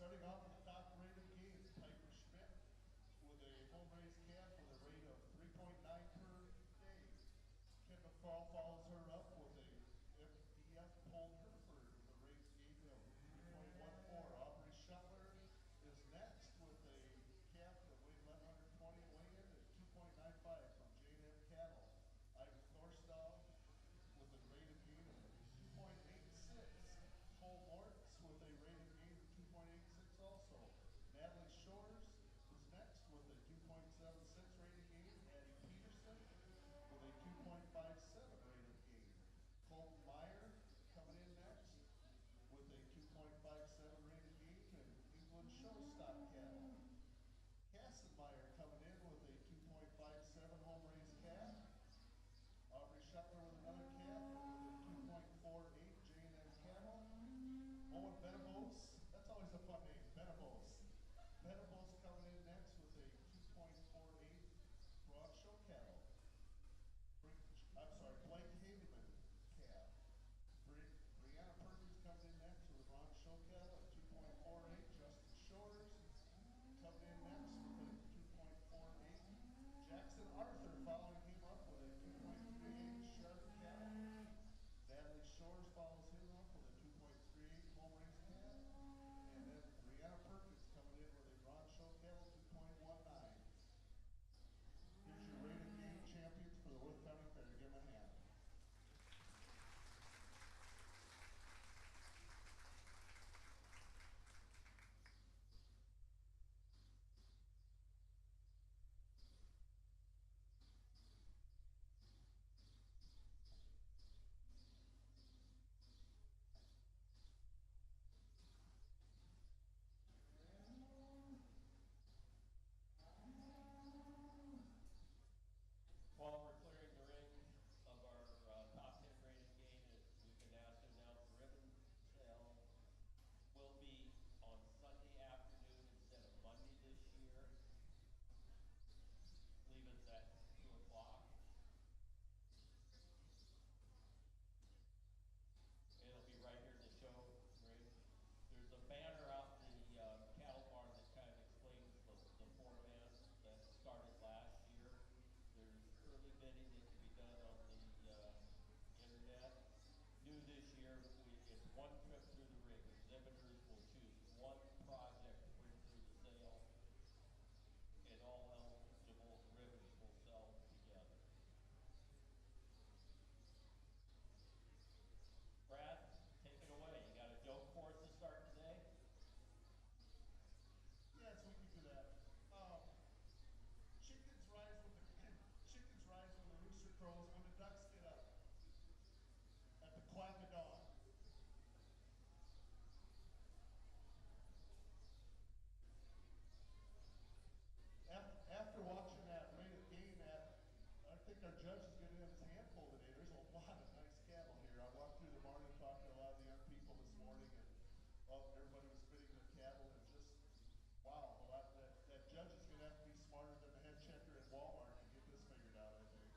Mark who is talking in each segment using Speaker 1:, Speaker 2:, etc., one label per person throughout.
Speaker 1: Starting off with the top rated games, Piper Schmidt with a home race calf with a rate of 3.9 per day. Kendall Fall follows her up with a FDF Pulled Hereford with a race gate of 3.14. Aubrey Shuttler is next with a calf that weighed 1120 weigh-in at 2.95 from J&M Cattle. Ivy Thorstall with a rated gain of 2.86. Cole Mortz with a rated gain of 2.86 also. Natalie Shores is next with a 2.76 rated gain. Addie Peterson with a 2.57 rated gain. Colton Meyer coming in next with a 2.57 rated gain. And England Showstop Cattle. Kassenmeyer coming in with a 2.57 home race calf. Aubrey Shuttler with another calf with a 2.48 J&M Cattle. Owen Benabos, that's always a fun name, Benabos. Benabos coming in next with a 2.48 Broad Show Cattle. Blake Hageman calf. Brianna Perkins coming in next with a Broad Show Cattle at 2.48. Justin Shores coming in next with a 2.48. Jackson Arthur following him up with a 2.38 Sharp Cattle. Natalie Shores follows him up with a 2.38 home race calf. And then Brianna Perkins coming in with a Broad Show Cattle 2.19. Here's your rated game champions for the Worth County Fair. Give them a hand.
Speaker 2: While we're clearing the ring of our top 10 rated game, we can ask to announce the ribbon sale will be on Sunday afternoon instead of Monday this year. I believe it's at 2 o'clock. It'll be right here in the show ring. There's a banner out in the cattle barn that kind of explains the format that started last year. There's early bidding that can be done on the internet. New this year, it's one trip through the ring. Exhibitors will choose one project to bring through the sale, and all eligible ribbons will sell together. Brad, take it away. You got a joke for us to start today?
Speaker 1: Yes, we can do that. Chickens rise when the rooster crows, when the ducks get up at the quack of dawn. After watching that rated game, I think our judge is getting his hand full today. There's a lot of nice cattle here. I walked through the barn and talked to a lot of the young people this morning, and everybody was bidding their cattle, and just wow, that judge is going to have to be smarter than the head checker at Walmart to get this figured out, I think.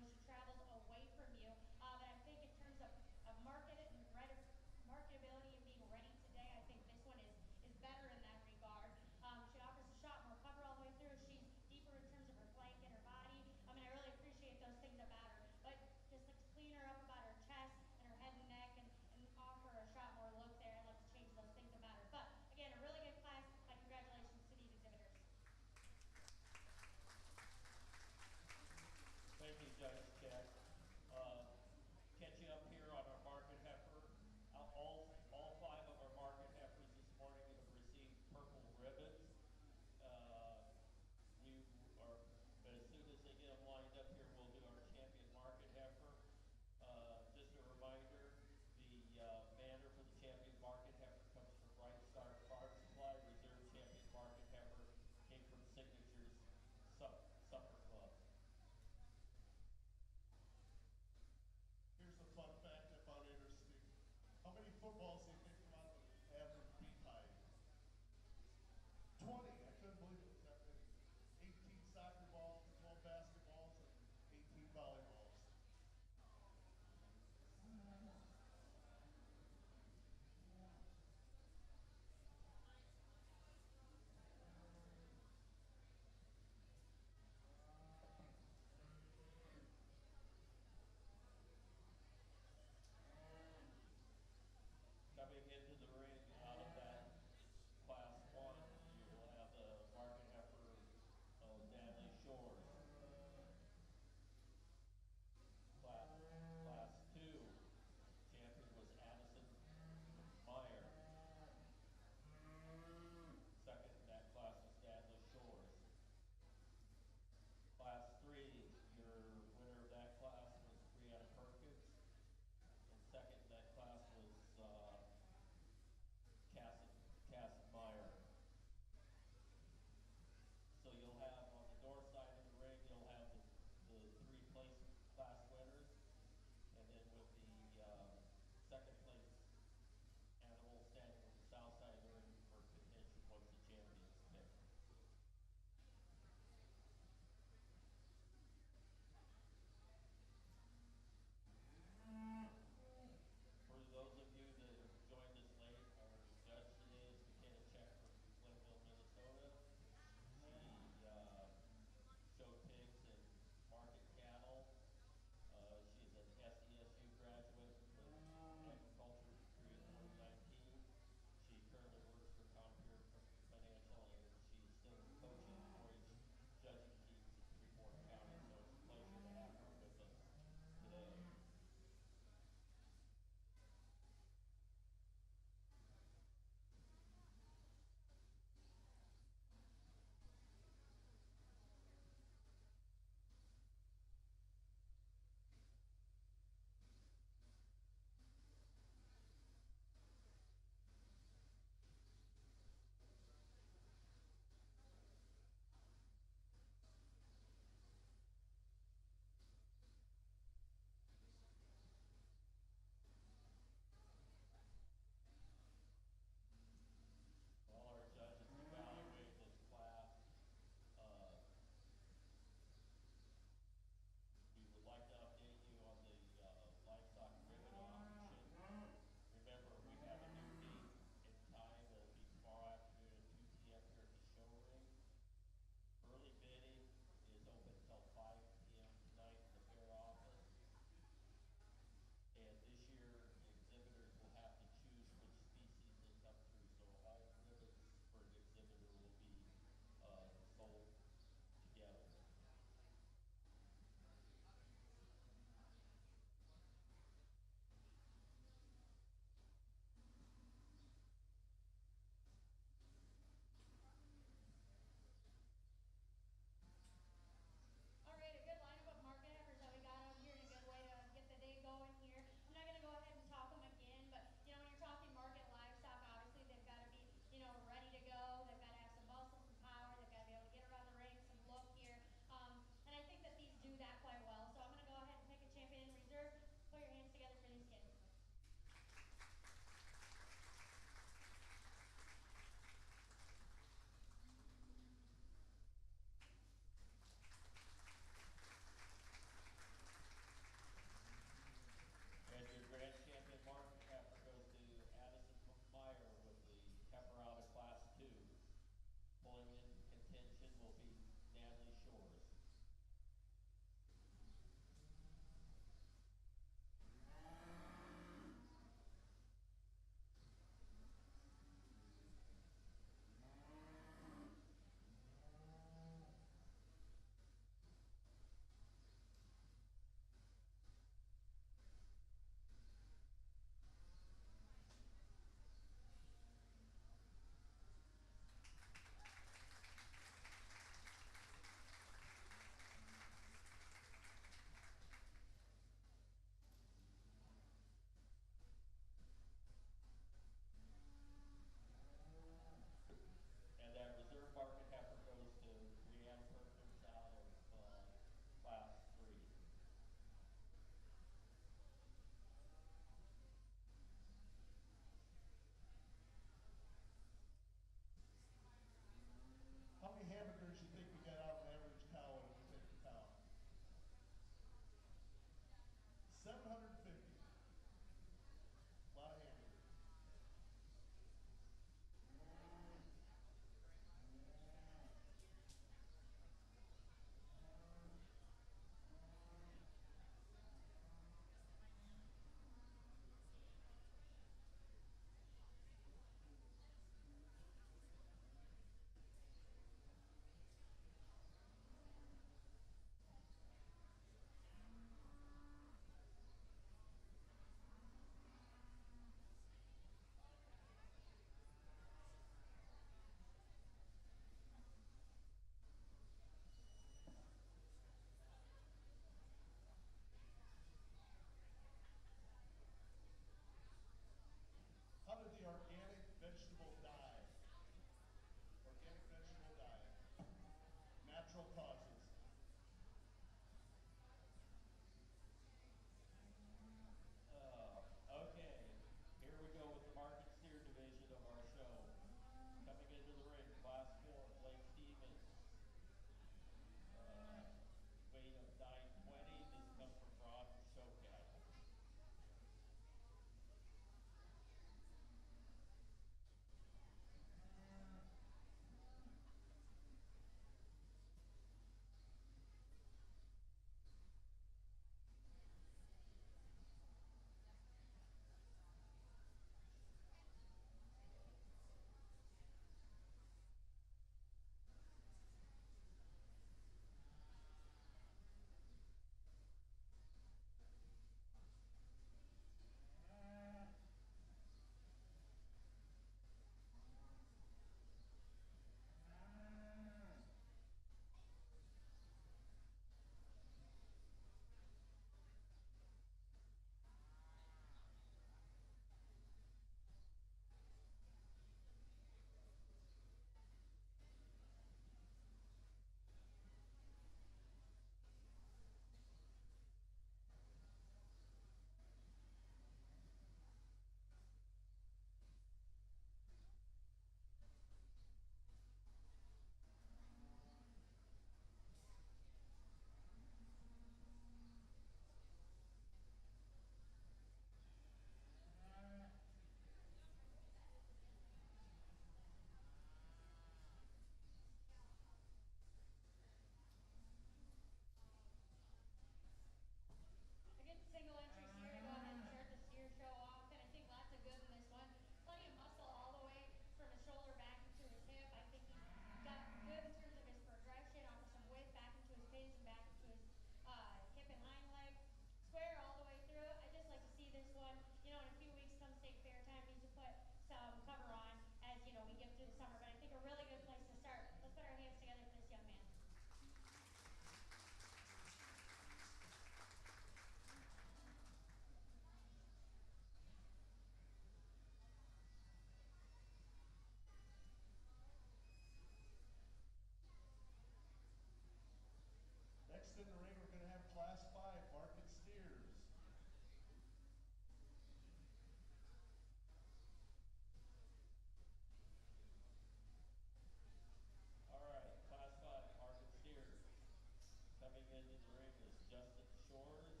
Speaker 2: stores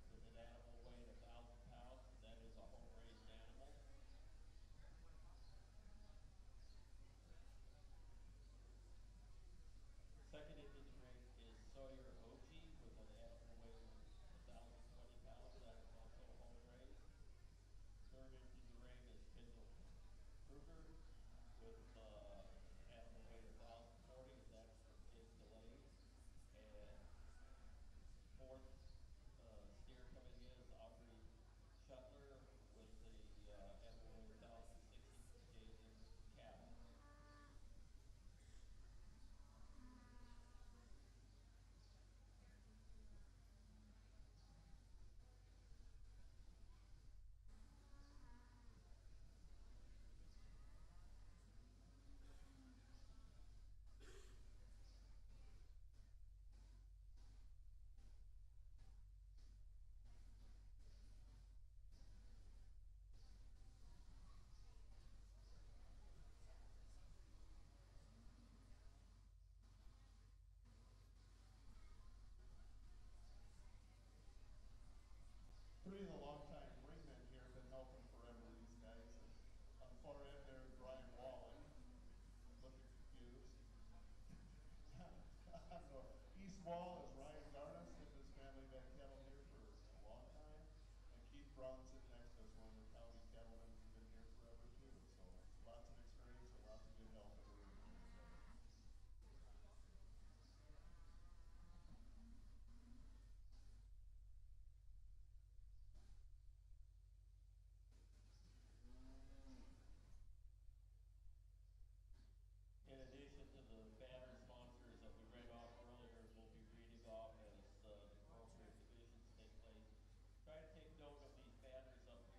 Speaker 2: with an animal weighing 1,000 pounds. That is a home-raised animal. Second into the ring is Sawyer Ochi with an animal weighing 1,020 pounds. That is also home raised. Third into the ring is Kendall Kruger with animal weight 1,040. That's from Jake Delaney. And fourth steer coming in is Aubrey Shuttler with the animal weight 1,060 from Jason Cattle.
Speaker 1: Three of the longtime ringmen here have been helping forever, these guys. And on the far end there, Brian Wallen, looking confused. On the east wall is Ryan Garnis, him and his family been kennel here for a long time. And Keith Brown sitting next to us, one of the county cattlemen who's been here forever too. So lots of experience and lots of good help in the ring here. So.
Speaker 2: In addition to the banner sponsors that we read off earlier, we'll be reading off as the appropriate divisions take place. Try to take note of these banners up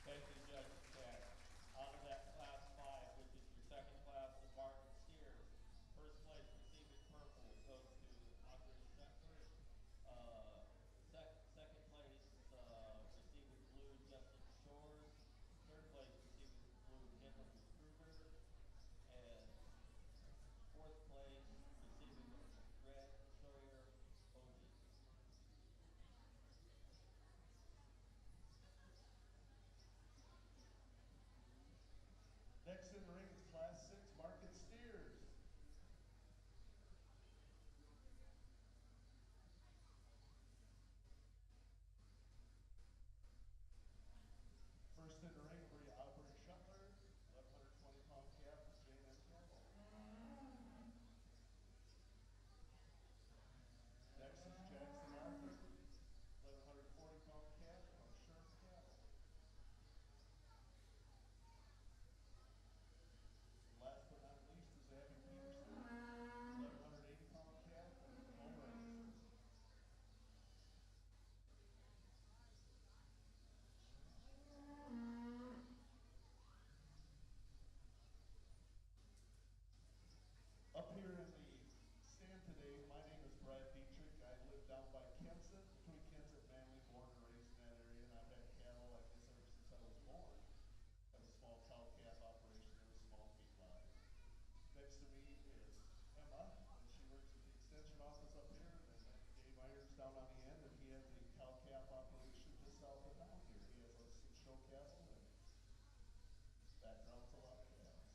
Speaker 2: Thank you, Judge Jack. Out of that Class 5, which is your second class of Martin Steers, first place receiving purple goes to Andre Shepard. Second place receiving blue, Justin Shores. Third place receiving blue, Nicholas Kruger. And fourth place receiving red, Sawyer Ogie.
Speaker 1: Next in the ring is Class 6 Market Steers. First in the ring will be Aubrey Shuttler, 1,120-pound calf from J&M Cattle. Next is Jackson Arthur, 1,140-pound calf from Sherm Cattle. Last but not least is Abby Peterson, 1,180-pound calf from Home Raised. Up here in the stand today, my name is Brad Dietrich. I live down by Kensett, between Kensett and Manly, born and raised in that area, and I've had cattle, I guess, ever since I was born. I have a small cow-calf operation and a small feedlot. Next to me is Emma, and she works at the extension office up here, and then Dave Irons down on the end, and he has a cow-calf operation just south of town here. He has some show cattle, and background's a lot of calves.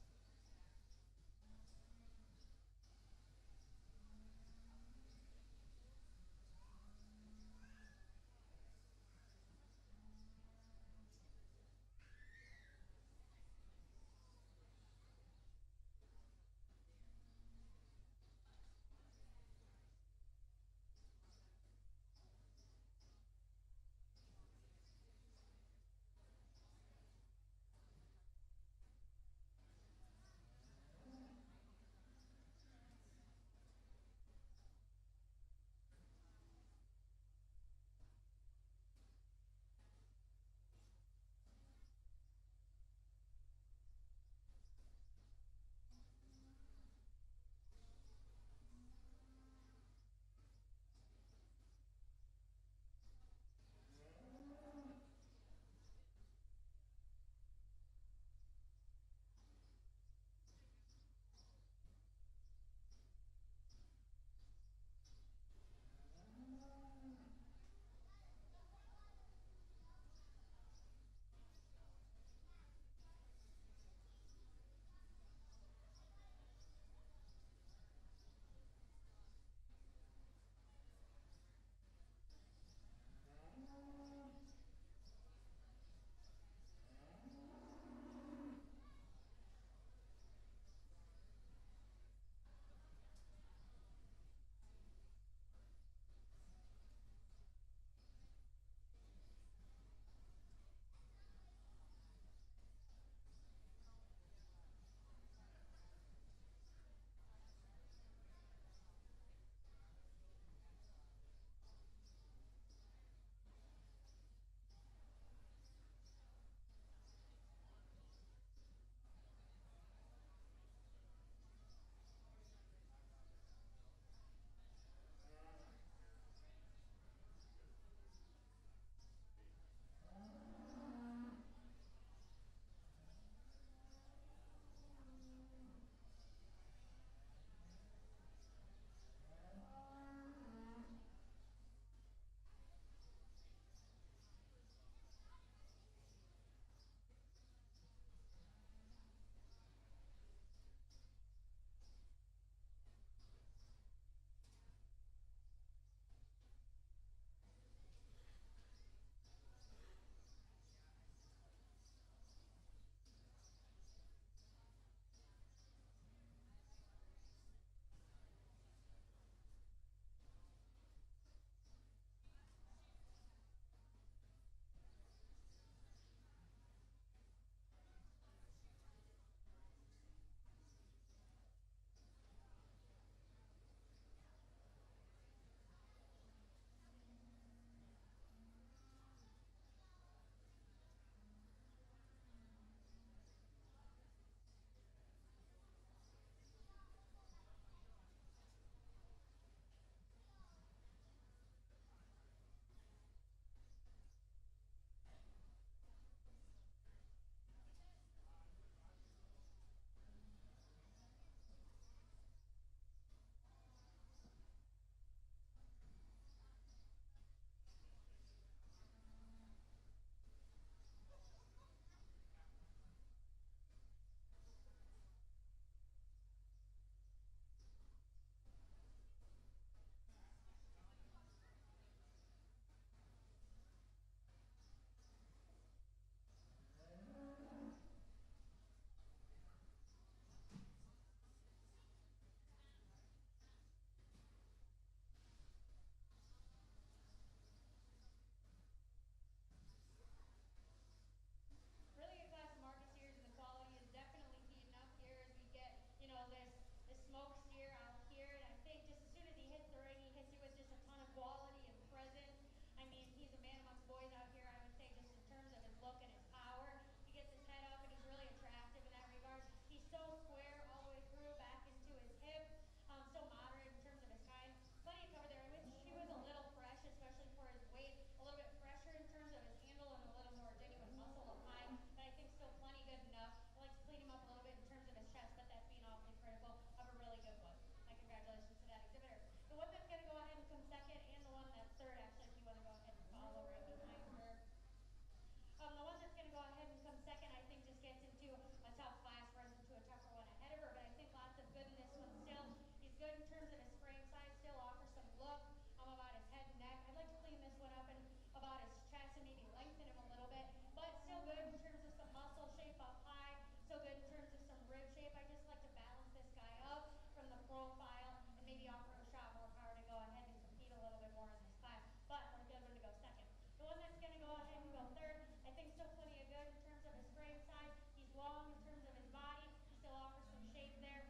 Speaker 3: a third. I think still plenty of good in terms of his frame size. He's long in terms of his body. He still offers some shape there.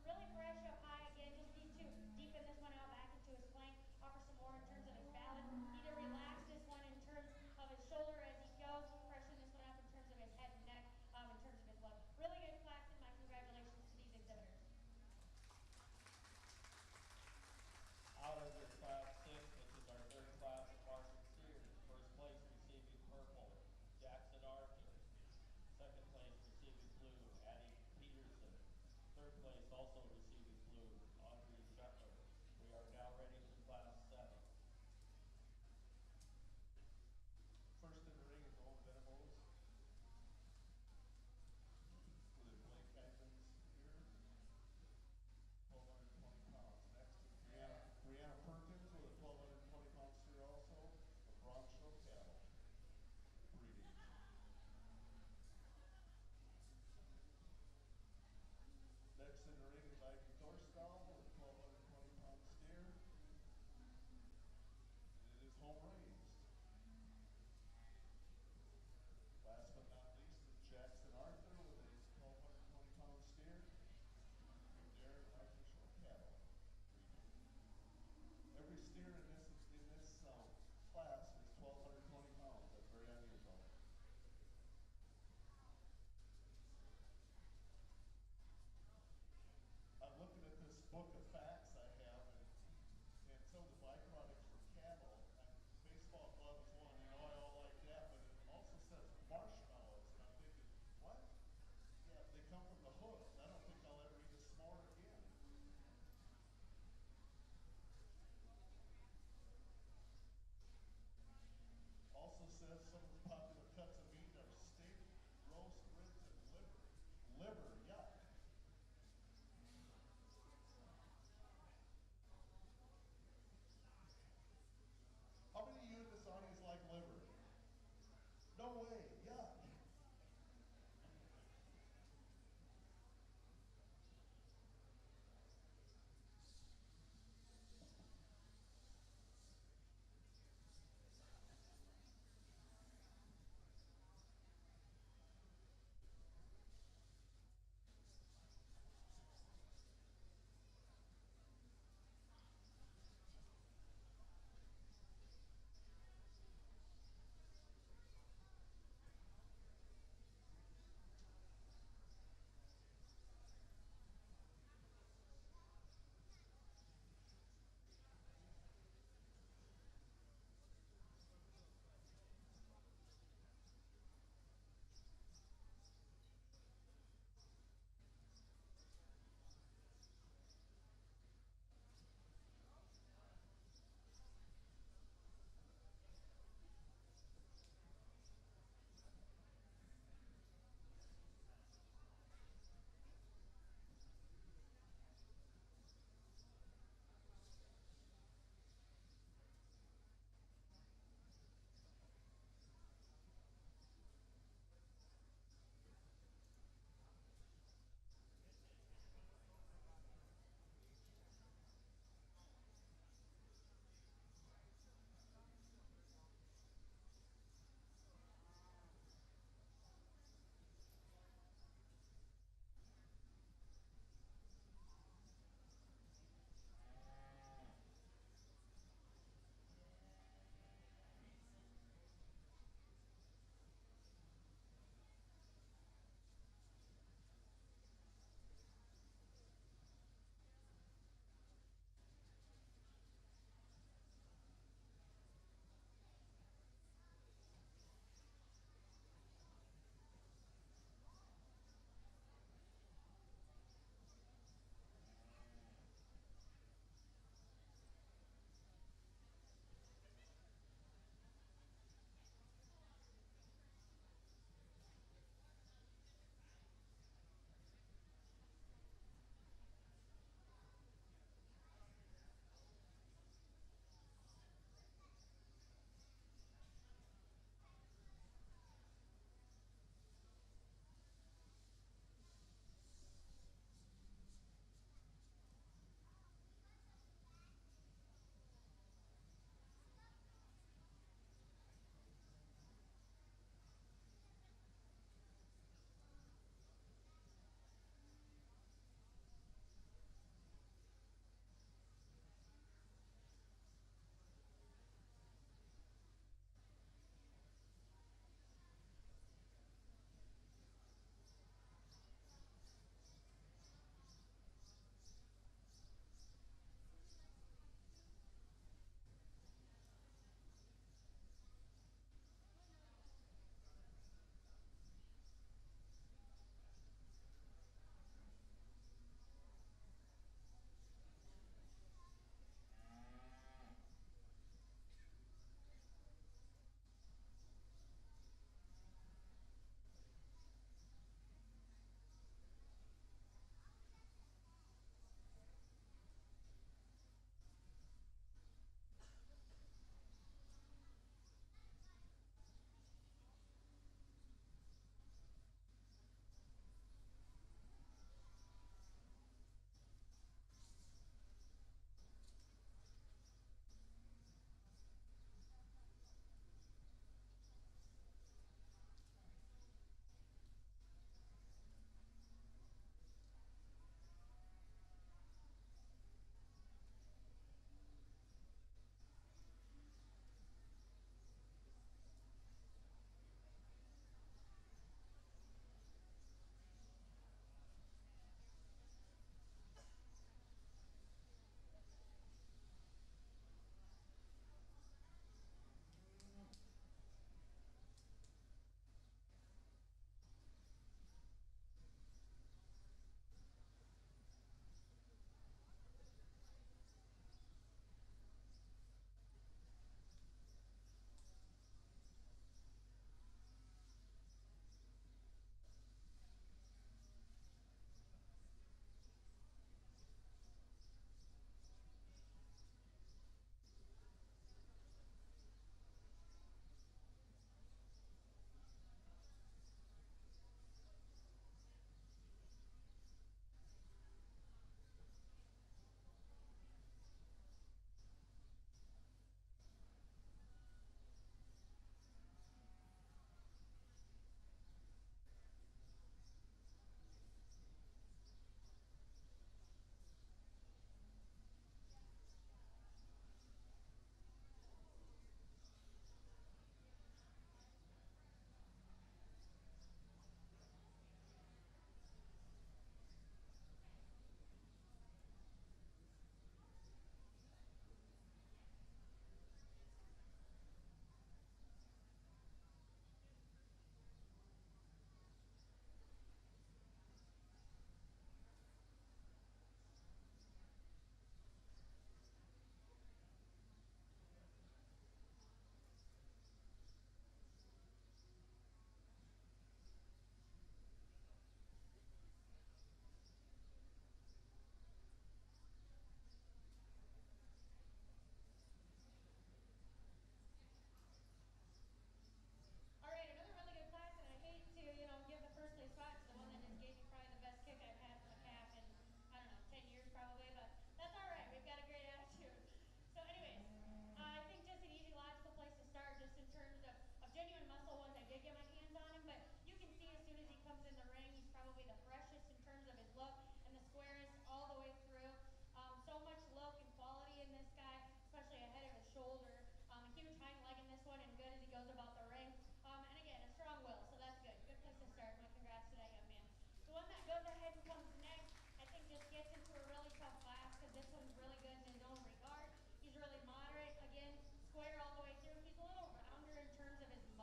Speaker 3: Really fresh up high again. Just need to deepen this one out back into his flank. Offer some more in terms of his balance. Need to relax this one in terms of his shoulder as he goes. Freshen this one up in terms of his head and neck. In terms of his look. Really good class, and my congratulations to these exhibitors.
Speaker 2: Out of your class 6, which is our third class of Martian Steers, first place receiving purple, Jackson Arthur. Second place receiving blue, Addie Peterson. Third place also receiving blue, Audrey Shetler. We are now ready for class 7.
Speaker 1: First in the ring is Owen Venables with a Blake Heitman's here, 1,220 pounds. Next is Brianna Perkins with a 1,220-pound steer also, a bronze show cattle breeding. Next in the ring is Ivy Thorstall with a 1,220-pound steer, and it is home raised. Last but not least is Jackson Arthur with a 1,220-pound steer from Darren and Arthur Show cattle breeding. Every steer in this class is 1,220 pounds. That's very unusual. I'm looking at this book of facts I have, and some of the byproducts from cattle. Baseball glove is one, I all like that, but it also says marshmallows, and I'm thinking, what? Yeah, they come from the hooves. I don't think I'll ever eat a s'more again. Also says some of the popular cuts of meat are steak, roast, ribs, and liver. Liver, yuck. How many of you in this audience like liver? No way, yuck.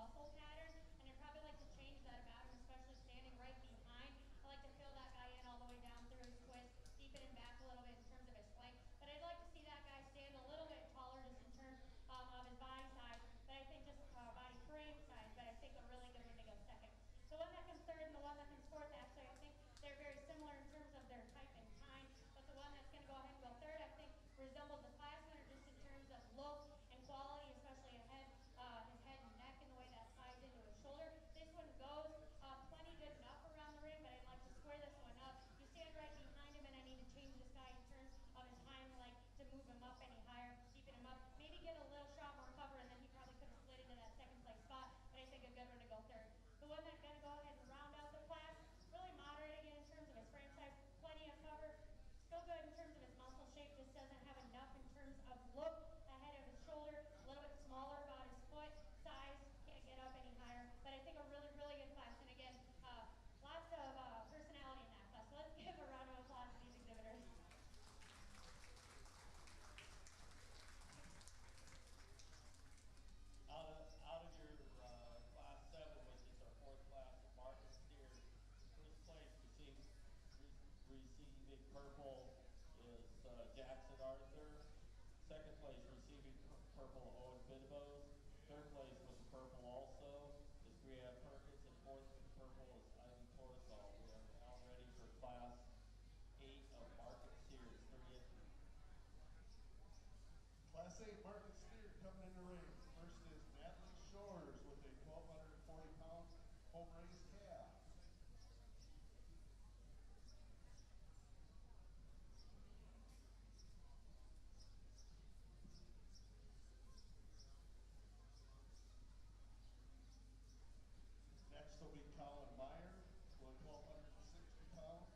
Speaker 3: muscle pattern, and I'd probably like to change that about him, especially standing right behind. I like to fill that guy in all the way down through his twist, deepen him back a little bit in terms of his flank. But I'd like to see that guy stand a little bit taller just in terms of his body size, but I think just body frame size, but I think a really good one to go second. The one that comes third and the one that comes fourth, actually, I think they're very similar in terms of their type and kind, but the one that's going to go ahead and go third, I think, resembles the class winner just in terms of look and quality, especially his head and neck and the way that slides into his shoulder. This one goes plenty good enough around the ring, but I'd like to square this one up. You stand right behind him, and I need to change this guy in terms of his hind leg to move him up any higher, deepen him up, maybe get a little shot more cover, and then he probably could have slid into that second place spot, but I think a good one to go third. The one that's going to go ahead and round out the class, really moderate again in terms of his frame size, plenty of cover, still good in terms of his muscle shape, just doesn't have enough in terms of look ahead of his shoulder, a little bit smaller about his foot size, can't get up any higher, but I think a really, really good class, and again, lots of personality in that class, so let's give a round of applause to these exhibitors.
Speaker 2: Out of your class 7, which is our fourth class of market steers, first place receiving purple is Jackson Arthur. Second place receiving purple Owen Bidabos. Third place with the purple also is Brianna Perkins, and fourth with the purple is Ivy Torsall. We are now ready for class 8 of market steers, 3 entries.
Speaker 1: Class 8 market steer coming in the ring. First is Natalie Shores with a 1,240-pound home-raised calf. Next will be Colin Meyer with 1,260 pounds.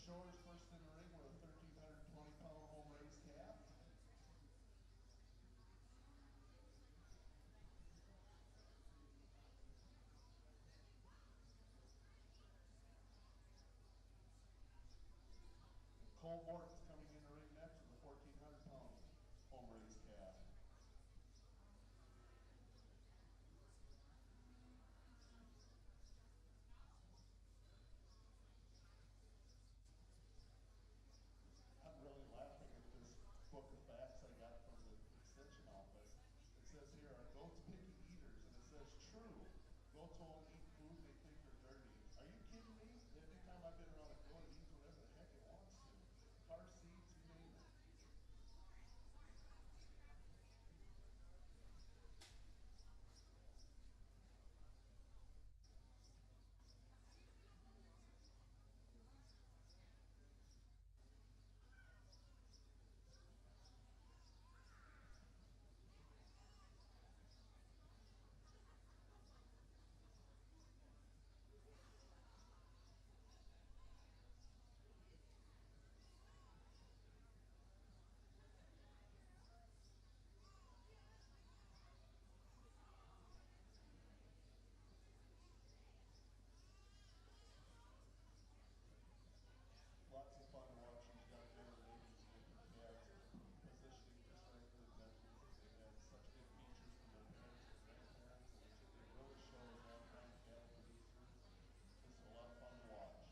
Speaker 1: Shores first in the ring with a 1,320-pound home raised calf. Cole Morton's coming in the ring next with a 1,400-pound home raised calf. I'm really laughing at this book of facts I got from the extension office. It says here, are goats picky eaters? And it says, true. Goats won't eat food they think are dirty. Are you kidding me? Every time I've been around a goat, it eats whatever the heck it wants to. Tar seeds, you name it. Lots of fun to watch these young men and ladies making calves and positioning for strength and measures. They've had such good features from their parents and grandparents, and it really shows on-time cattle producers. This is a lot of fun to watch.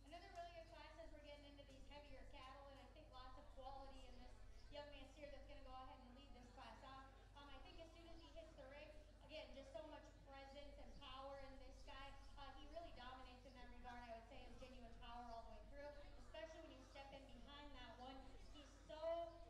Speaker 3: Another really good class as we're getting into these heavier cattle, and I think lots of quality in this young man steer that's going to go ahead and lead this class off. I think as soon as he hits the ring, again, just so much presence and power in this guy. He really dominates in that regard. I would say has genuine power all the way through, especially when you step in behind that one. He's so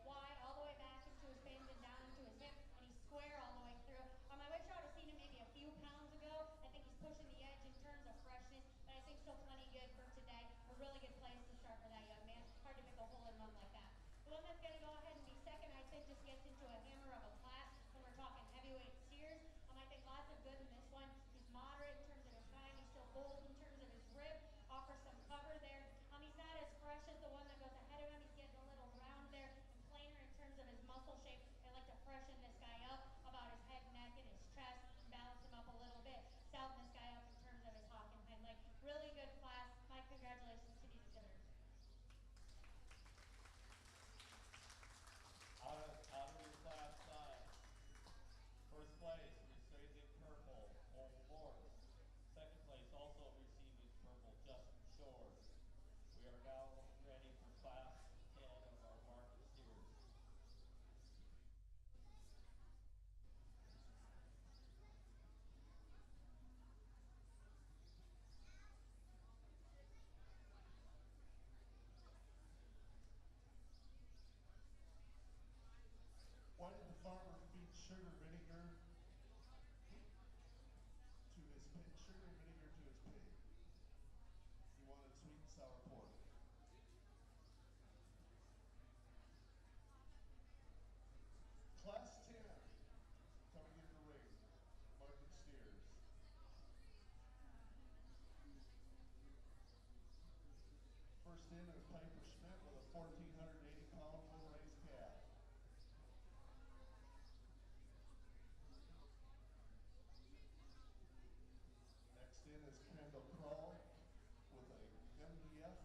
Speaker 3: wide all the way back into his pins and down into his hip, and he's square all the way through. I wish I would have seen him maybe a few pounds ago. I think he's pushing the edge in terms of freshness, but I think still plenty good for today. A really good place to start for that young man. Hard to pick a hole in one like that. The one that's going to go ahead and be second, I think, just gets into a hammer of a class when we're talking heavyweight steers. I think lots of good in this one. He's moderate in terms of his time. He's still bold in terms of his rib. Offers some cover there. He's not as fresh as the one that goes ahead of him. He's getting a little round there and plainer in terms of his muscle shape. I like to freshen this guy up about his head, neck, and his chest, and balance him up a little bit. Southing this guy up in terms of his hock and hind leg. Really good class. My congratulations to these exhibitors.
Speaker 2: Out of your class size, gals ready for class 10 of our market steers.
Speaker 1: Why did the farmer feed sugar vinegar sugar and vinegar to his pig? He wanted sweet and sour pork. Class 10 coming into ring, market steers. First in is Piper Schmidt with a 1,480-pound full race calf. Next in is Kendall Crawl with a MDF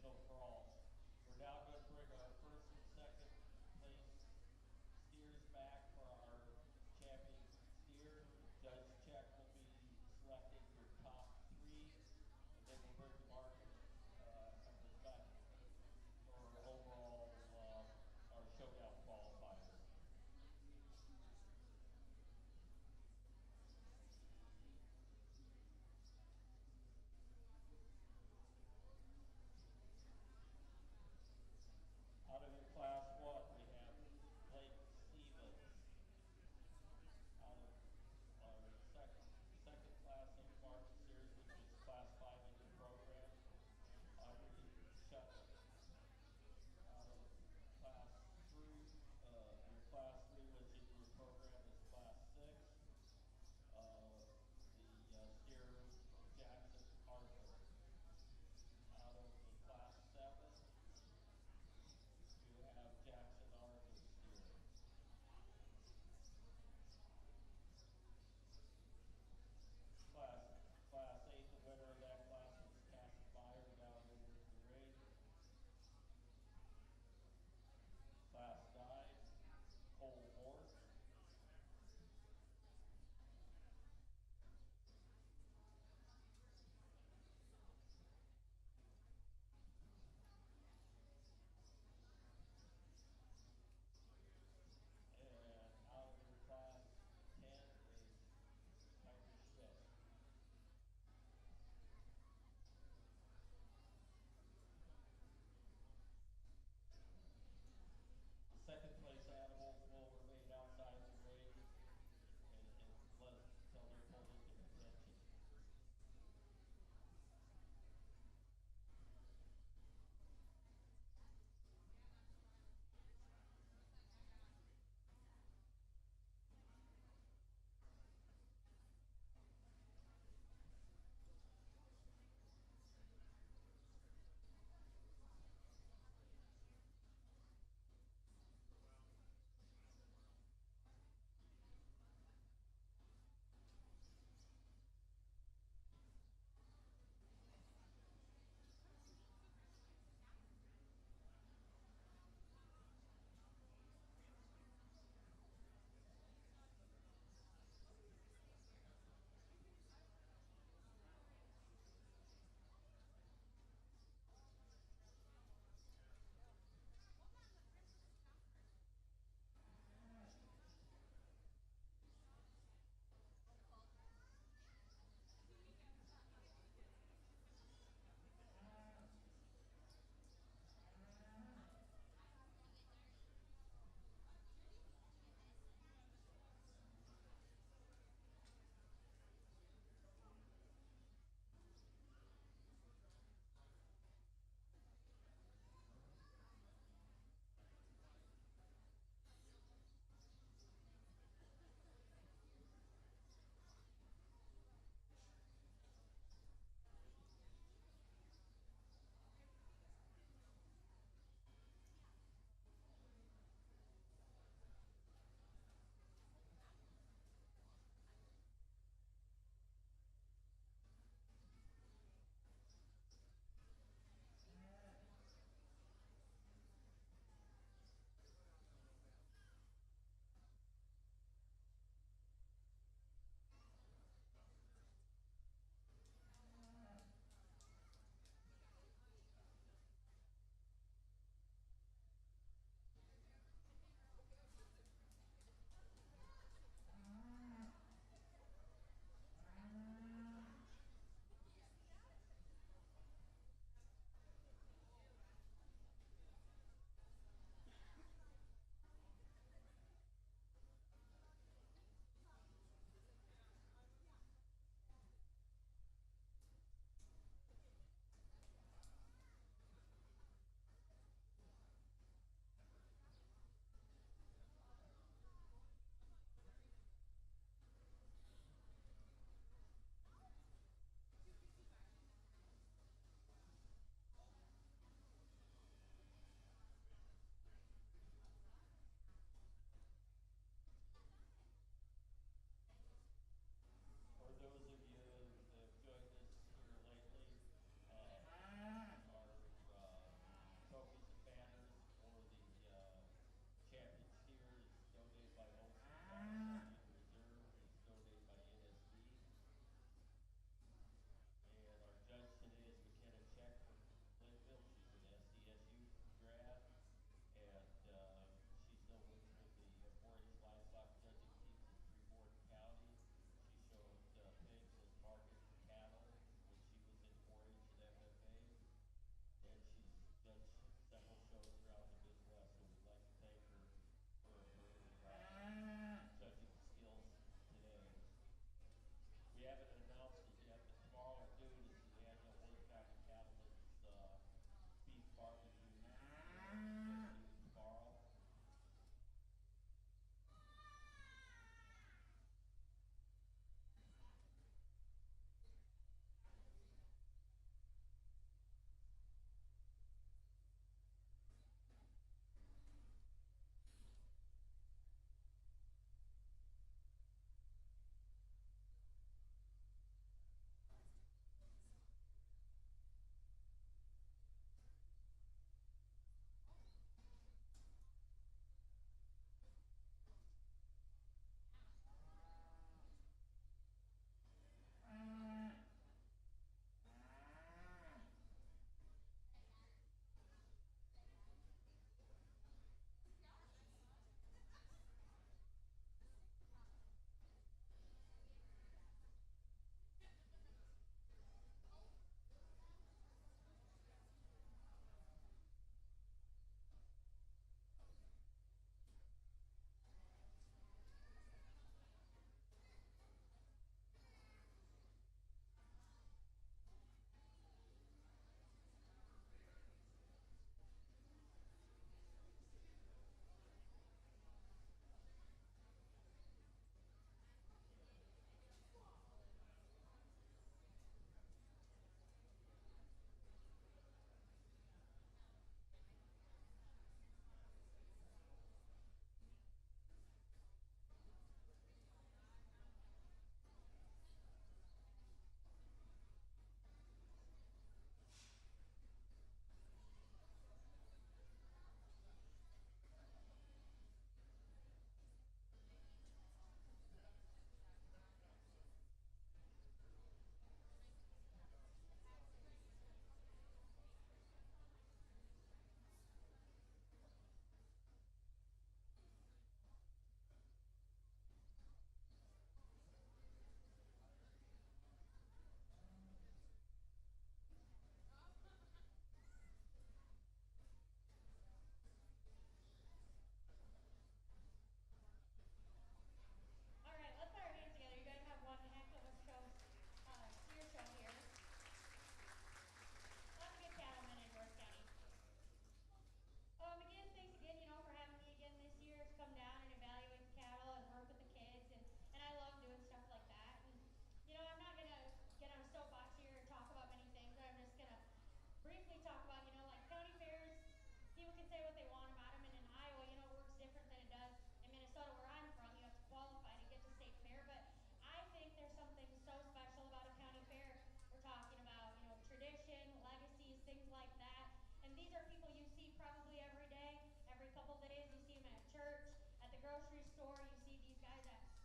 Speaker 2: national crawl. We're now going to bring our first and second place steers back for our champion steer. Judge Check will be selecting your top three, and then we'll bring the marshals members back for overall our showdown qualifiers.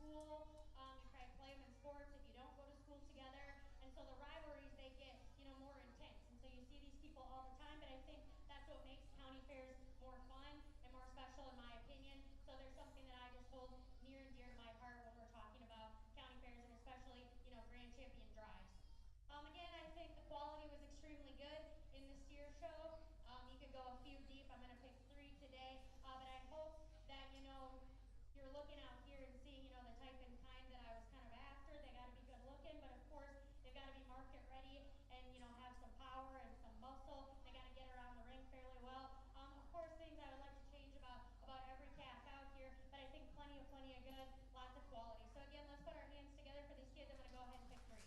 Speaker 3: school, you try to play them in sports if you don't go to school together. And so the rivalries, they get, more intense. And so you see these people all the time, but I think that's what makes county fairs more fun and more special in my opinion. So there's something that I just hold near and dear to my heart when we're talking about county fairs and especially, grand champion drives. Again, I think the quality was extremely good in the steer show. You could go a few deep. I'm going to pick three today, but I hope that you're looking out here and seeing the type and kind that I was kind of after. They got to be good looking, but of course they've got to be market ready and have some power and some muscle. They got to get around the ring fairly well. Of course, things I would like to change about every calf out here, but I think plenty of good, lots of quality. So again, let's put our hands together for these kids. I'm going to go ahead and pick three.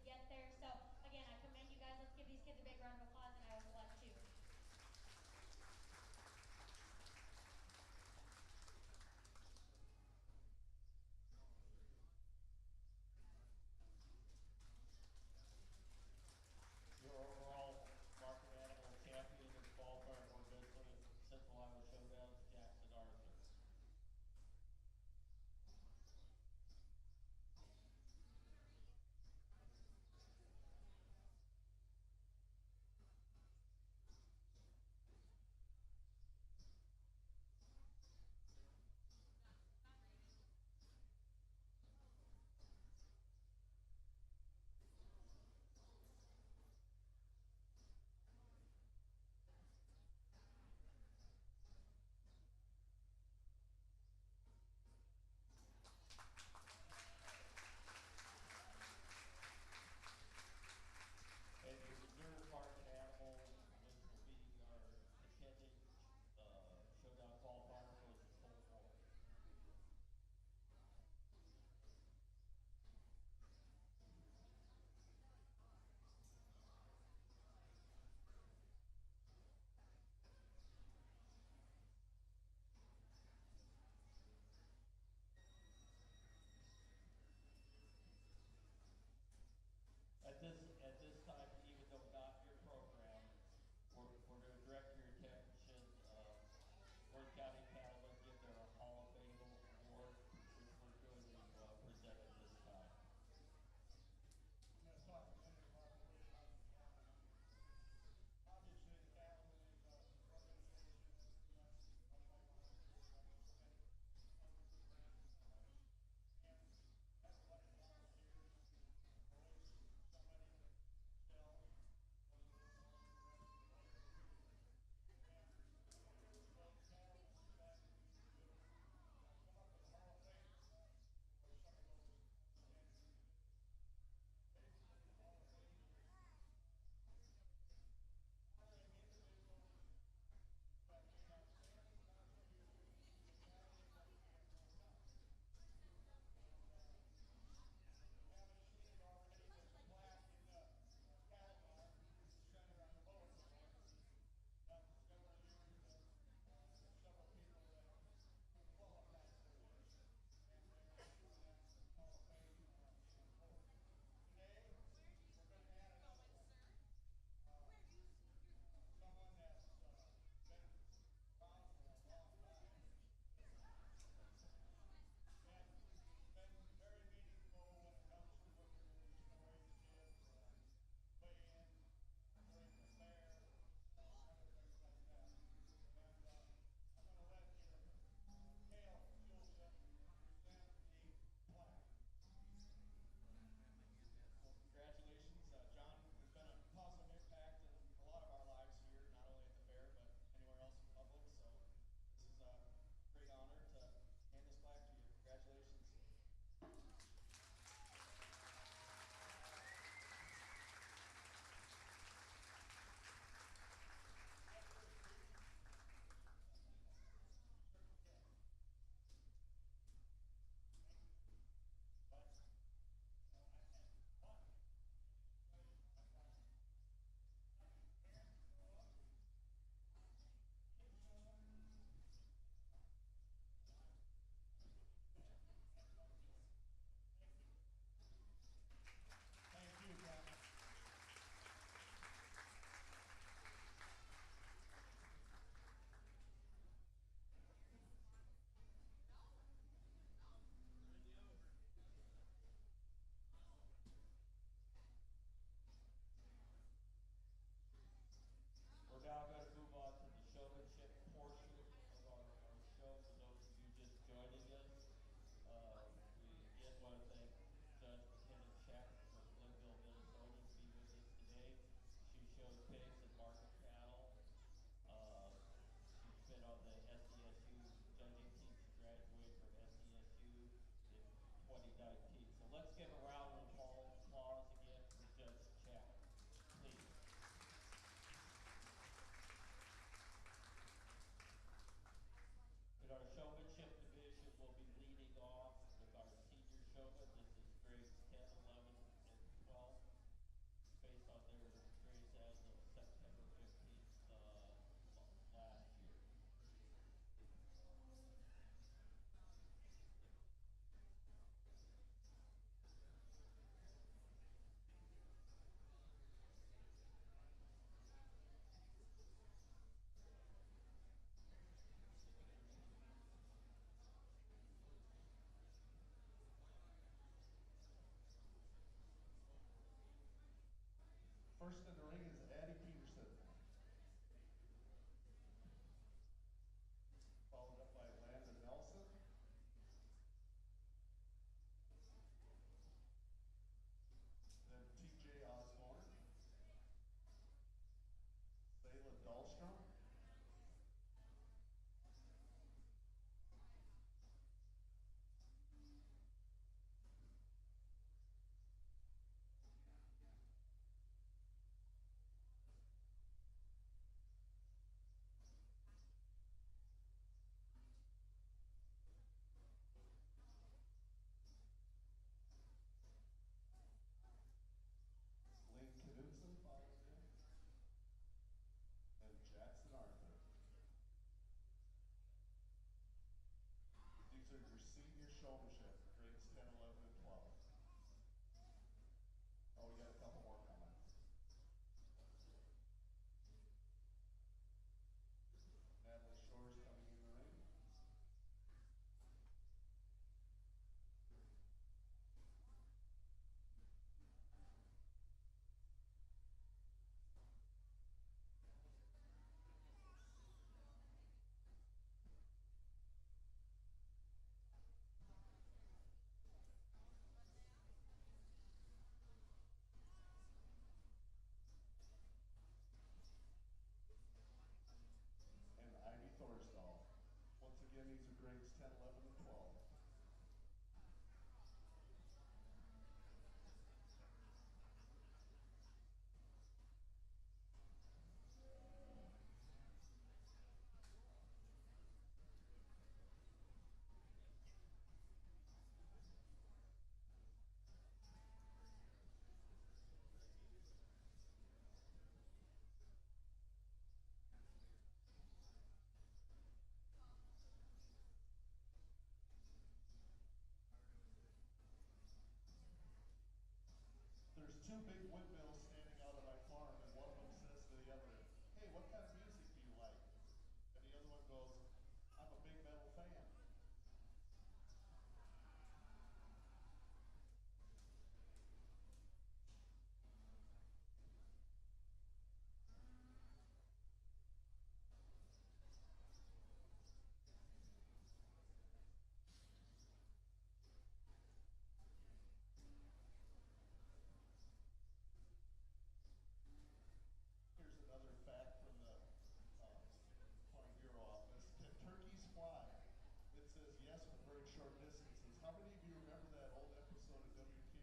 Speaker 3: get there. So again, I commend you guys. Let's give these kids a big round of applause, and I was blessed too.
Speaker 2: Your overall market animal champion of fall farm organization Central Iowa Showdowns, Jackson Arthur.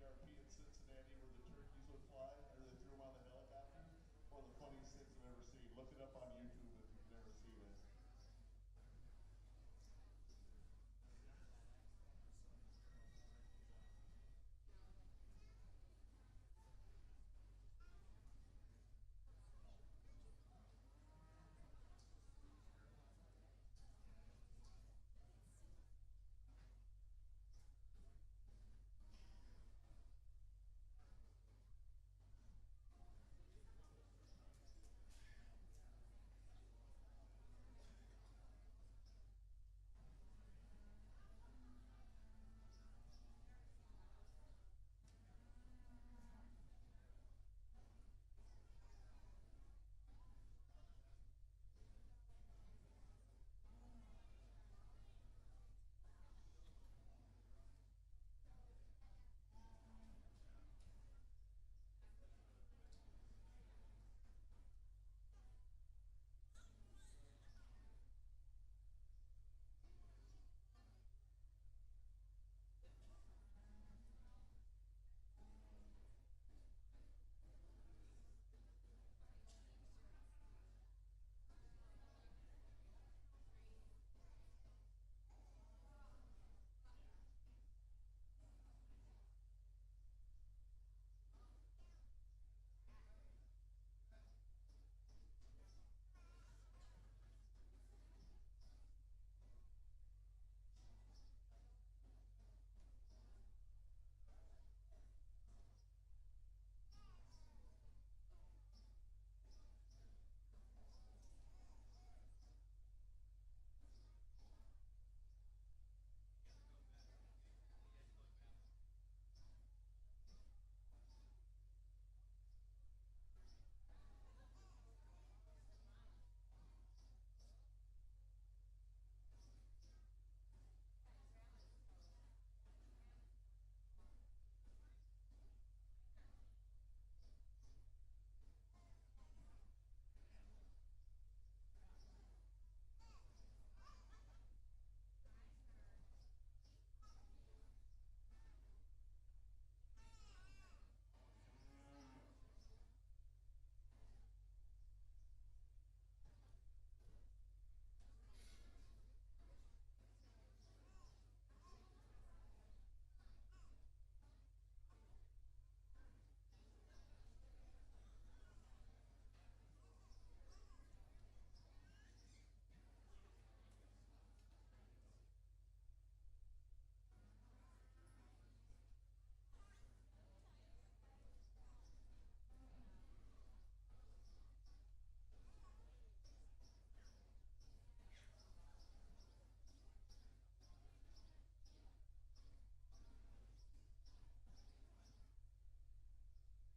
Speaker 1: ARP in Cincinnati where the turkeys would fly, or they threw them on the helicopter. One of the funniest things I've ever seen. Look it up on YouTube if you've never seen it.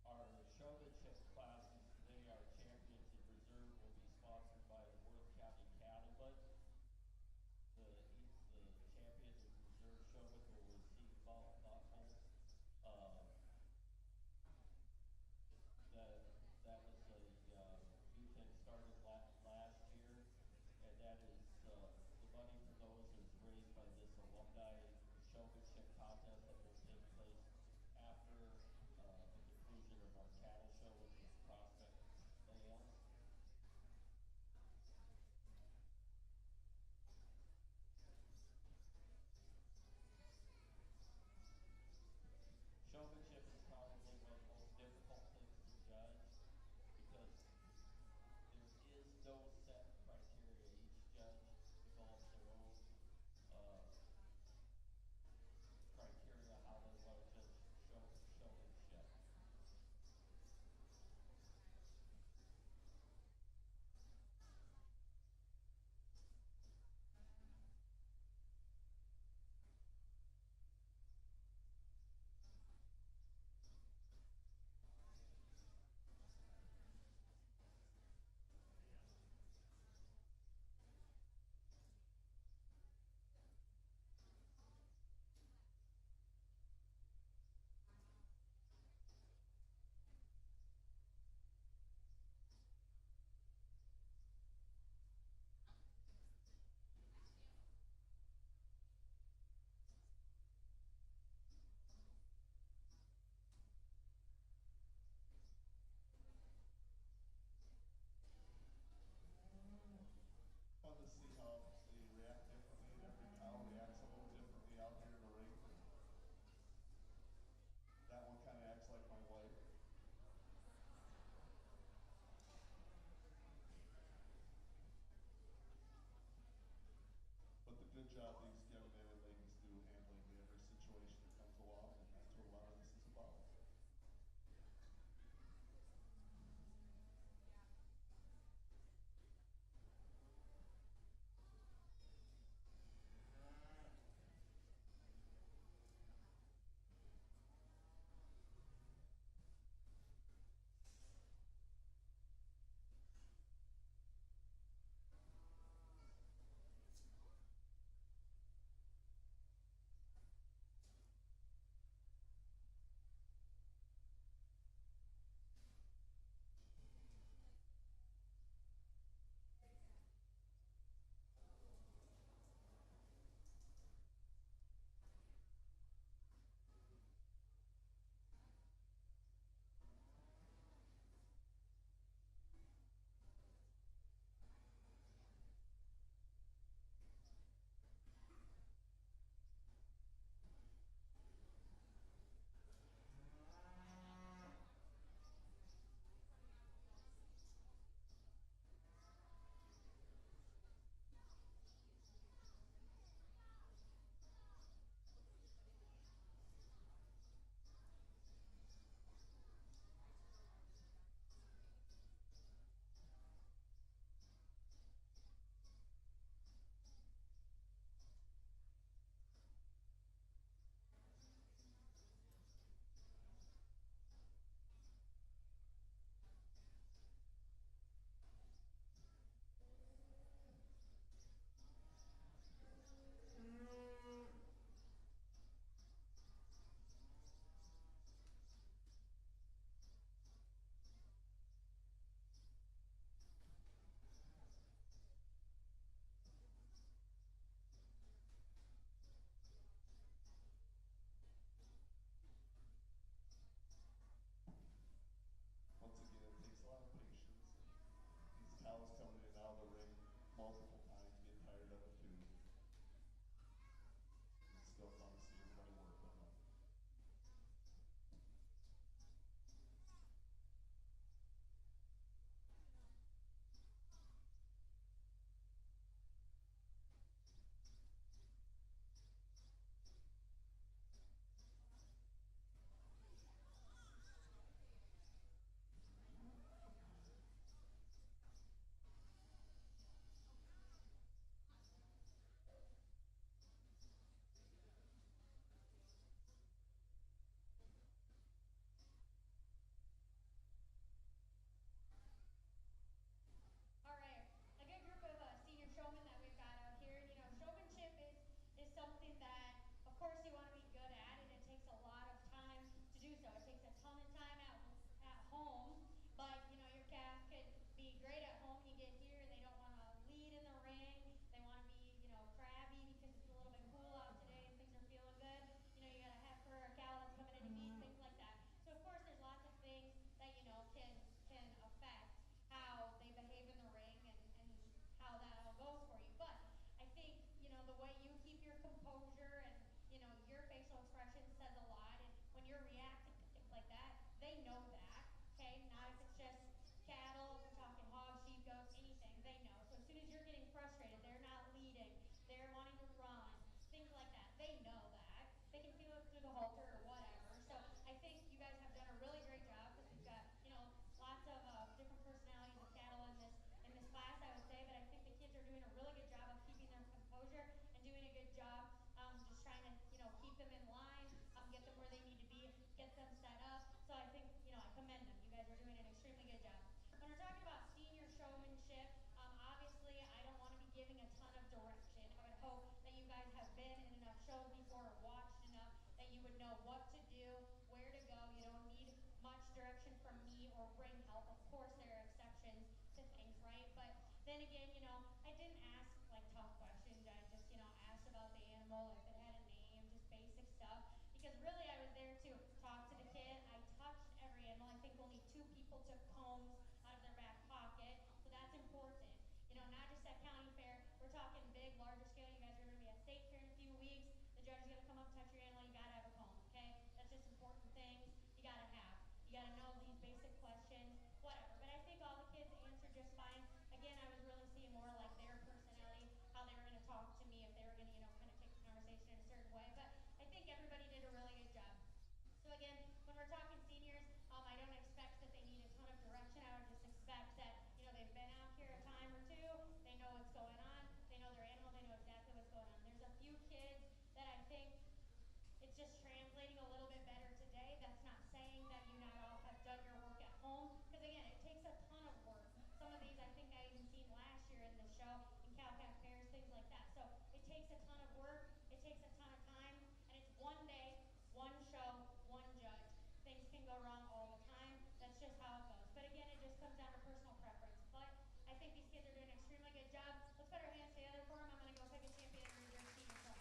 Speaker 2: Our showmanship classes today, our champions in reserve will be sponsored by the Worth County Cattlemen. The champion in reserve showman will receive buckles. Uh, that was a meet that started last year, and that is the money for those is raised by this alumni showmanship contest that will take place after the conclusion of our cattle show, which is Prospect Sales. Showmanship is probably one of the most difficult things to judge because there is no set criteria. Each judge develops their own uh, criteria how they want to judge showmanship.
Speaker 3: know that, okay? Not if it's just cattle, if we're talking hogs, sheep, goats, anything, they know. So as soon as you're getting frustrated, they're not leading, they're wanting to run, things like that, they know that. They can feel it through the halter or whatever. So I think you guys have done a really great job because we've got, lots of different personalities of cattle in this class, I would say, but I think the kids are doing a really good job of keeping their composure and doing a good job just trying to, keep them in line, get them where they need to be, get them set up. So I think, I commend them. You guys are doing an extremely good job. When we're talking about senior showmanship, obviously I don't want to be giving a ton of direction. I would hope that you guys have been in enough shows before or watched enough that you would know what to do, where to go. You don't need much direction from me or bring help. Of course, there are exceptions to things, right? But then again, I didn't ask like tough questions. I just, asked about the animal, if it had a name, just basic stuff. Because really, I was there to talk to the kid. I touched every animal. I think only 2 people took combs out of their back pocket, so that's important. Not just at county fair. We're talking big, larger scale. You guys are going to be at state fair in a few weeks. The judge is going to come up, touch your animal. You got to have a comb, okay? That's just important things you got to have. You got to know these basic questions, whatever. But I think all the kids answered just fine. Again, I was really seeing more like their personality, how they were going to talk to me, if they were going to, kind of take the conversation in a certain way. But I think everybody did a really good job. So again, when we're talking seniors, I don't expect that they need a ton of direction. I would just expect that, they've been out here a time or two, they know what's going on, they know their animal, they know exactly what's going on. There's a few kids that I think it's just translating a little bit better today. That's not saying that you not all have done your work at home, because again, it takes a ton of work. Some of these I think I even seen last year in the show, in Calcat fairs, things like that. So it takes a ton of work, it takes a ton of time, and it's one day, one show, one judge. Things can go wrong all the time. That's just how it goes. But again, it just comes down to personal preference. But I think these kids are doing an extremely good job. Let's put our hands together for them. I'm going to go pick a champion and reserve senior show.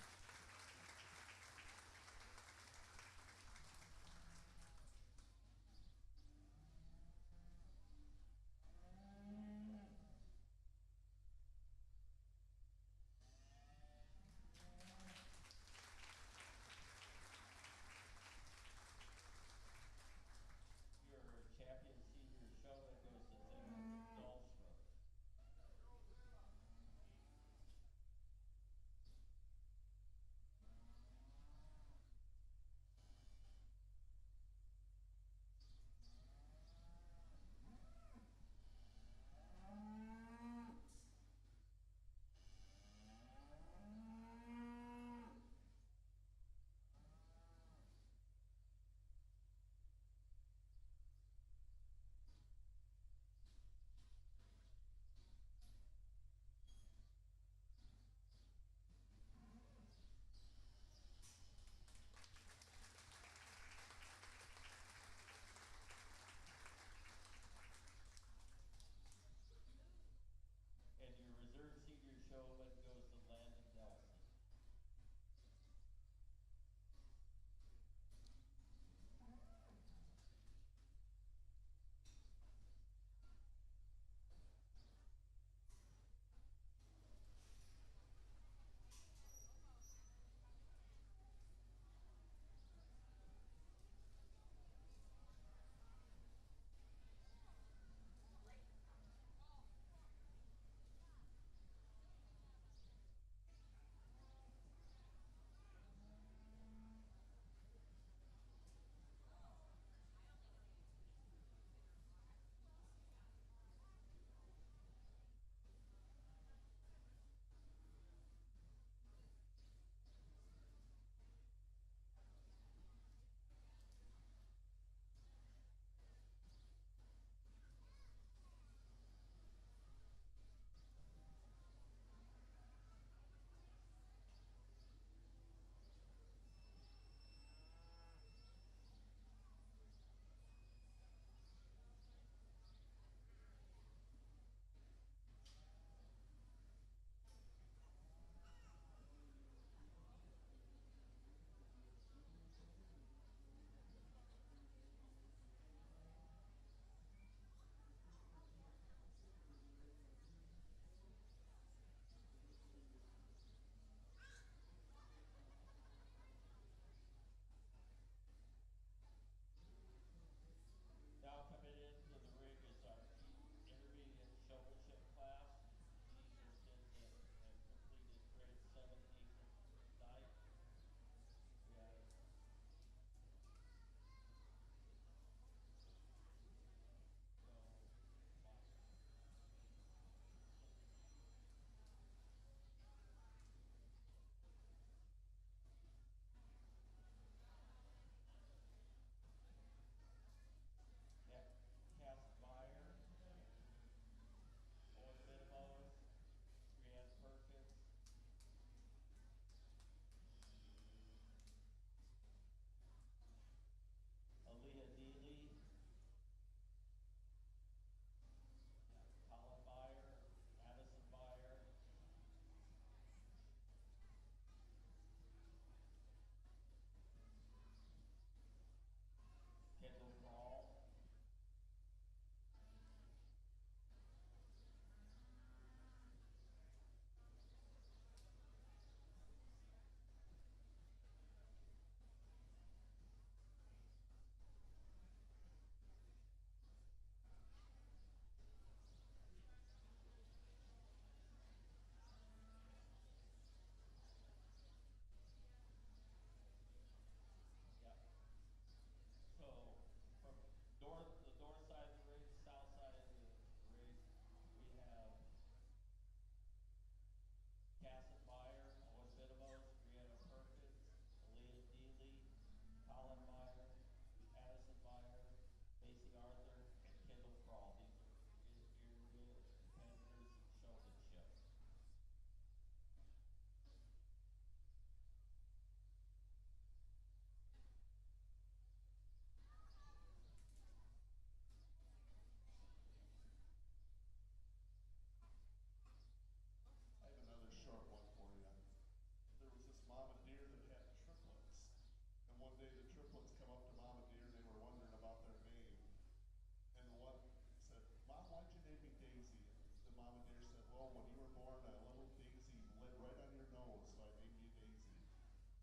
Speaker 1: well, when you were born, a little daisy lit right on your nose, so I named you Daisy.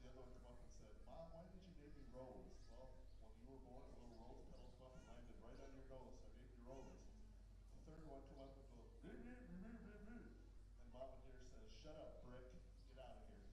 Speaker 1: The other one come up and said, Mom, why did you name me Rose? Well, when you were born, a little rose petal come up and landed right on your nose, so I named you Rose. The third one come up and goes, "Roo, roo, roo, roo, roo, roo." And Mama Deer says, shut up, Brick, get out of here.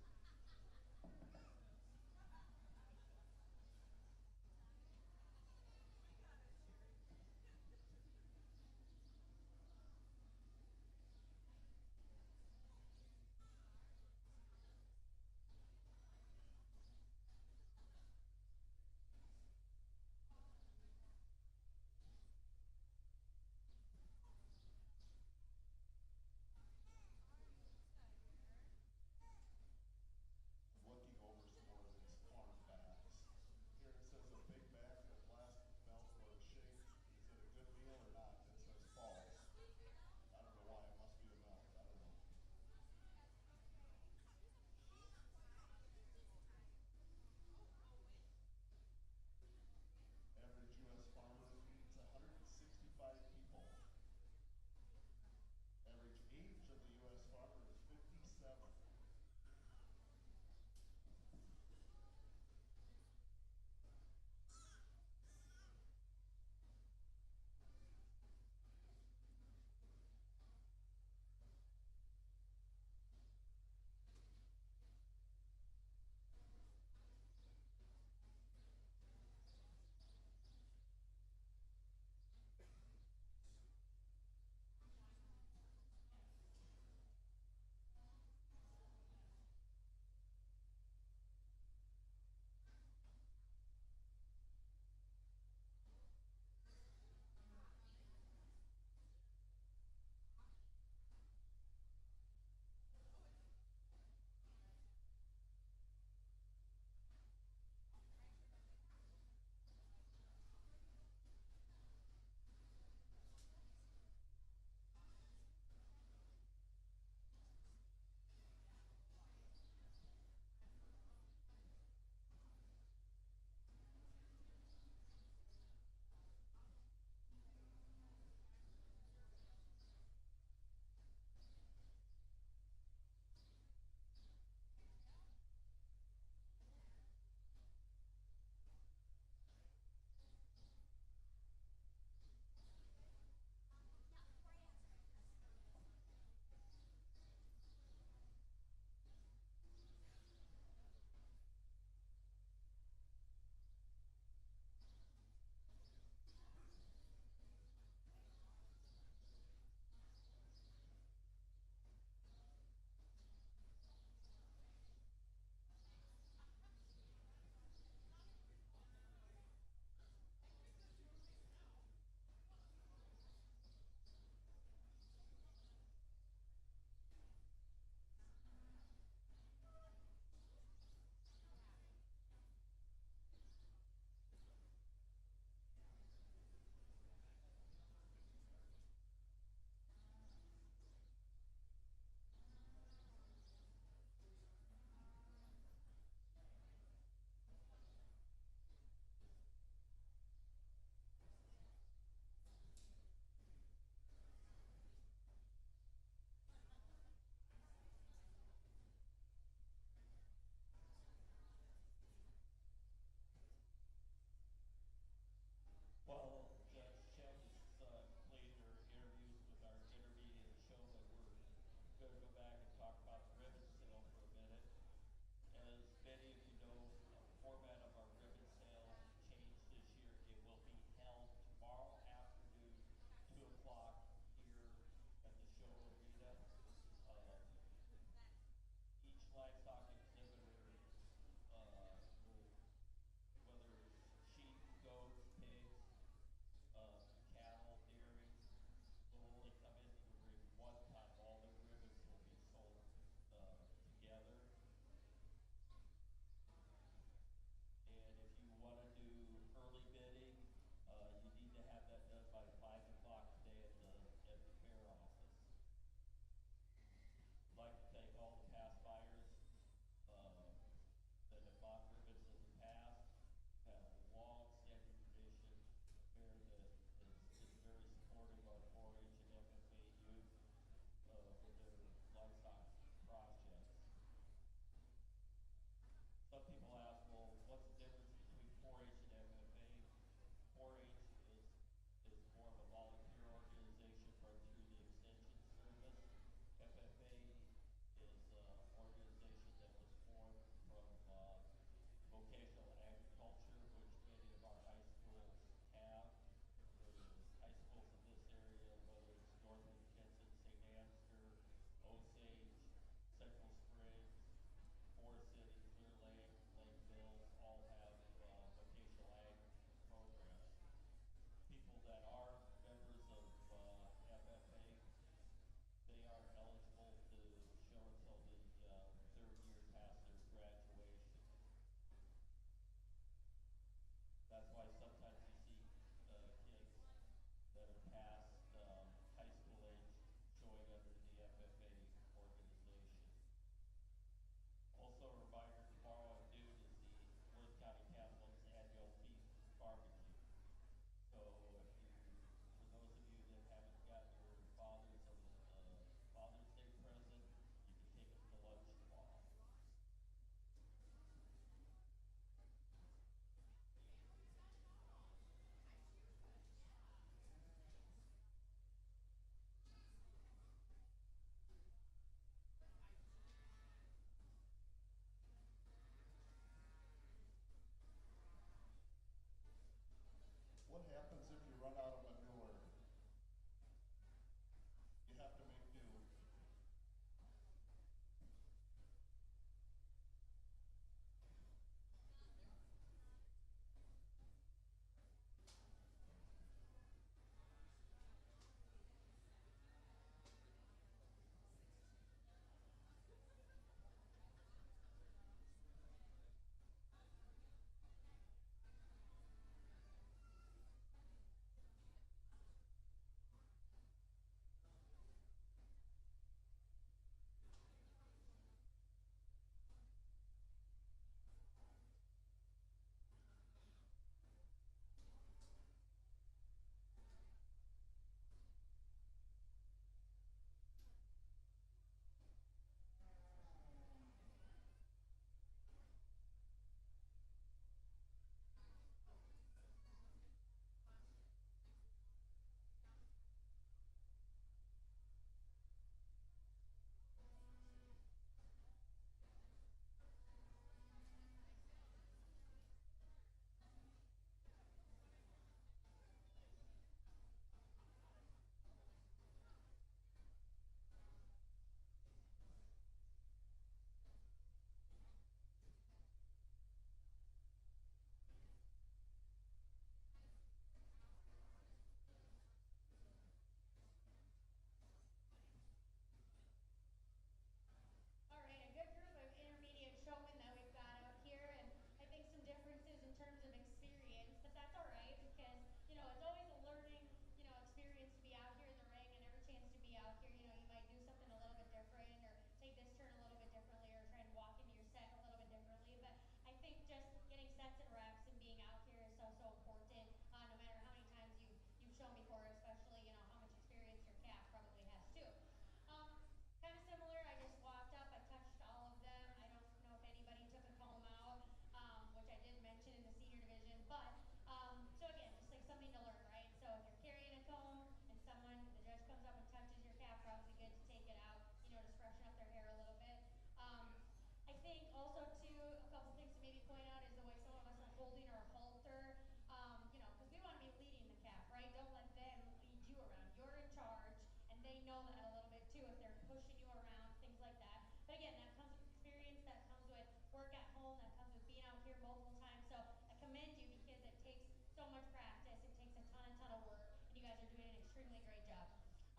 Speaker 3: extremely great job.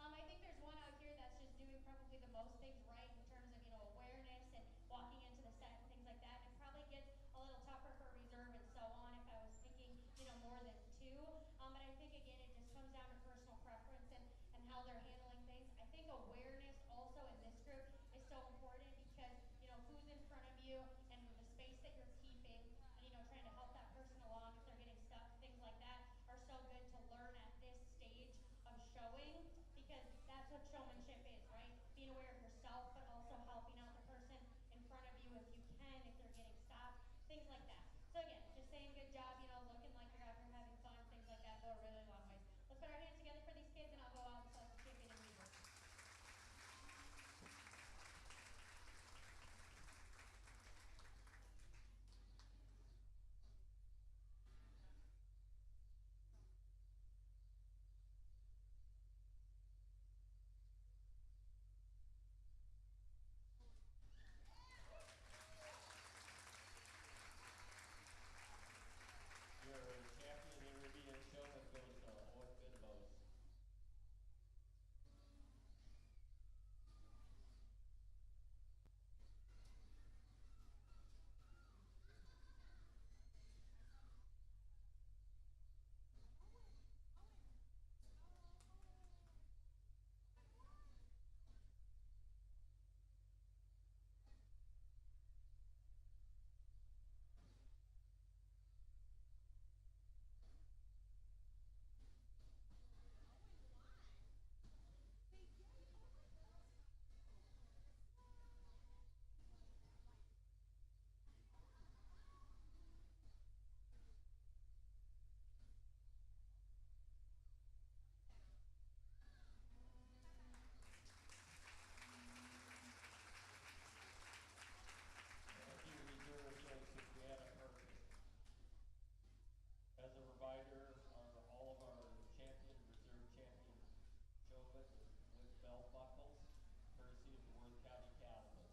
Speaker 3: I think there's one out here that's just doing probably the most things right in terms of, awareness and walking into the set and things like that. And it probably gets a little tougher for reserve and so on if I was picking, more than two. But I think again, it just comes down to personal preference and how they're handling things. I think awareness also in this group is so important because, who's in front of you and the space that you're keeping and, trying to help that person along if they're getting stuck, things like that are so good to learn at this stage of showing because that's what showmanship is, right? Being aware of yourself, but also helping out the person in front of you if you can, if they're getting stopped, things like that. So again, just saying good job, looking like you're out here having fun, things like that go a really long ways. Let's put our hands together for these kids and I'll go out and select the champion and leader.
Speaker 2: Your champion Indian showman goes to Owen Bidbos. Thank you, reserve young Brianna Murphy. As a reminder, all of our champion, reserve champion showmen with belt buckles, courtesy of the Worth County Cattlemen.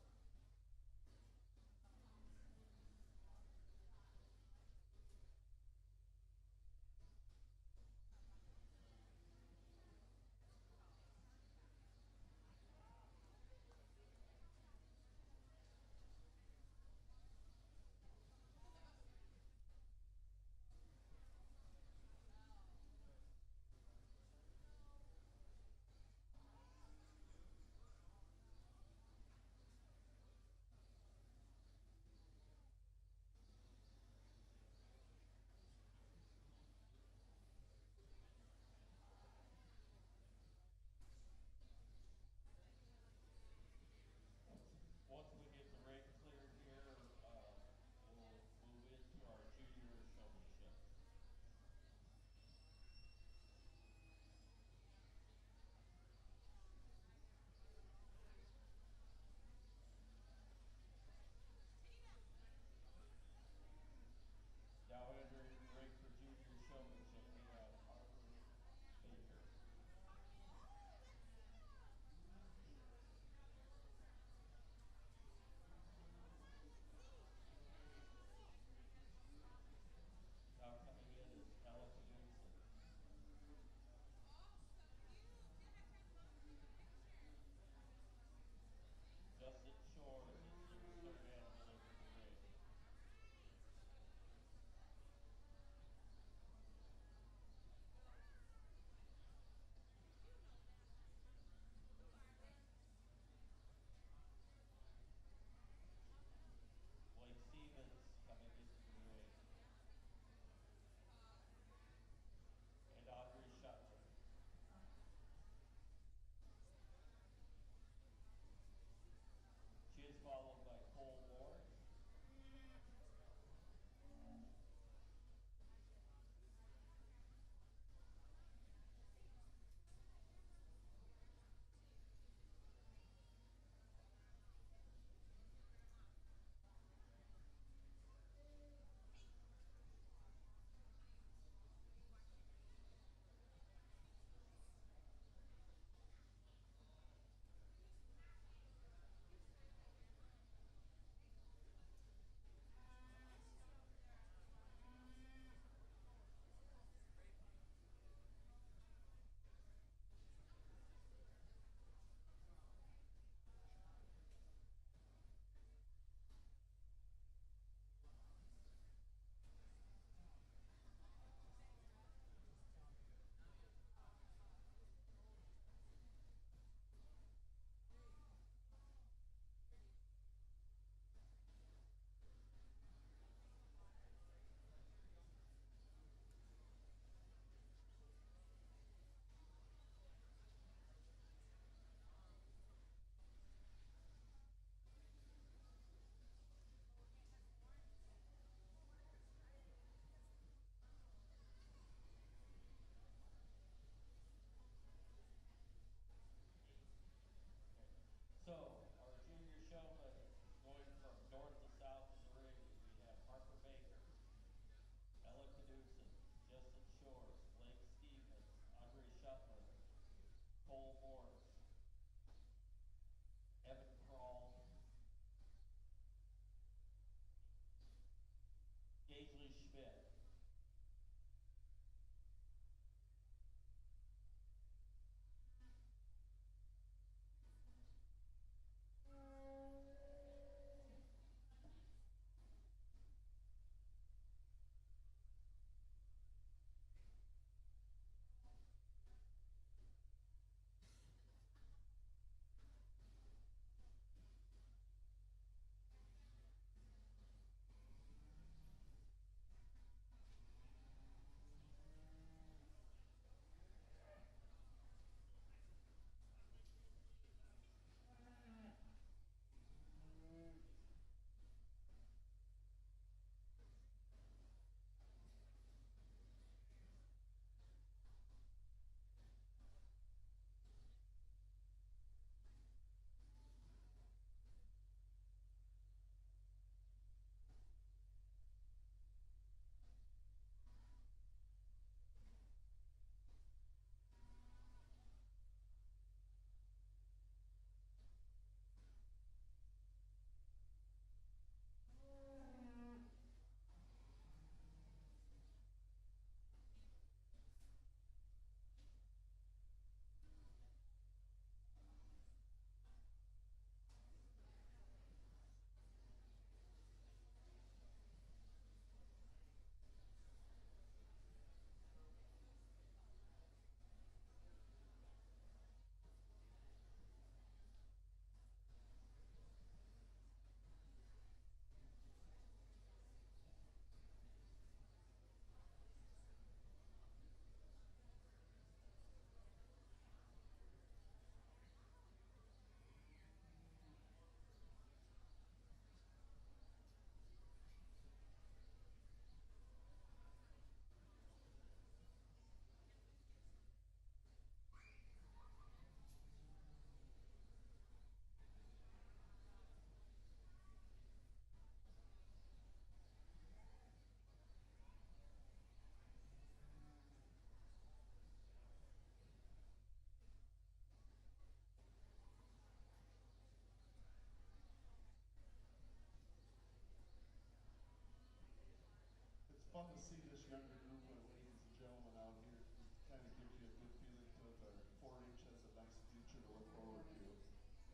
Speaker 1: fun to see this younger group of ladies and gentlemen out here. It kind of gives you a good feeling to it. Our 4-H has a nice future to look forward to.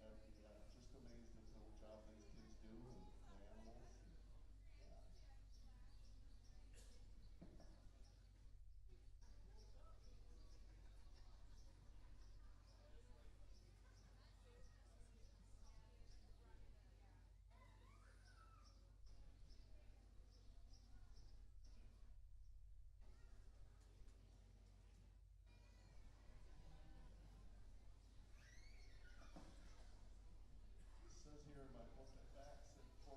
Speaker 1: And yeah, just amazed at the job these kids do and the animals. Yeah. It says here in my book that facts that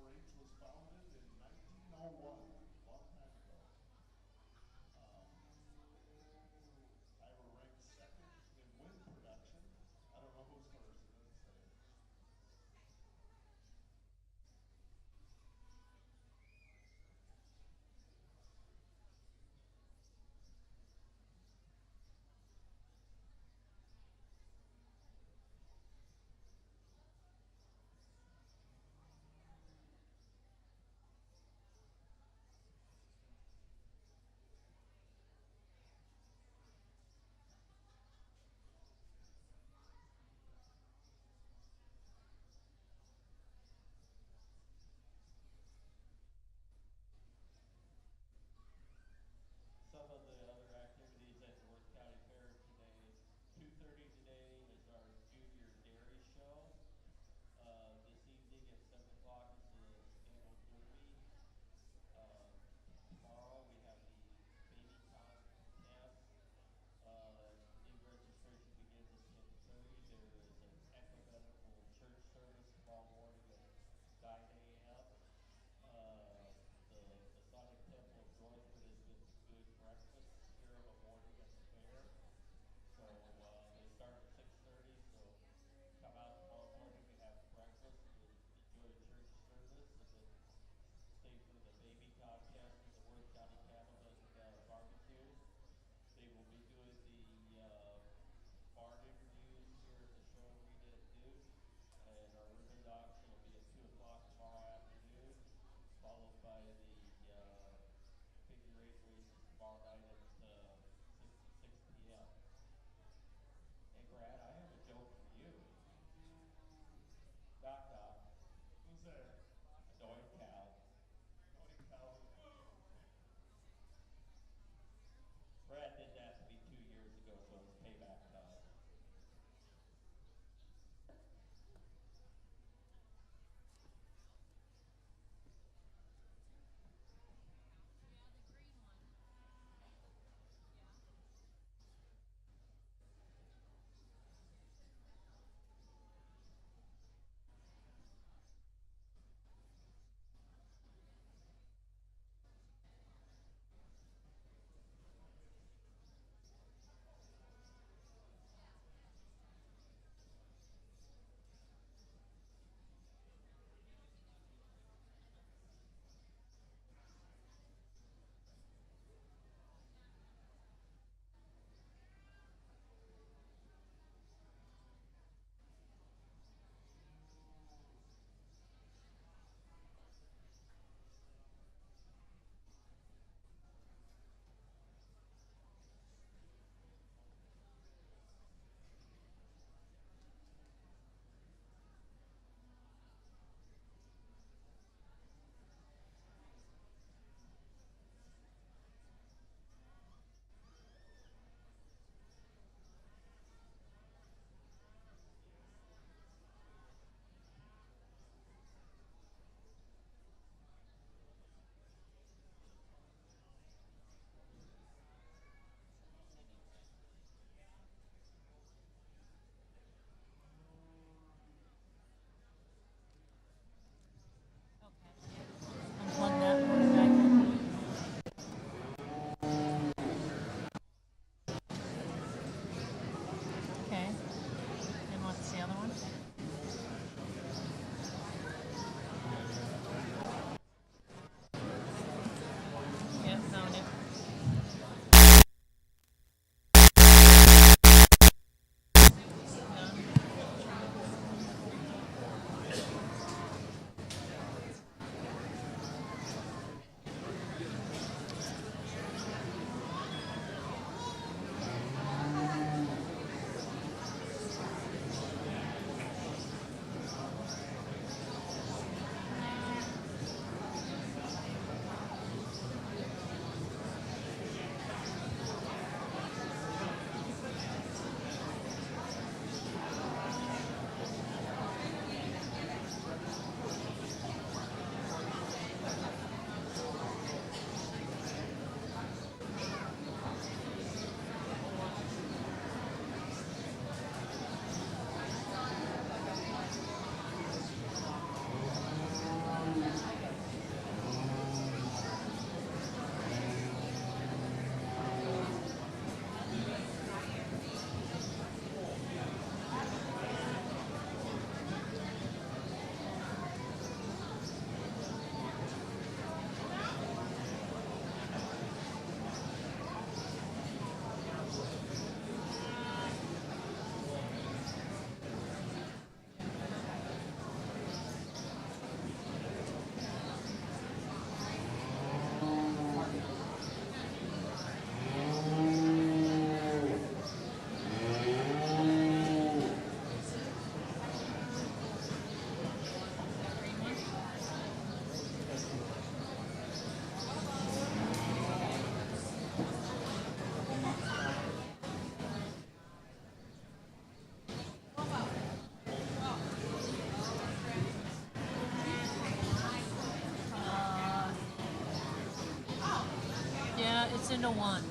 Speaker 4: It's into one.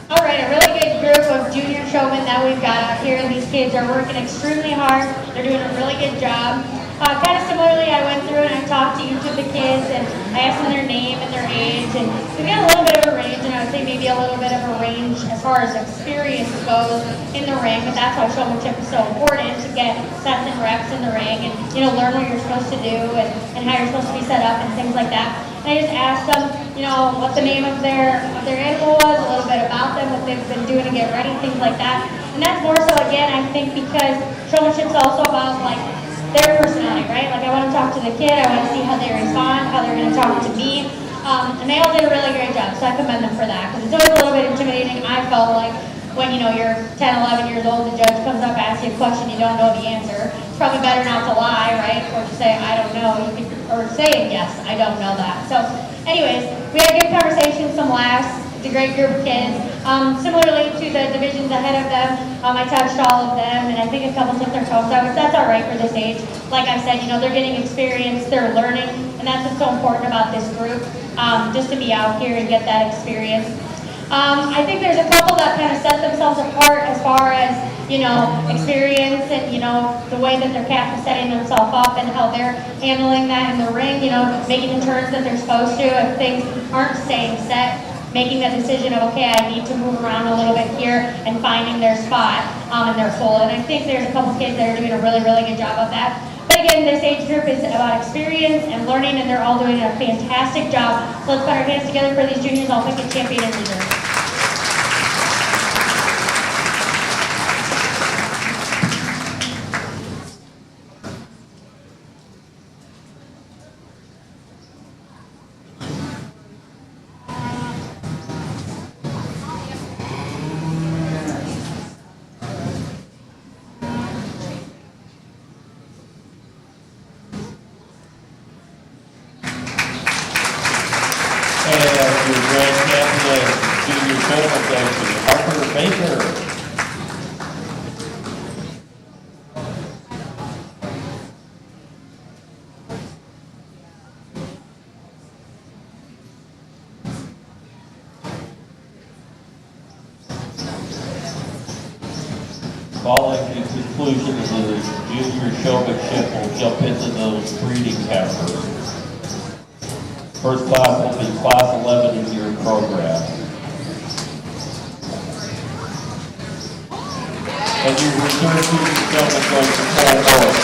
Speaker 3: All right, a really good group of junior showmen that we've got out here. These kids are working extremely hard. They're doing a really good job. Kind of similarly, I went through and I talked to each of the kids and I asked them their name and their age, and we've got a little bit of a range, and I would say maybe a little bit of a range as far as experience goes in the ring, but that's why showmanship is so important, to get sets and reps in the ring and, you know, learn what you're supposed to do and how you're supposed to be set up and things like that. And I just asked them, you know, what the name of their animal was, a little bit about them, what they've been doing to get ready, things like that. And that's more so, again, I think, because showmanship's also about, like, their personality, right? Like, I want to talk to the kid, I want to see how they respond, how they're going to talk to me. And they all did a really great job, so I commend them for that. Because it's always a little bit intimidating, I felt like, when, you know, you're 10, 11 years old, the judge comes up, asks you a question, you don't know the answer. It's probably better not to lie, right? Or to say, I don't know, or saying, yes, I don't know that. So, anyways, we had a good conversation, some laughs. It's a great group of kids. Similarly to the divisions ahead of them, I touched all of them, and I think a couple took their phones out, which that's all right for this age. Like I said, you know, they're getting experience, they're learning, and that's what's so important about this group, just to be out here and get that experience. I think there's a couple that kind of set themselves apart as far as, you know, experience and, you know, the way that their calf is setting themselves up and how they're handling that in the ring, you know, making the turns that they're supposed to if things aren't staying set, making that decision of, okay, I need to move around a little bit here and finding their spot and their hole. And I think there's a couple kids that are doing a really, really good job of that. But again, this age group is about experience and learning, and they're all doing a fantastic job. So let's put our hands together for these juniors. I'll pick a champion and leader.
Speaker 2: the junior showman Harper Baker. Following the conclusion of the junior showmanship, we'll jump into those breeding campers. First class will be class 11 in your program. And you return to the showman going to full board.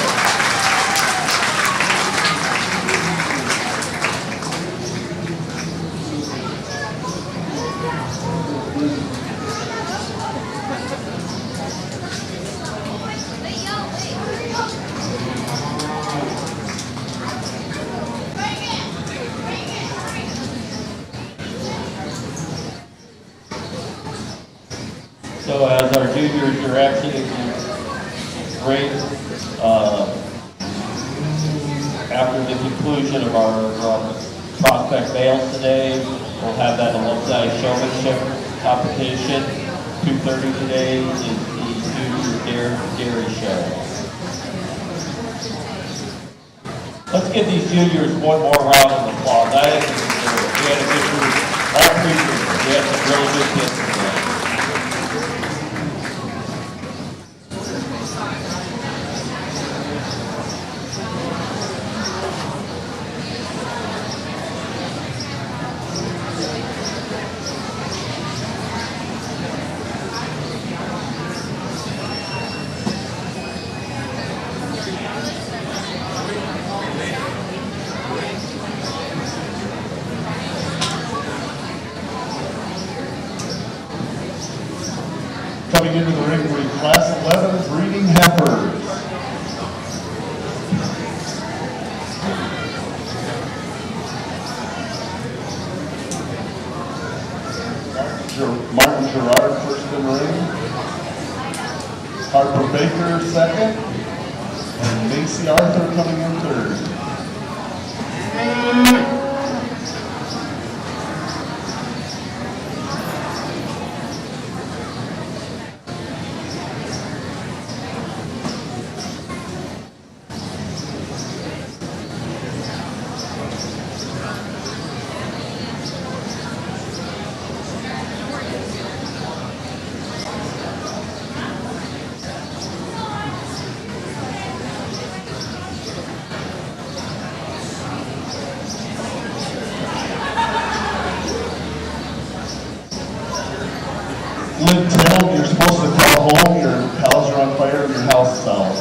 Speaker 2: So as our juniors are exiting the ring, after the conclusion of our prospect males today, we'll have that alumni showmanship competition. 2:30 today is the junior dairy show. Let's give these juniors one more round of applause. I think we had a good group. All three groups. We had some really good kids today.
Speaker 1: Coming into the ring with class 11 breeding heifers. Martin Gerard first in ring. Harper Baker second. And Macy Arthur coming in third. Liv, you're supposed to call home, your cows are on fire, your house is out.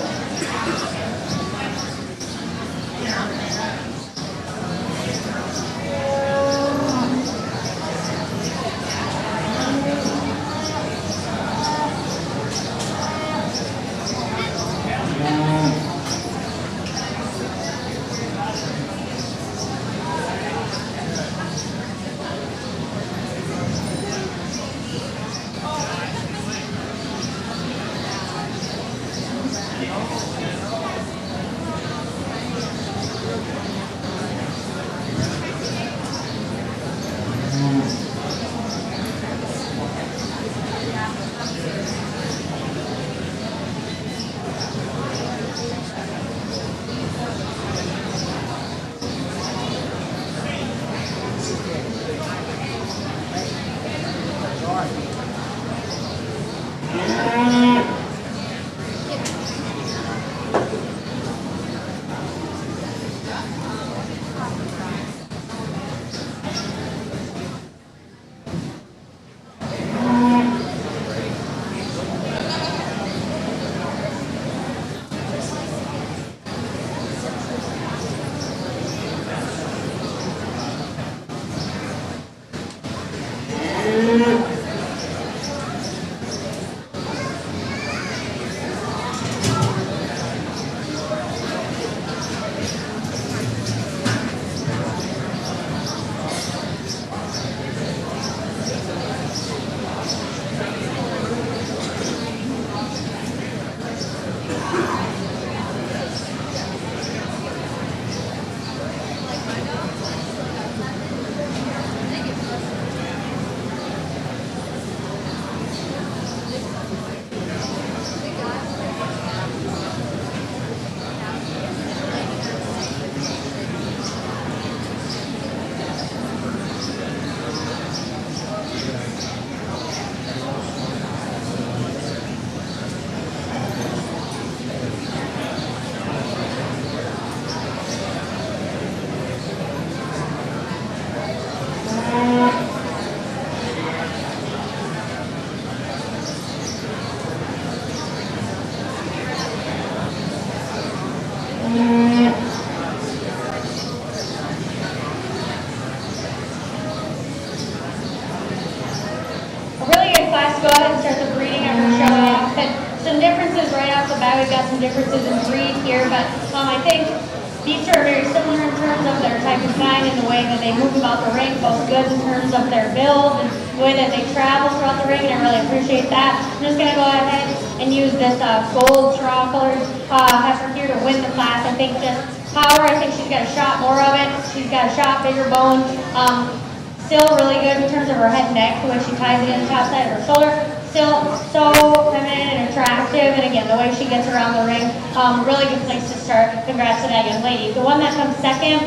Speaker 3: A really good class to go ahead and start the breeding of her show off. And some differences right off the bat. We've got some differences in breed here, but I think these two are very similar in terms of their type of kind and the way that they move about the ring, both good in terms of their build and the way that they travel throughout the ring, and I really appreciate that. I'm just going to go ahead and use this gold straw colored heifer here to win the class. I think just power, I think she's got a shot more of it. She's got a shot bigger bone. Still really good in terms of her head and neck, the way she ties it in the top side of her shoulder. Still so feminine and attractive, and again, the way she gets around the ring, really good place to start. Congrats to that young lady. The one that comes second,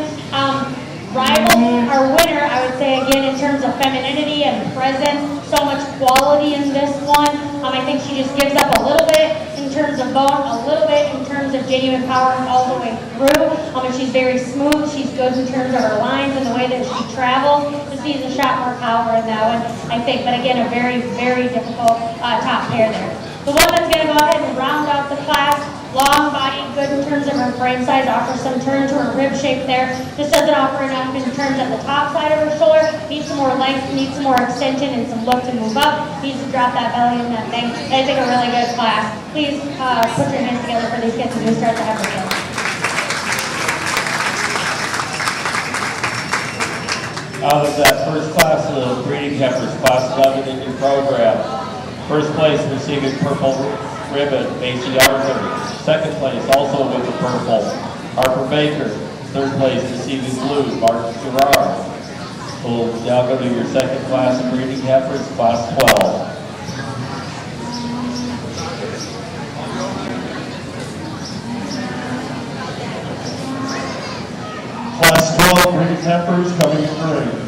Speaker 3: rival, our winner, I would say again in terms of femininity and presence, so much quality in this one. I think she just gives up a little bit in terms of bone, a little bit in terms of genuine power all the way through. And she's very smooth. She's good in terms of her lines and the way that she travels. Just needs a shot more power in that one, I think. But again, a very, very difficult top pair there. The one that's going to go ahead and round out the class, long body, good in terms of her frame size, offers some turn to her rib shape there. Just doesn't offer enough in terms of the top side of her shoulder. Needs some more length, needs some more extension and some look to move up. Needs to drop that belly in that thing. I think a really good class. Please put your hands together for these kids as we start the heifer field.
Speaker 2: Out of that first class of breeding heifers, class 11 in your program, first place receiving purple ribbon, Macy Arthur. Second place, also with the purple, Harper Baker. Third place receiving blue, Mark Gerard. We'll now go to your second class of breeding heifers, class 12.
Speaker 1: Class 12 breeding heifers coming in the ring.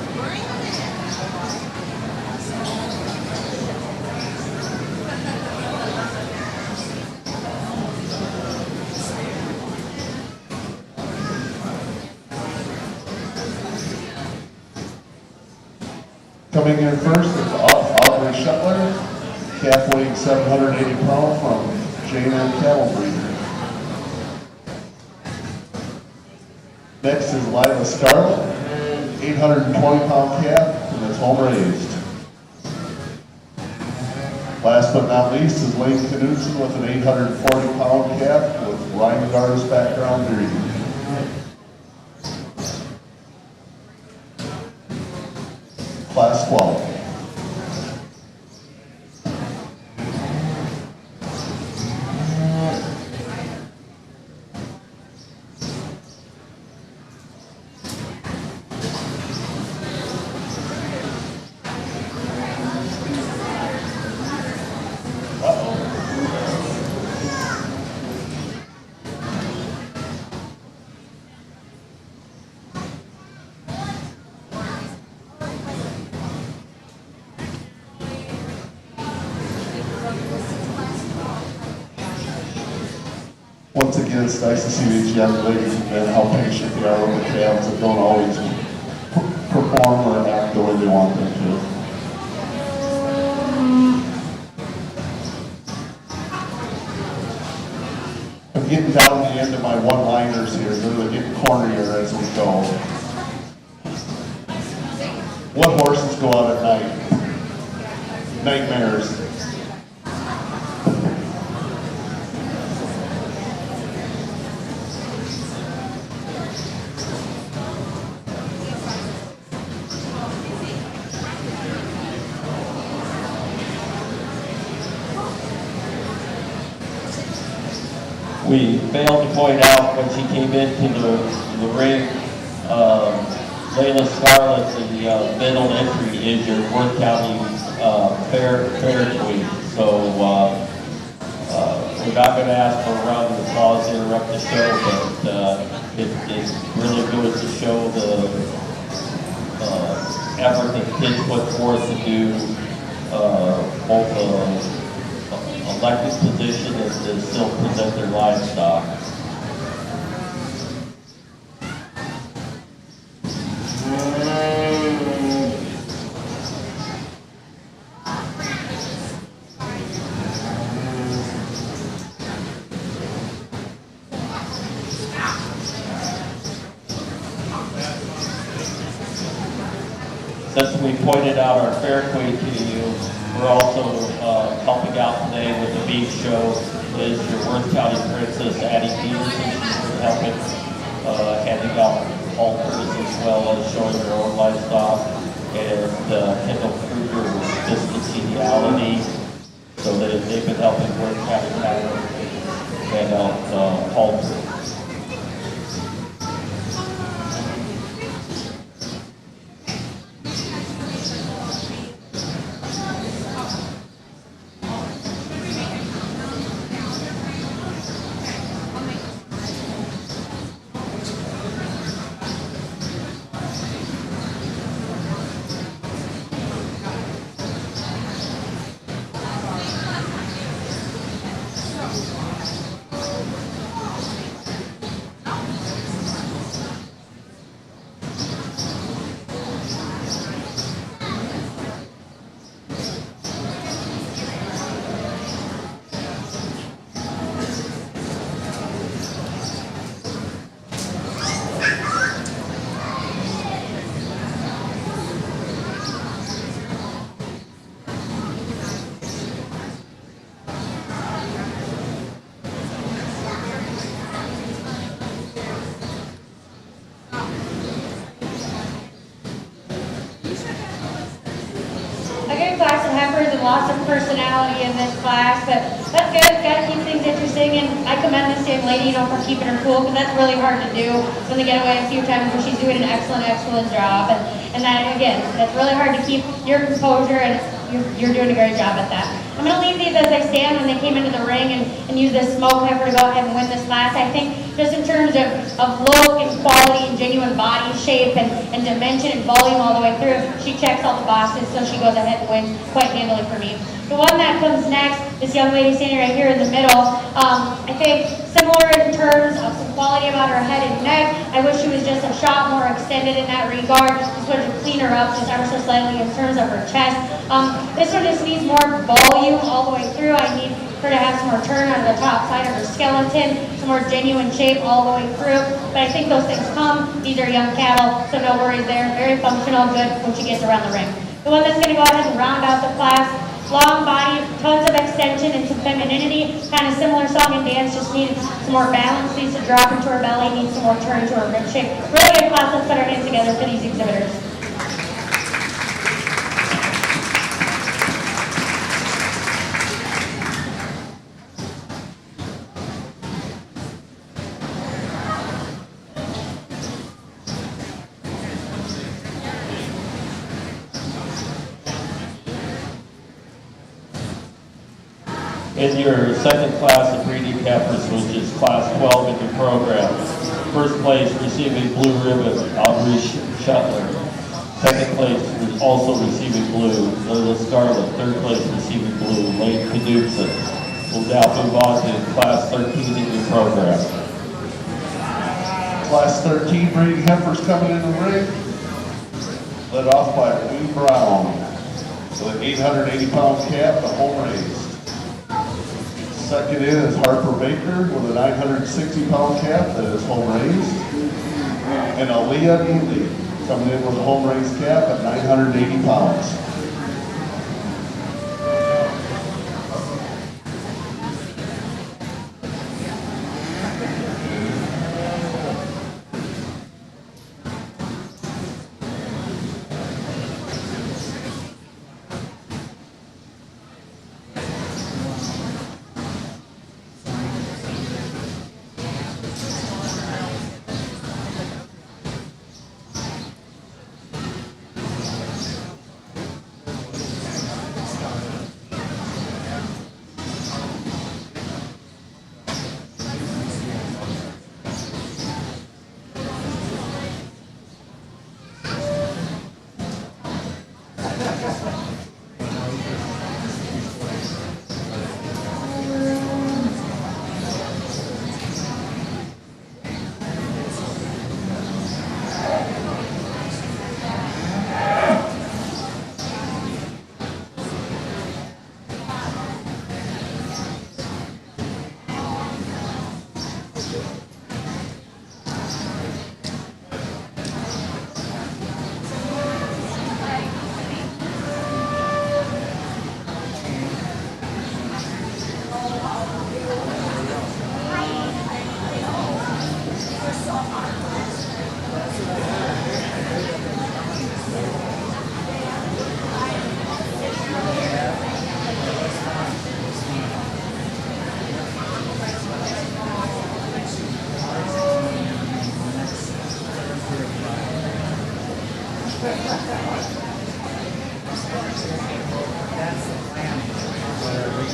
Speaker 1: Coming in first is Audrey Shuttler, calf weighing 780 pounds from J&M Cattle Breeder. Next is Lila Scarlett, 820-pound calf, and it's home raised. Last but not least is Lane Knudsen with an 840-pound calf with Rheingar's background breeding. Class 12. Once again, it's nice to see these young ladies and men, how patient they are with the calves and don't always perform or act the way they want them to. I'm getting down to the end of my one-liners here. They're getting cornier as we go. What horses go out at night? Nightmares.
Speaker 2: We failed to point out when she came into the ring, Layla Scarlett, the middle entry is your Worth County fair queen. So we're not going to ask for a round of applause to interrupt the show, but it's really good to show the effort that kids put forth to do both elected position and to still present their livestock. since we pointed out our fair queen to you, we're also helping out today with the beef show. Is your Worth County Princess Addie Peterson? She's been helping handing out halters as well as showing her own livestock. And Kendall Kruger with Discontinuity. So they've been helping Worth County hand out halters.
Speaker 3: Class of heifers and lots of personality in this class, but that's good. Got to keep things interesting, and I commend this young lady, for keeping her cool, because that's really hard to do when they get away a few times, but she's doing an excellent job, and that, again, that's really hard to keep your composure, and you're doing a great job at that. I'm going to leave these as they stand when they came into the ring and use this smoke heifer to go ahead and win this class. I think just in terms of look and quality and genuine body shape and dimension and volume all the way through, she checks all the boxes, so she goes ahead and wins quite handily for me. The one that comes next, this young lady standing right here in the middle, I think similar in terms of some quality about her head and neck. I wish she was just a shot more extended in that regard. Just wanted to clean her up just ever so slightly in terms of her chest. This one just needs more volume all the way through. I need her to have some more turn on the top side of her skeleton, some more genuine shape all the way through. But I think those things come. These are young cattle, so no worries there. Very functional, good when she gets around the ring. The one that's going to go ahead and round out the class, long body, tons of extension and some femininity, kind of similar song and dance, just needs some more balance, needs to drop into her belly, needs some more turn to her rib shape. Really good class. Let's put our hands together for these exhibitors.
Speaker 2: In your second class of breeding heifers, which is class 12 in your program, first place receiving blue ribbon, Audrey Shuttler. Second place also receiving blue, Lila Scarlett. Third place receiving blue, Lane Knudsen. We'll now move on to class 13 in your program.
Speaker 1: Class 13 breeding heifers coming in the ring. Led off by Blue Brown with an 880-pound calf, the home raised. Second in is Harper Baker with a 960-pound calf that is home raised. And Aaliyah Neely coming in with a home raised calf at 980 pounds.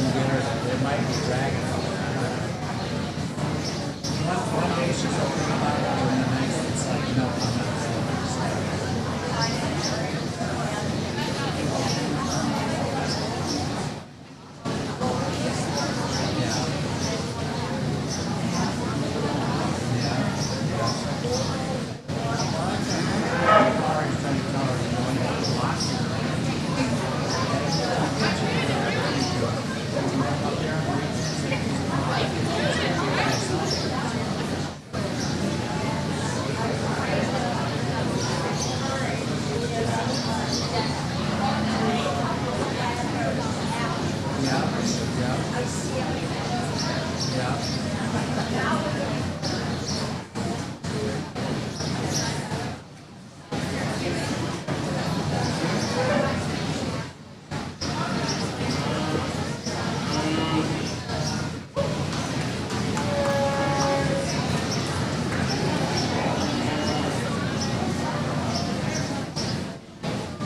Speaker 4: can get her. It might be dragging. One day she's opening about it, and the next it's like, no, I'm not.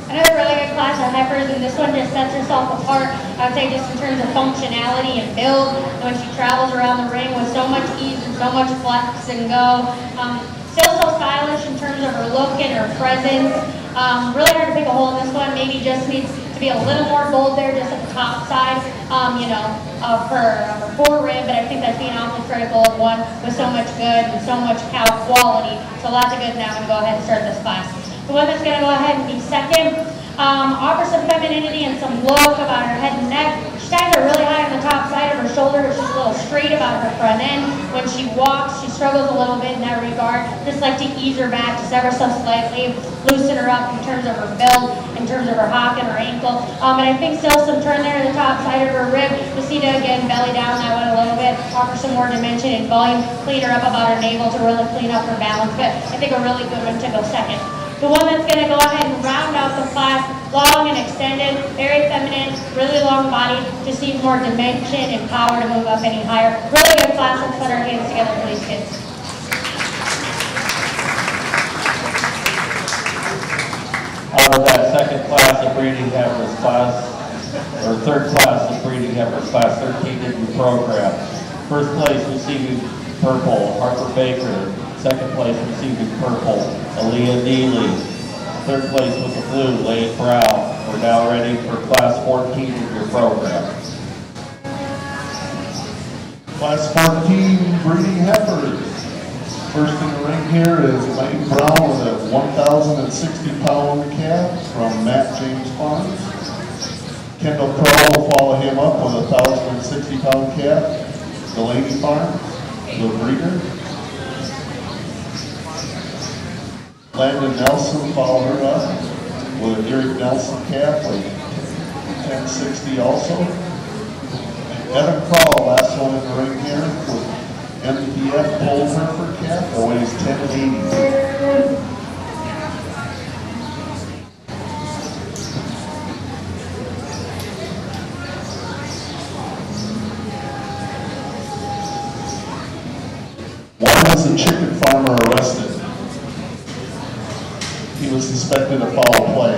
Speaker 3: Another really good class of heifers, and this one just sets herself apart, I would say, just in terms of functionality and build. When she travels around the ring with so much ease and so much flex and go. Still so stylish in terms of her look and her presence. Really hard to pick a hole in this one. Maybe just needs to be a little more bold there, just at the top side, of her fore rib. But I think that's being awfully critical of one with so much good and so much cow quality. So lots of good now. I'm going to go ahead and start this class. The one that's going to go ahead and be second, offers some femininity and some look about her head and neck. She ties her really high on the top side of her shoulder. She's a little straight about her front end. When she walks, she struggles a little bit in that regard. Just like to ease her back just ever so slightly, loosen her up in terms of her build, in terms of her hock and her ankle. And I think still some turn there to the top side of her rib. You'll see to, again, belly down that one a little bit, offer some more dimension and volume, clean her up about her navel to really clean up her balance. But I think a really good one to go second. The one that's going to go ahead and round out the class, long and extended, very feminine, really long body, just needs more dimension and power to move up any higher. Really good class. Let's put our hands together, please, kids.
Speaker 2: Out of that second class of breeding heifers class, or third class of breeding heifers class 13 in the program. First place receiving purple, Harper Baker. Second place receiving purple, Aaliyah Neely. Third place with the blue, Lane Brown. We're now ready for class 14 in your program.
Speaker 1: Class 14 breeding heifers. First in the ring here is Lane Brown with a 1,060-pound calf from Matt James Farms. Kendall Pearl will follow him up with a 1,060-pound calf, Delaney Farms, the breeder. Landon Nelson followed her up with a Eric Nelson calf of 1060 also. And Evan Crowell, last one in the ring here with MPF Bull Hereford calf that weighs 1080. Why was the chicken farmer arrested? He was suspected of foul play.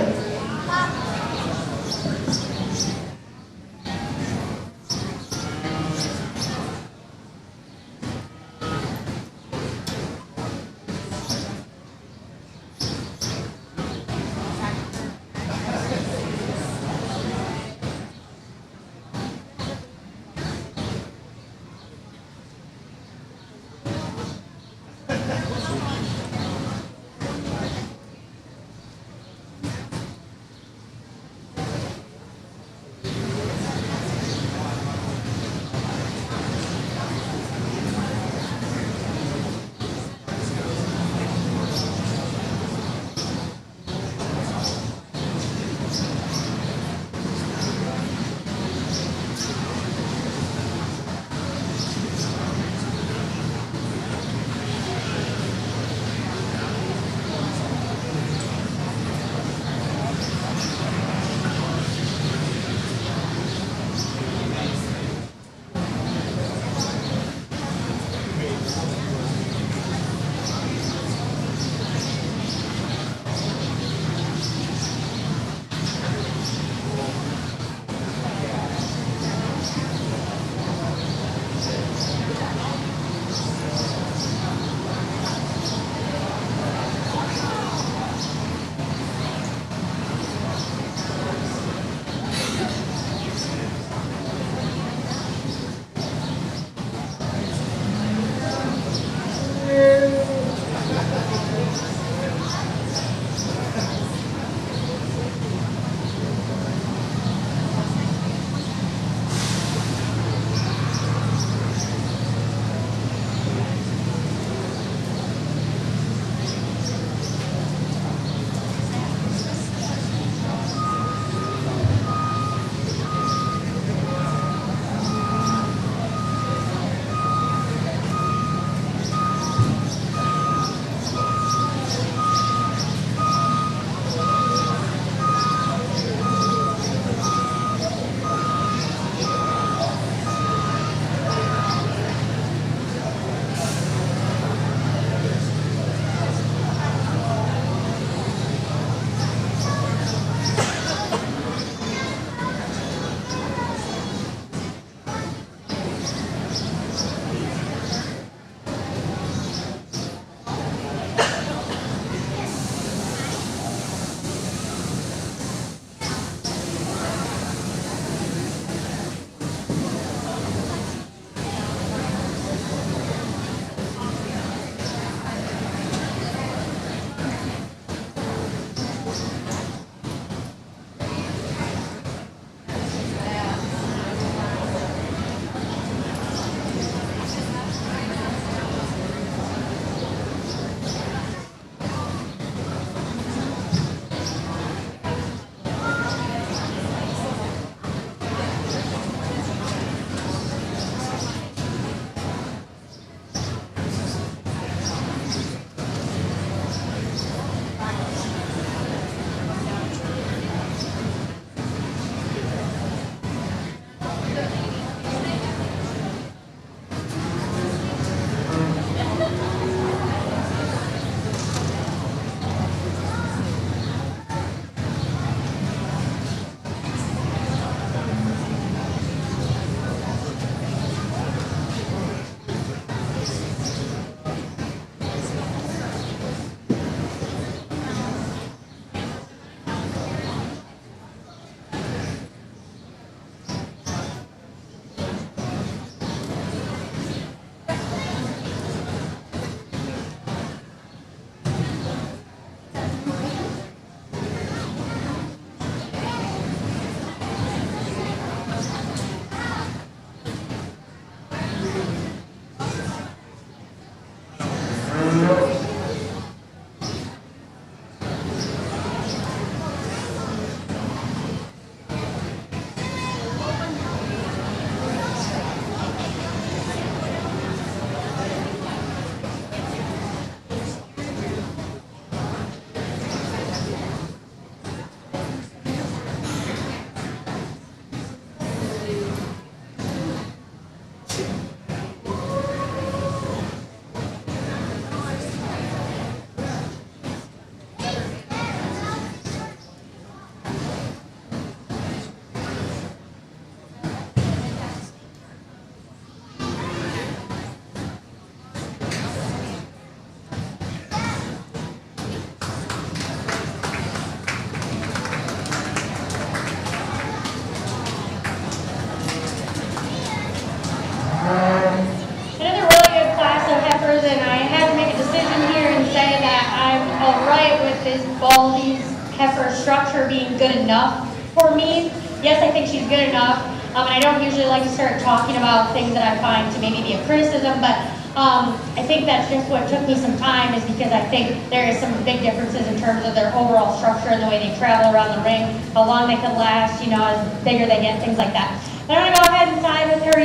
Speaker 3: all right with this Baldy's heifer structure being good enough for me. Yes, I think she's good enough. And I don't usually like to start talking about things that I find to maybe be a criticism, but I think that's just what took me some time, is because I think there is some big differences in terms of their overall structure and the way they travel around the ring, how long they can last, as bigger they get, things like that. But I'm gonna go ahead and side with her,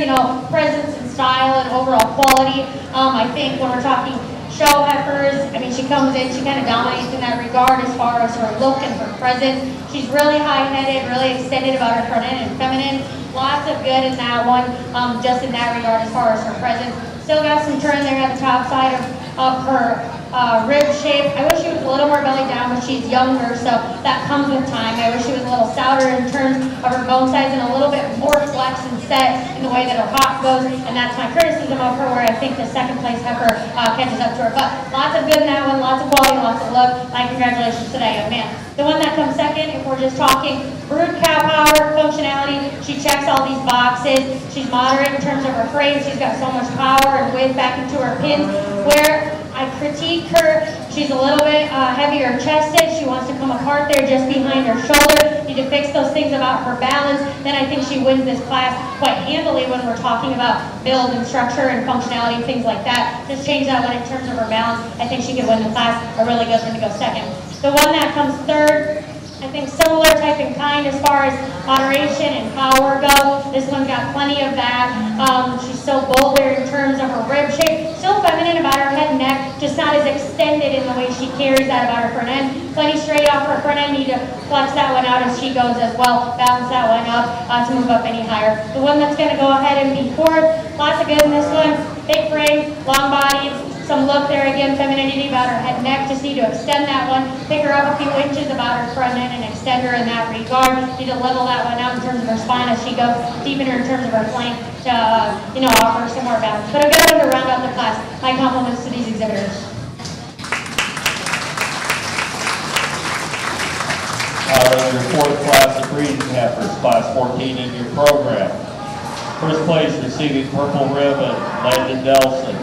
Speaker 3: presence and style and overall quality. I think when we're talking show heifers, I mean, she comes in, she kind of dominates in that regard as far as her look and her presence. She's really high-headed, really extended about her front end and feminine. Lots of good in that one, just in that regard as far as her presence. Still got some turn there at the top side of her rib shape. I wish she was a little more belly down, but she's younger, so that comes with time. I wish she was a little stouter in terms of her bone size and a little bit more flex and set in the way that her hop goes, and that's my criticism of her, where I think the second place heifer catches up to her. But lots of good in that one, lots of quality, lots of look. My congratulations to that young man. The one that comes second, if we're just talking brood cow power, functionality, she checks all these boxes. She's moderate in terms of her frame. She's got so much power and width back into her pins. Where I critique her, she's a little bit heavier chested. She wants to come apart there just behind her shoulder. Need to fix those things about her balance. Then I think she wins this class quite handily when we're talking about build and structure and functionality and things like that. Just change that one in terms of her balance. I think she could win the class. A really good one to go second. The one that comes third, I think similar type and kind as far as moderation and power go. This one's got plenty of that. She's still bolder in terms of her rib shape. Still feminine about her head and neck, just not as extended in the way she carries that about her front end. Plenty straight off her front end. Need to flex that one out as she goes as well. Balance that one up to move up any higher. The one that's going to go ahead and be fourth. Lots of good in this one. Big frame, long bodies. Some look there again, femininity about her head and neck. Just need to extend that one, pick her up a few inches about her front end and extend her in that regard. Need to level that one out in terms of her spine as she goes, deepen her in terms of her flank to, offer her some more balance. But a good one to round out the class. My compliments to these exhibitors.
Speaker 2: Your fourth class of breeding heifers, class 14 in your program. First place receiving purple ribbon, Landon Nelson.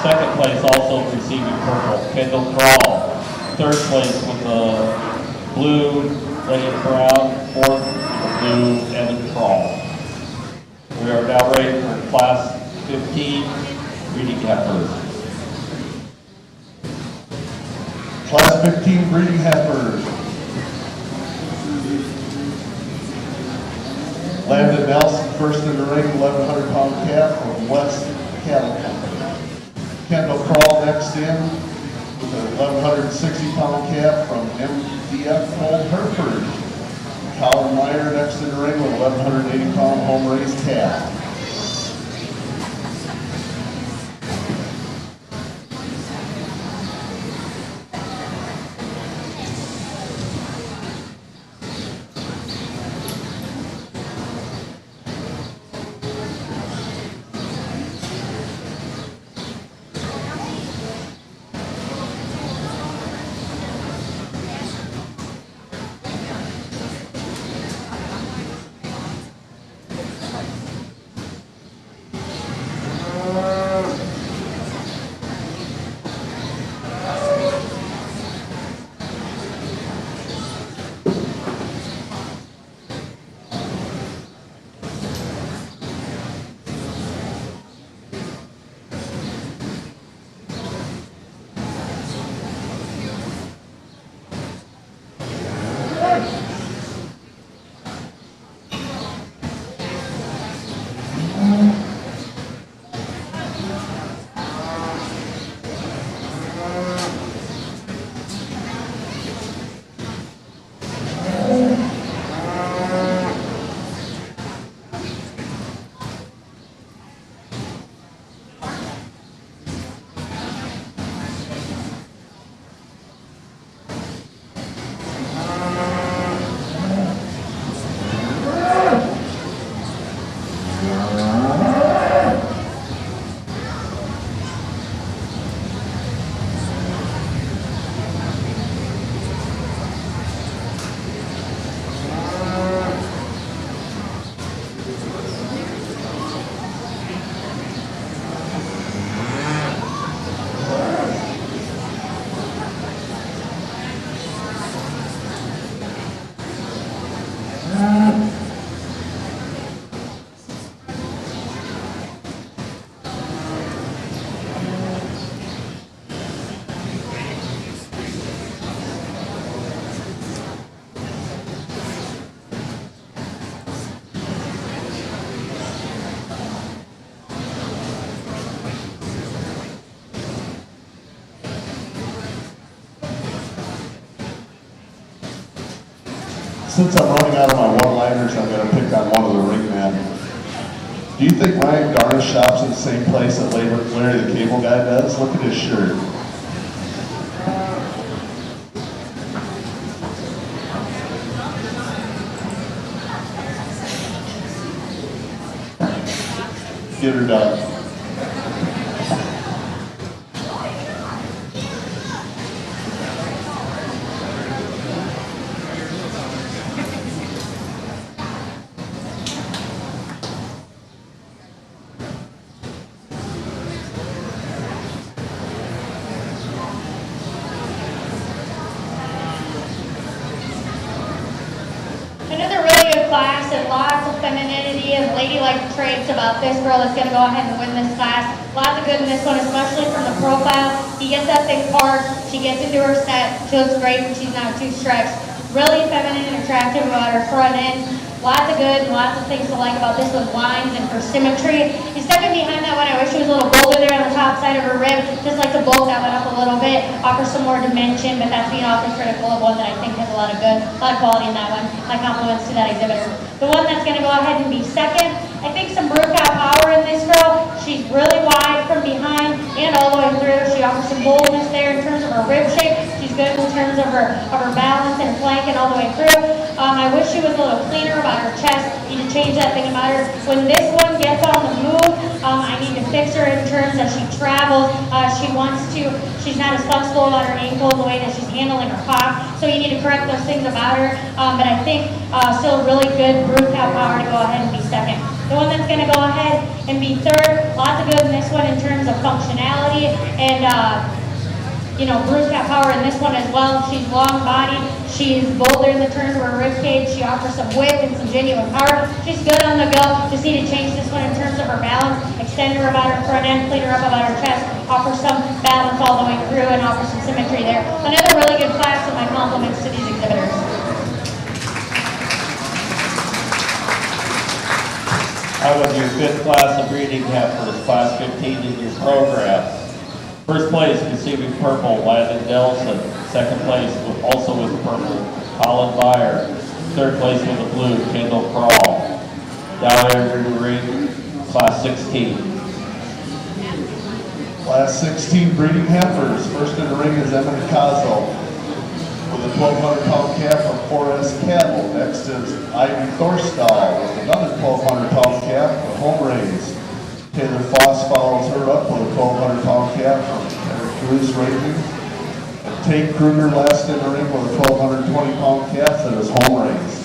Speaker 2: Second place also receiving purple, Kendall Crawl. Third place with the blue, Lenny Brown. Fourth, blue, Evan Crawl. We are now ready for class 15 breeding heifers.
Speaker 1: Class 15 breeding heifers. Landon Nelson, first in the ring, 1,100-pound calf from West Cattle Company. Kendall Crawl next in with a 1,160-pound calf from MDF Old Hereford. Colin Meyer next in the ring with a 1,180-pound home-raised calf. Since I'm running out of my one-liners, I'm gonna pick on one of the ring men. Do you think Ryan Garner shops in the same place that Larry the Cable Guy does? Look at his shirt. Get her done.
Speaker 3: Another really good class and lots of femininity and ladylike traits about this girl that's going to go ahead and win this class. Lots of good in this one, especially from the profile. He gets that thing hard. She gets into her set. She looks great when she's not too stretched. Really feminine and attractive about her front end. Lots of good and lots of things to like about this one. Lines and her symmetry. He's stepping behind that one. I wish she was a little bolder there on the top side of her rib. Just like to bulk that one up a little bit. Offer some more dimension, but that's being awfully critical of one that I think has a lot of quality in that one. My compliments to that exhibitor. The one that's going to go ahead and be second, I think some brew cow power in this girl. She's really wide from behind and all the way through. She offers some boldness there in terms of her rib shape. She's good in terms of her balance and flanking all the way through. I wish she was a little cleaner about her chest. Need to change that thing about her. When this one gets on the move, I need to fix her in terms that she travels. She's not as flexible about her ankle the way that she's handling her pop. So you need to correct those things about her. But I think still really good brute cow power to go ahead and be second. The one that's going to go ahead and be third, lots of good in this one in terms of functionality and Bruce got power in this one as well. She's long bodied. She's bolder in the terms of her rib cage. She offers some width and some genuine power. She's good on the go. Just need to change this one in terms of her balance. Extend her about her front end, clean her up about her chest. Offer some balance all the way through and offer some symmetry there. Another really good class, and my compliments to these exhibitors.
Speaker 2: I would your fifth class of breeding heifers, class 15 in your program. First place, receiving purple, Landon Nelson. Second place, also with purple, Colin Byer. Third place with the blue, Kendall Crawl. Down there in the ring, class 16.
Speaker 1: Class 16 breeding heifers. First in the ring is Emily Cosmo with a 1,200-pound calf from 4S Cattle. Next is Ivy Thorstall with another 1,200-pound calf from Home Raised. Taylor Foss follows her up with a 1,200-pound calf from Eric Cruz Racing. And Tate Kruger last in the ring with a 1,220-pound calf that is Home Raised.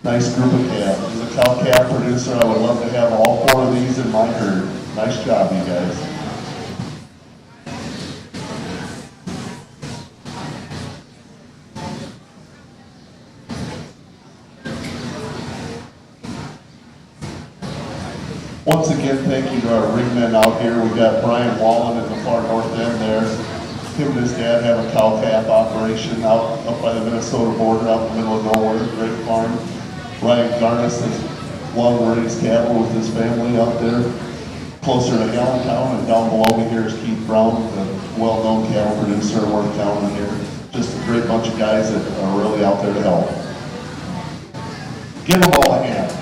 Speaker 1: Nice group of calves. As a cow-calf producer, I would love to have all 4 of these in my herd. Nice job, you guys. Once again, thank you to our ringmen out here. We got Brian Wallen in the far north end there. Him and his dad have a cow-calf operation out up by the Minnesota border, out in the middle of nowhere, great farm. Ryan Garnis has long-raised cattle with his family out there, closer to Allentown, and down below me here is Keith Brown, the well-known cattle producer in Worth County here. Just a great bunch of guys that are really out there to help. Give them all a hand.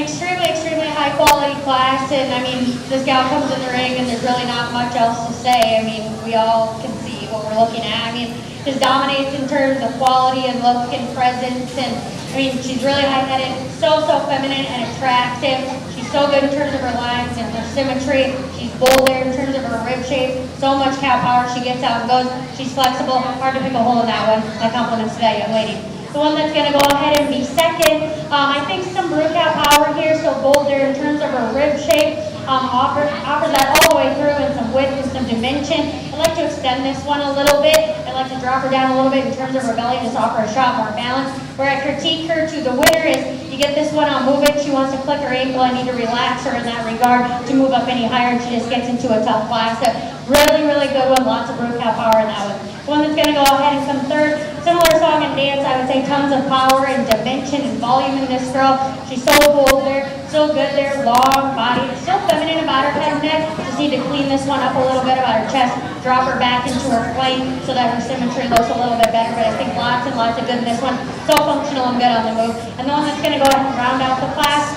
Speaker 3: an extremely high quality class, and I mean, this gal comes in the ring and there's really not much else to say. I mean, we all can see what we're looking at. I mean, just dominates in terms of quality and look and presence, and I mean, she's really high-headed, so feminine and attractive. She's so good in terms of her lines and her symmetry. She's bold there in terms of her rib shape. So much cow power. She gets out and goes. She's flexible. Hard to pick a hole in that one. My compliments to that young lady. The one that's going to go ahead and be second, I think some brew cow power here. So bold there in terms of her rib shape. Offers that all the way through, and some width and some dimension. I'd like to extend this one a little bit. I'd like to drop her down a little bit in terms of her belly, just offer a shot more balance. Where I critique her to the winner is, you get this one, I'll move it. She wants to click her ankle. I need to relax her in that regard to move up any higher, and she just gets into a tough class. So really good one. Lots of brew cow power in that one. The one that's going to go ahead and come third, similar song and dance. I would say tons of power and dimension and volume in this girl. She's so bold there, so good there, long body, still feminine about her head and neck. Just need to clean this one up a little bit about her chest, drop her back into her plane so that her symmetry looks a little bit better. But I think lots and lots of good in this one. So functional and good on the move. And the one that's going to go ahead and round out the class,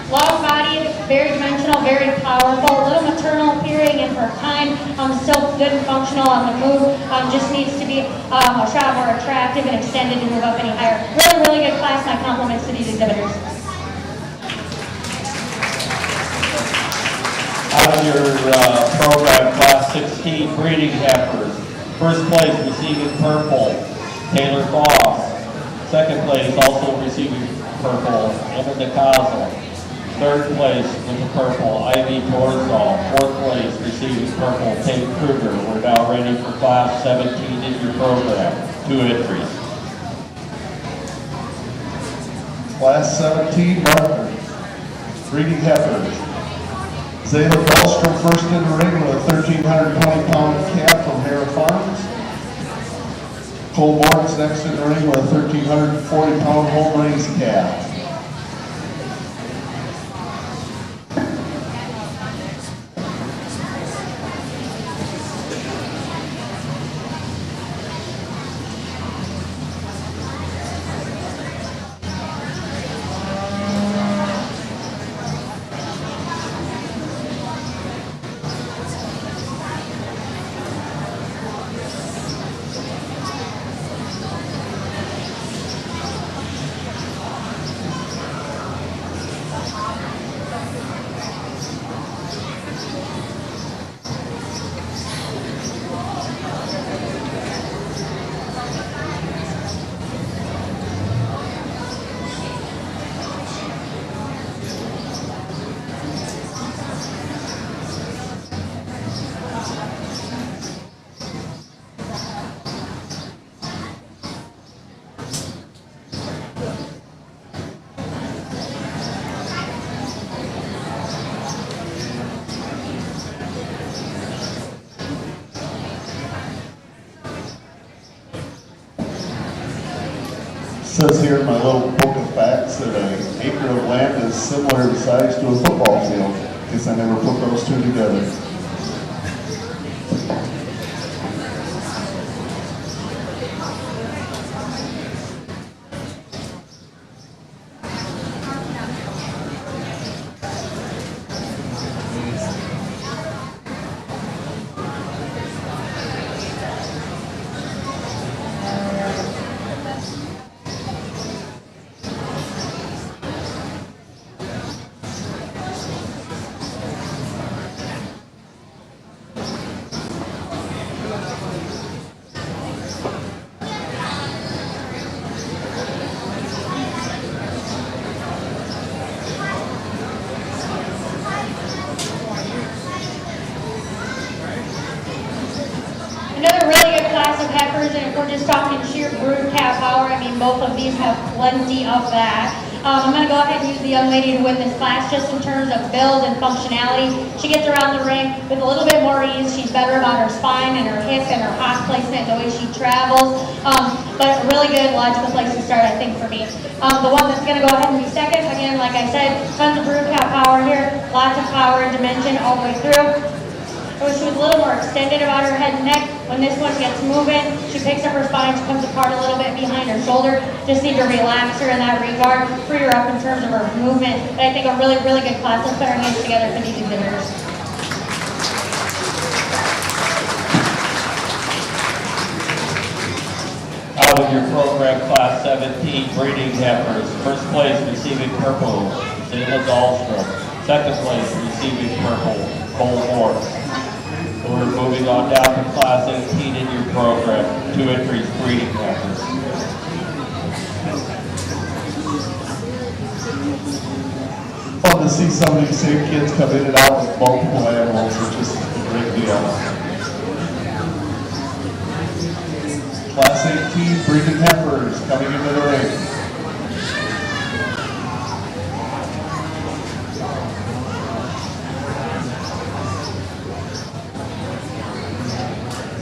Speaker 3: long body, very dimensional, very powerful, a little maternal appearing in her kind, still good and functional on the move, just needs to be a shot more attractive and extended to move up any higher. Really good class. My compliments to these exhibitors.
Speaker 2: Out of your program, Class 16 breeding heifers. First place receiving purple, Taylor Foss. Second place also receiving purple, Emma DeCaso. Third place with the purple, Ivy Torzal. Fourth place receiving purple, Tate Kruger. We're now ready for Class 17 in your program. 2 entries.
Speaker 1: Class 17 Marker, breeding heifers. Zayla Dahlstrom first in the ring with a 1,320-pound calf from Hare Farms. Cole Morris next in the ring with a 1,340-pound home-raised calf. Says here in my little book of facts that an acre of land is similar in size to a football field. Guess I never put those two together.
Speaker 3: Another really good class of heifers, and if we're just talking sheer brood cow power, I mean, both of these have plenty of that. I'm going to go ahead and use the young lady to win this class just in terms of build and functionality. She gets around the ring with a little bit more ease. She's better about her spine and her hip and her hock placement, the way she travels. But a really good logical place to start, I think, for me. The one that's going to go ahead and be second, again, like I said, tons of brood cow power here. Lots of power and dimension all the way through. She was a little more extended about her head and neck. When this one gets moving, she picks up her spine, she comes apart a little bit behind her shoulder. Just need to relax her in that regard, free her up in terms of her movement. But I think a really, really good class. Let's put our hands together for these exhibitors.
Speaker 2: Out of your program, class 17, breeding heifers. First place receiving purple, Zayla Dahlstrom. Second place receiving purple, Cole Moore. We're moving on down to class 18 in your program, 2 entries, breeding heifers.
Speaker 1: Fun to see some of these same kids come in and out with multiple animals, which is a great deal. Class 18 breeding heifers coming into the ring.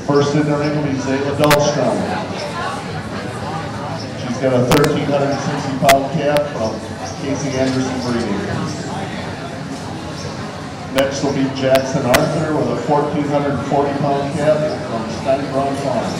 Speaker 1: First in the ring will be Zayla Dahlstrom. She's got a 1,360-pound calf from Casey Anderson Breeding. Next will be Jackson Arthur with a 1,440-pound calf from Stein Brown Farm.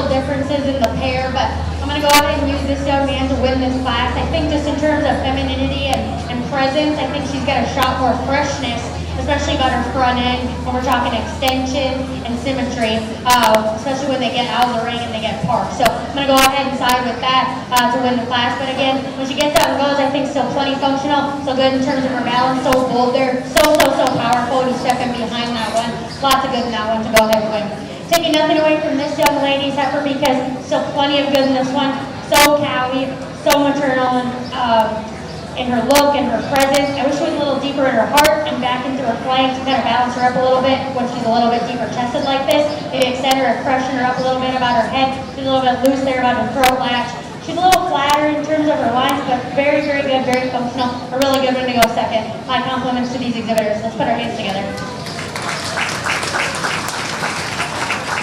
Speaker 3: Differences in the pair, but I'm going to go ahead and use this young man to win this class. I think just in terms of femininity and presence, I think she's got a shot more freshness, especially about her front end when we're talking extension and symmetry, especially when they get out of the ring and they get parked. So I'm going to go ahead and side with that to win the class. But again, when she gets out and goes, I think still plenty functional, so good in terms of her balance, so bold there, so powerful when you step in behind that one. Lots of good in that one to go ahead and win. Taking nothing away from this young lady's heifer because still plenty of good in this one. So cowy, so maternal in her look and her presence. I wish she was a little deeper in her heart and back into her flanks to kind of balance her up a little bit when she's a little bit deeper chested like this. Maybe extend her and freshen her up a little bit about her head. She's a little bit loose there about her throat latch. She's a little flatter in terms of her lines, but very, very good, very functional. A really good one to go second. My compliments to these exhibitors. Let's put our hands together.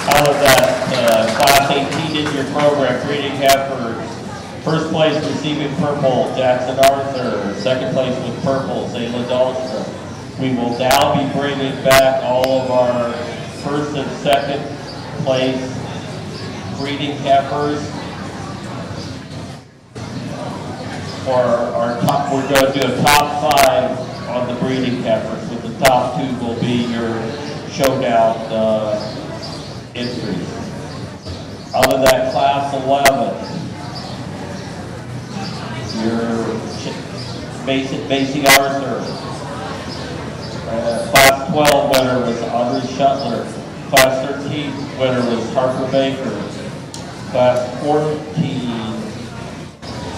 Speaker 2: Out of that Class 18 in your program, breeding heifer, first place receiving purple, Jackson Arthur. Second place with purple, Zayla Dahlstrom. We will now be bringing back all of our first and second place breeding heifers. For our top, we're going to do a top 5 on the breeding heifers, with the top 2 will be your showdown entries. Out of that Class 11, your Macy Arthur. Class 12 winner was Audrey Shuttler. Class 13 winner was Harper Baker. Class 14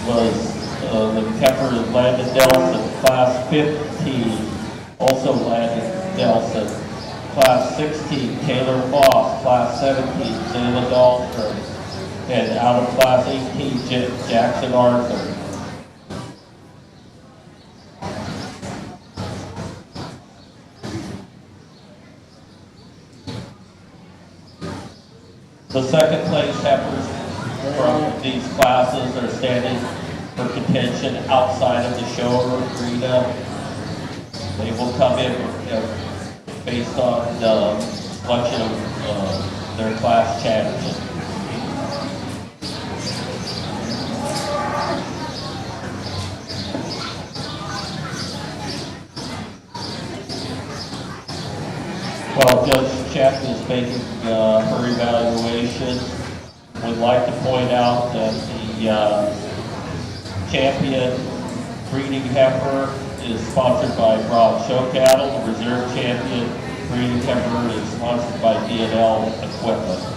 Speaker 2: was the heifer Landon Delson. Class 15 also Landon Delson. Class 16, Taylor Foss. Class 17, Zayla Dahlstrom. And out of Class 18, Jackson Arthur. The second place heifers from these classes are standing for contention outside of the show arena. They will come in based on the selection of their class champion. While Judge Chapman is making her evaluation, we'd like to point out that the champion breeding heifer is sponsored by Broad Show Cattle. The reserve champion breeding heifer is sponsored by D&L Equipment.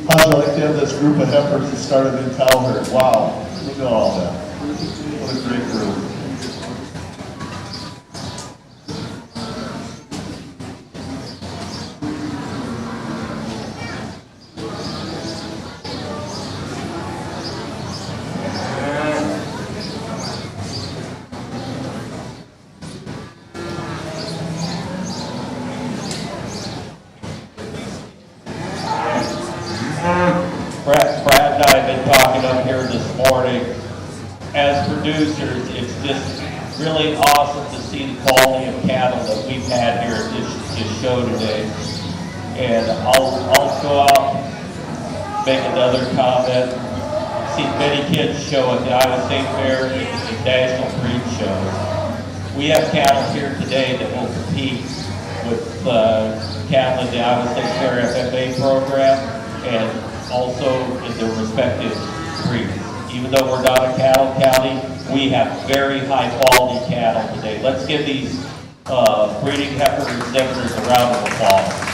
Speaker 1: How'd you like to have this group of heifers that started in town here? Wow, look at all that. What a great group.
Speaker 2: Brad and I have been talking up here this morning. As producers, it's just really awesome to see the quality of cattle that we've had here at this show today. And I'll go out, make another comment. I've seen many kids show at the Iowa State Fair and National Breed Shows. We have cattle here today that will compete with cattle in the Iowa State Fair FFA program and also in their respective breeds. Even though we're not a cattle county, we have very high quality cattle today. Let's give these breeding heifer exhibitors a round of applause.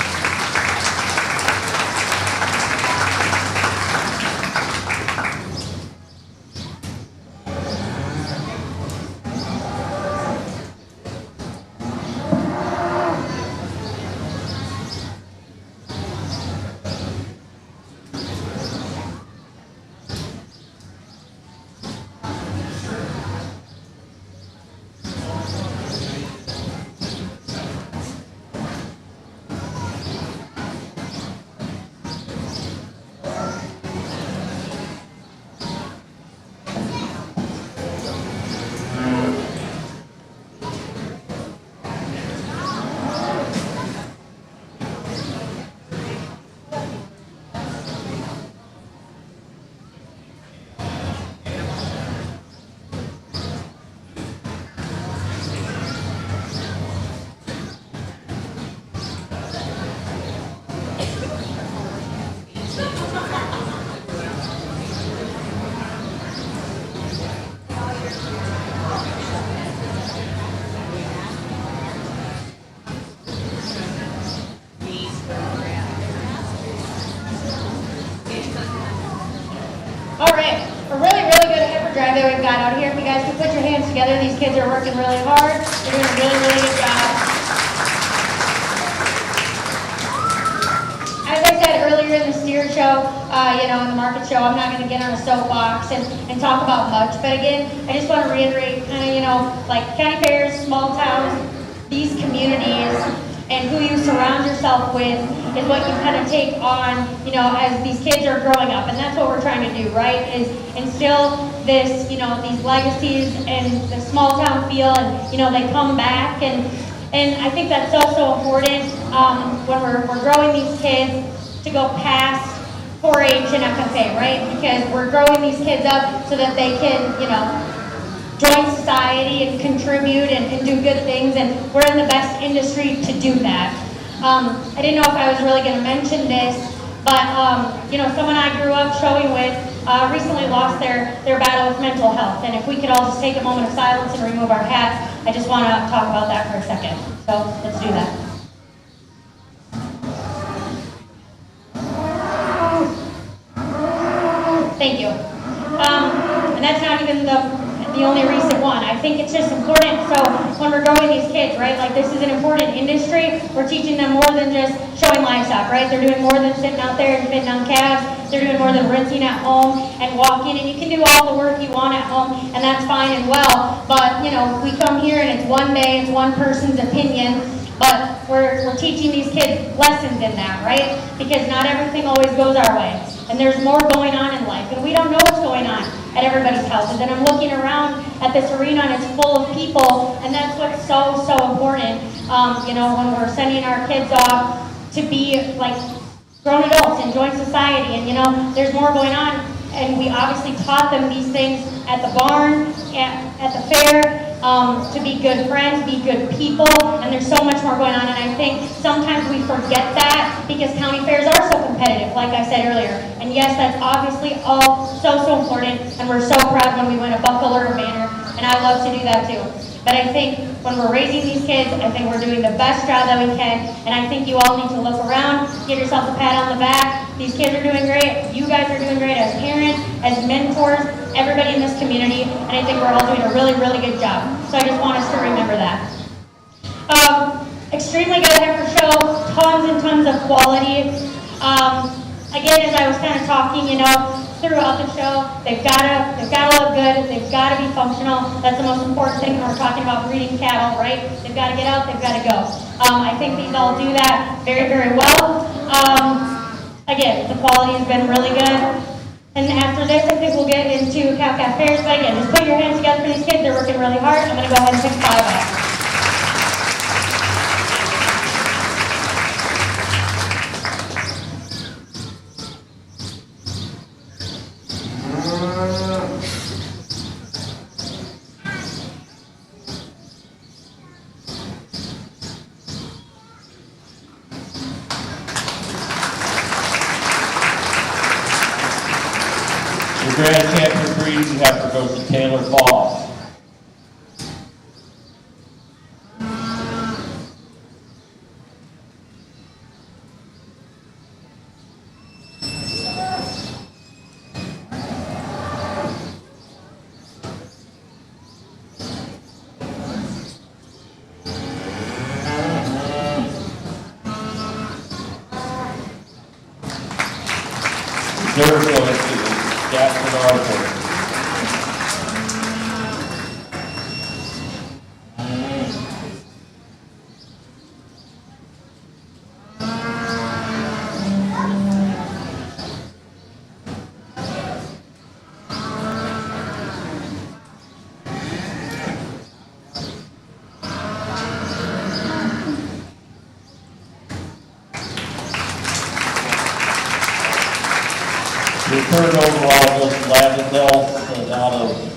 Speaker 3: drive that we've got out here. If you guys can put your hands together, these kids are working really hard. They're doing a really, really good job. As I said earlier in the steer show, in the market show, I'm not going to get on a soapbox and talk about much. But again, I just want to reiterate kind of, like county fairs, small towns, these communities, and who you surround yourself with is what you kind of take on, as these kids are growing up. And that's what we're trying to do, right? Is instill this, these legacies and the small town feel, and, they come back. And I think that's so important when we're growing these kids to go past 4-H and FFA, right? Because we're growing these kids up so that they can, join society and contribute and do good things, and we're in the best industry to do that. I didn't know if I was really going to mention this, but someone I grew up showing with recently lost their battle with mental health, and if we could all just take a moment of silence and remove our hats, I just want to talk about that for a second. So let's do that. Thank you. And that's not even the only recent one. I think it's just important. So when we're growing these kids, right, like this is an important industry. We're teaching them more than just showing livestock, right? They're doing more than sitting out there and fitting on calves. They're doing more than rinsing at home and walking. And you can do all the work you want at home, and that's fine and well. But, we come here and it's one day, it's one person's opinion. But we're teaching these kids lessons in that, right? Because not everything always goes our way. And there's more going on in life. And we don't know what's going on at everybody's houses. And I'm looking around at this arena and it's full of people. And that's what's so important, when we're sending our kids off to be like grown adults and join society. And, there's more going on. And we obviously taught them these things at the barn, at the fair, to be good friends, be good people, and there's so much more going on. And I think sometimes we forget that because county fairs are so competitive, like I said earlier. And yes, that's obviously all so important, and we're so proud when we win a buckle or a banner, and I love to do that too. But I think when we're raising these kids, I think we're doing the best job that we can, and I think you all need to look around, give yourself a pat on the back. These kids are doing great. You guys are doing great as parents, as mentors, everybody in this community, and I think we're all doing a really, really good job. So I just want us to remember that. Extremely good heifer show, tons and tons of quality. Again, as I was kind of talking, throughout the show, they've got to look good, they've got to be functional. That's the most important thing when we're talking about breeding cattle, right? They've got to get out, they've got to go. I think these all do that very, very well. Again, the quality has been really good. And after this, I think we'll get into cow-calf fairs. But again, just put your hands together for these kids. They're working really hard. I'm going to go ahead and pick 5 up.
Speaker 2: The Grand Champion breeding heifer goes to Taylor Falls. Reserve goes to Jackson Arthur. The third overall was Lavendale out of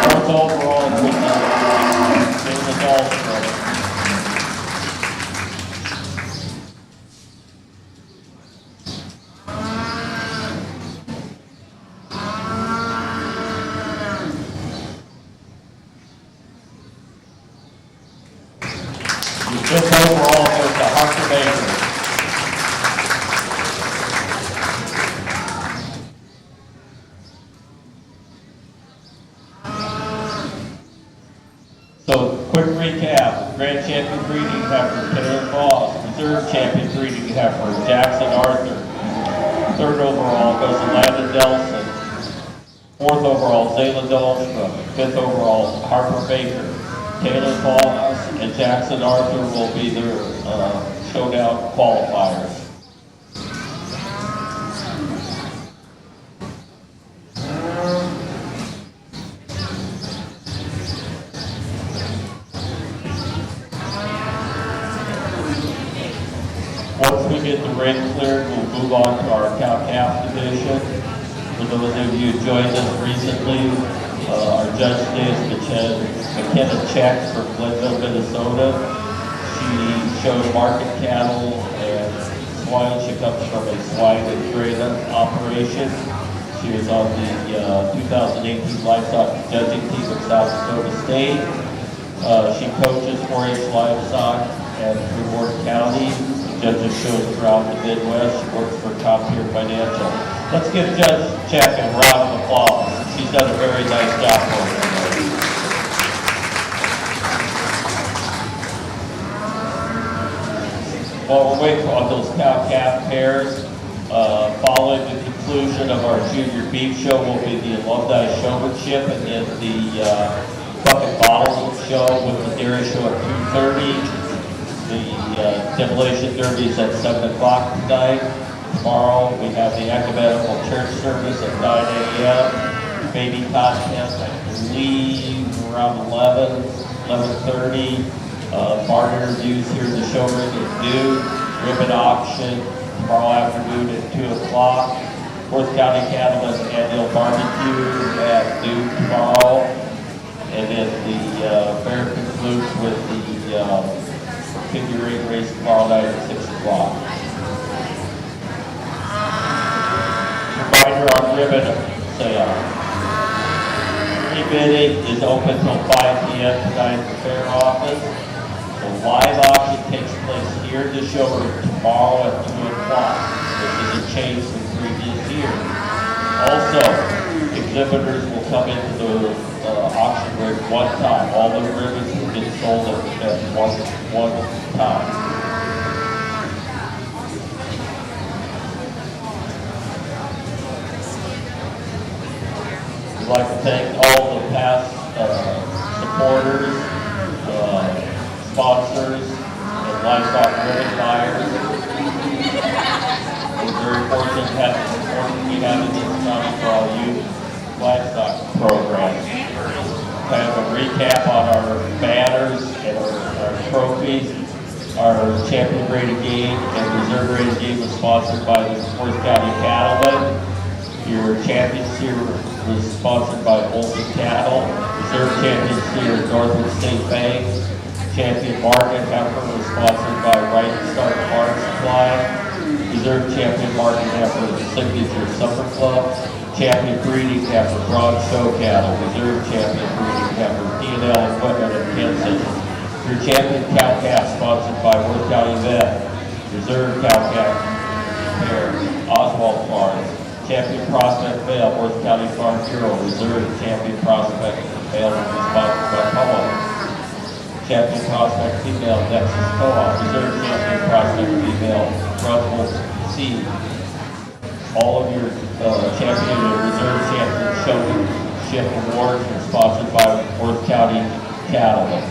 Speaker 2: fourth overall was the adult. recap, grand champion breeding heifer Taylor Foss, reserve champion breeding heifer Jackson Arthur. Third overall goes to Landon Nelson. Fourth overall, Zayla Dahlstrom. Fifth overall, Harper Baker. Taylor Foss and Jackson Arthur will be their showdown qualifiers. Once we get the ring cleared, we'll move on to our cow-calf division. For those of you who joined us recently, our judge today is McKenna Check from Glenville, Minnesota. She shows market cattle and swine. She comes from a swine and grain operation. She was on the 2018 livestock judging team of South Dakota State. She coaches 4-H livestock at Reward County. Judges shows throughout the Midwest. She works for Top Tier Financial. Let's give Judge Check a round of applause. She's done a very nice job for us. While we're waiting on those cow-calf pairs, following the conclusion of our junior beef show will be the alumni showmanship, and then the bucket bottle show with the dairy show at 2:30. The demolition derby is at 7 o'clock tonight. Tomorrow we have the ecumenical church service at 9 a.m. Baby contest, I believe, around 11:30. Barn interviews here in the showroom at noon. Ribbon auction tomorrow afternoon at 2 o'clock. Worth County Cattlemen's annual barbecue at noon tomorrow. And then the fair concludes with the figure eight race tomorrow night at 6 o'clock. Reminder on ribbon sale. Bidding is open till 5 p.m. tonight at the fair office. The live auction takes place here in the showroom tomorrow at 2 o'clock, which is a change from previous years. Also, exhibitors will come into the auction ring one time. All the ribbons will get sold at one time. We'd like to thank all the past supporters, sponsors, and livestock ribbon buyers. We're very fortunate to have the support that we have in this county for our youth livestock programs. Kind of a recap on our banners and our trophies. Our champion graded game and reserve graded game was sponsored by the Worth County Cattlemen. Your champions here was sponsored by Olson Cattle. Reserve champions here at Northwood State Bank. Champion market heifer was sponsored by Right Start Farm Supply. Reserve champion market heifer Signature Supper Club. Champion breeding heifer Broad Show Cattle. Reserve champion breeding heifer P&L Equipment in Kansas. Your champion cow-calf sponsored by Worth County Vet. Reserve cow-calf pair Oswald Farms. Champion Prospect Male, Worth County Farm Bureau. Reserve champion Prospect Male will be sponsored by Poa. Champion Prospect Female, Nexus Co-op. Reserve champion Prospect Female, Brunswick Seed. All of your champion and reserve champion showmanship awards are sponsored by Worth County Cattlemen.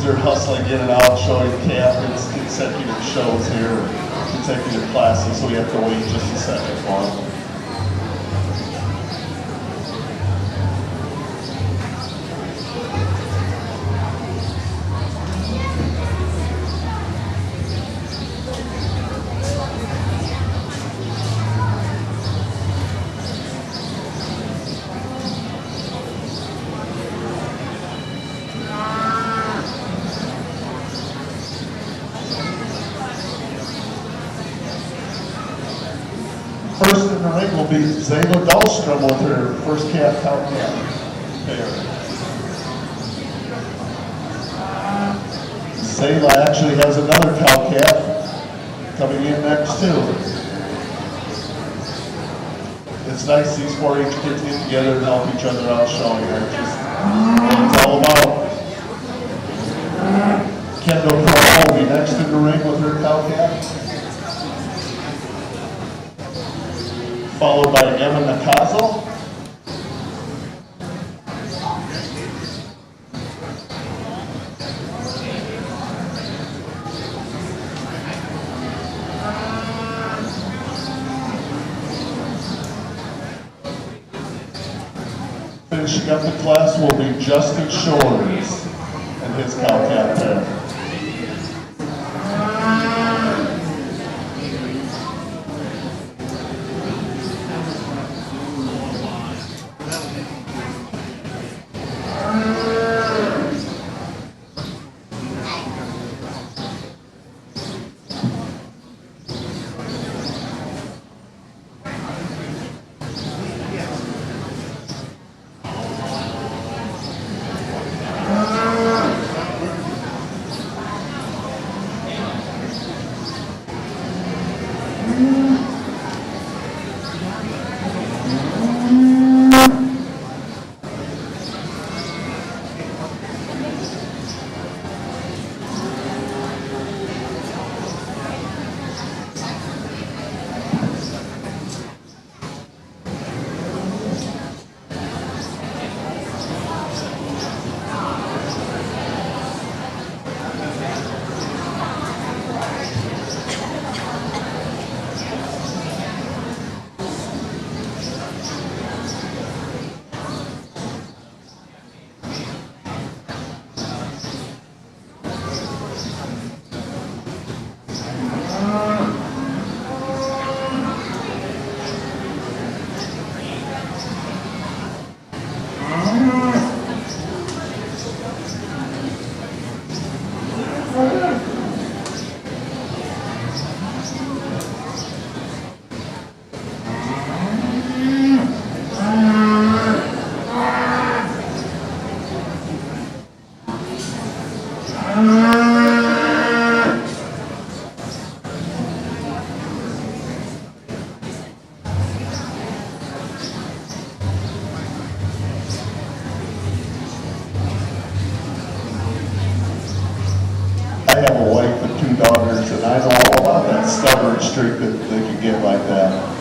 Speaker 1: they're hustling in and out, showing cap. It's consecutive shows here, consecutive classes, so we have to wait just a second for them. First in the ring will be Zayla Dahlstrom with her first calf cow calf pair. Zayla actually has another cow calf coming in next too. It's nice these 4-H kids get together and help each other out showing that just what it's all about. Kendall Crowe will be next in the ring with her cow calf. Followed by Emma Nakazo. Finishing up the class will be Justin Shores and his cow calf pair. I have a wife and 2 daughters, and I know all about that stubborn streak that they can get like that.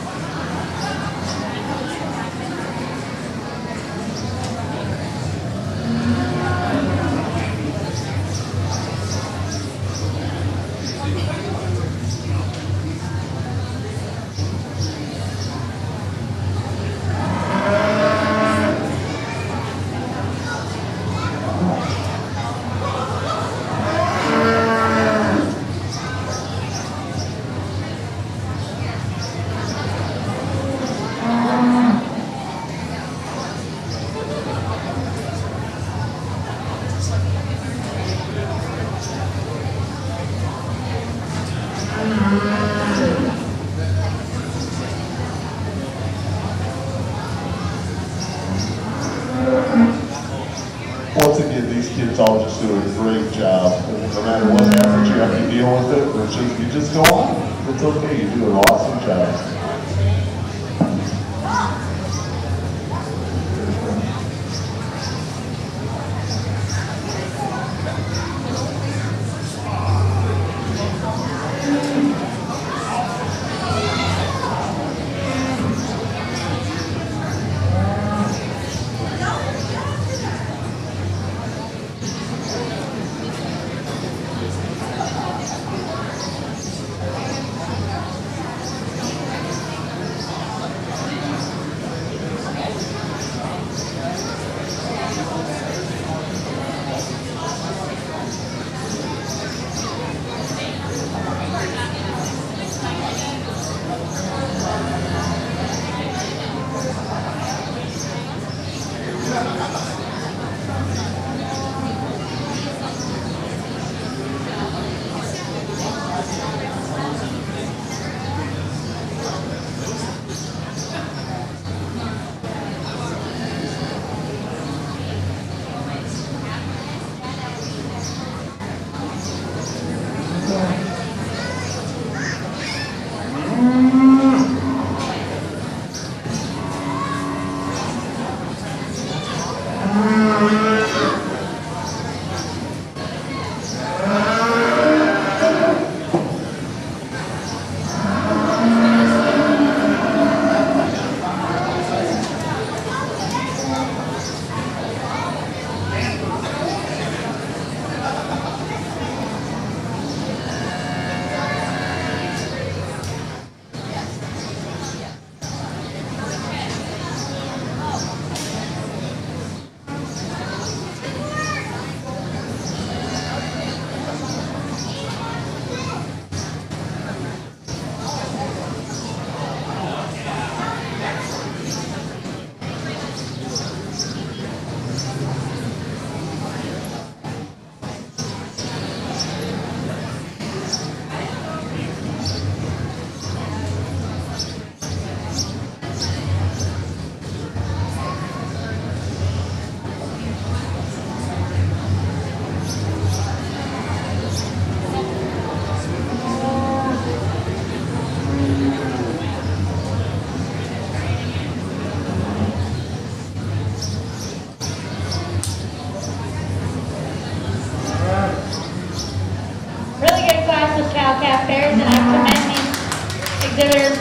Speaker 1: Once again, these kids all just do a great job. No matter what happens, you have to deal with it. It's just, you just go on. It's okay. You do an awesome job.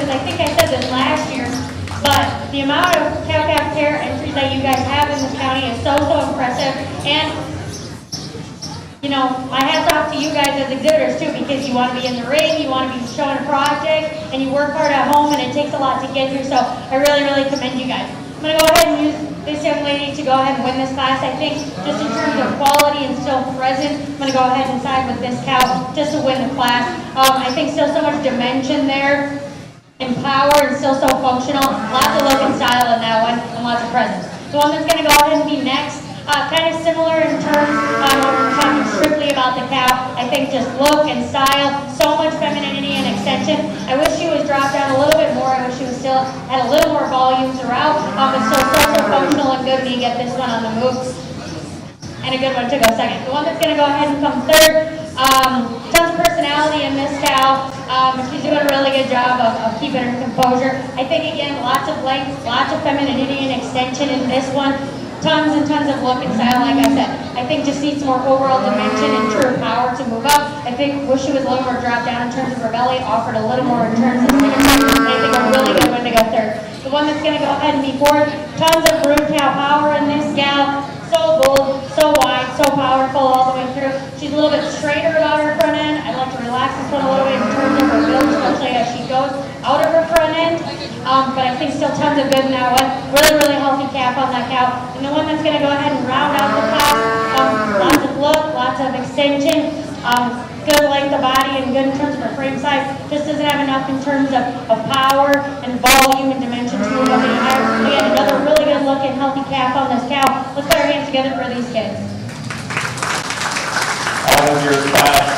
Speaker 3: because I think I said this last year, but the amount of cow-calf pair entries that you guys have in this county is so impressive. And you know, my hats off to you guys as exhibitors too, because you want to be in the ring, you want to be showing a project, and you work hard at home, and it takes a lot to get here. So I really commend you guys. I'm going to go ahead and use this young lady to go ahead and win this class. I think just in terms of quality and still present, I'm going to go ahead and side with this cow just to win the class. I think still so much dimension there, and power, and still so functional. Lots of look and style in that one, and lots of presence. The one that's going to go ahead and be next, kind of similar in terms of talking strictly about the cow. I think just look and style, so much femininity and extension. I wish she was dropped down a little bit more. I wish she was still had a little more volume throughout, but still so functional and good when you get this one on the move. And a good one to go second. The one that's going to go ahead and come third, tons of personality in this cow. She's doing a really good job of keeping her composure. I think, again, lots of length, lots of femininity and extension in this one. Tons and tons of look and style, like I said. I think just needs more overall dimension and true power to move up. I think wish she was a little more dropped down in terms of her belly, offered a little more in terms of signature, and I think a really good one to go third. The one that's going to go ahead and be fourth, tons of brood cow power in this gal. So bold, so wide, so powerful all the way through. She's a little bit straighter about her front end. I'd like to relax this one a little bit in terms of her build, especially as she goes out of her front end. But I think still tons of good in that one. Really healthy calf on that cow. And the one that's going to go ahead and round out the class, lots of look, lots of extension, good length of body, and good in terms of her frame size. Just doesn't have enough in terms of power and volume and dimension to move up any higher. Again, another really good looking healthy calf on this cow. Let's put our hands together for these kids.
Speaker 2: Out of your class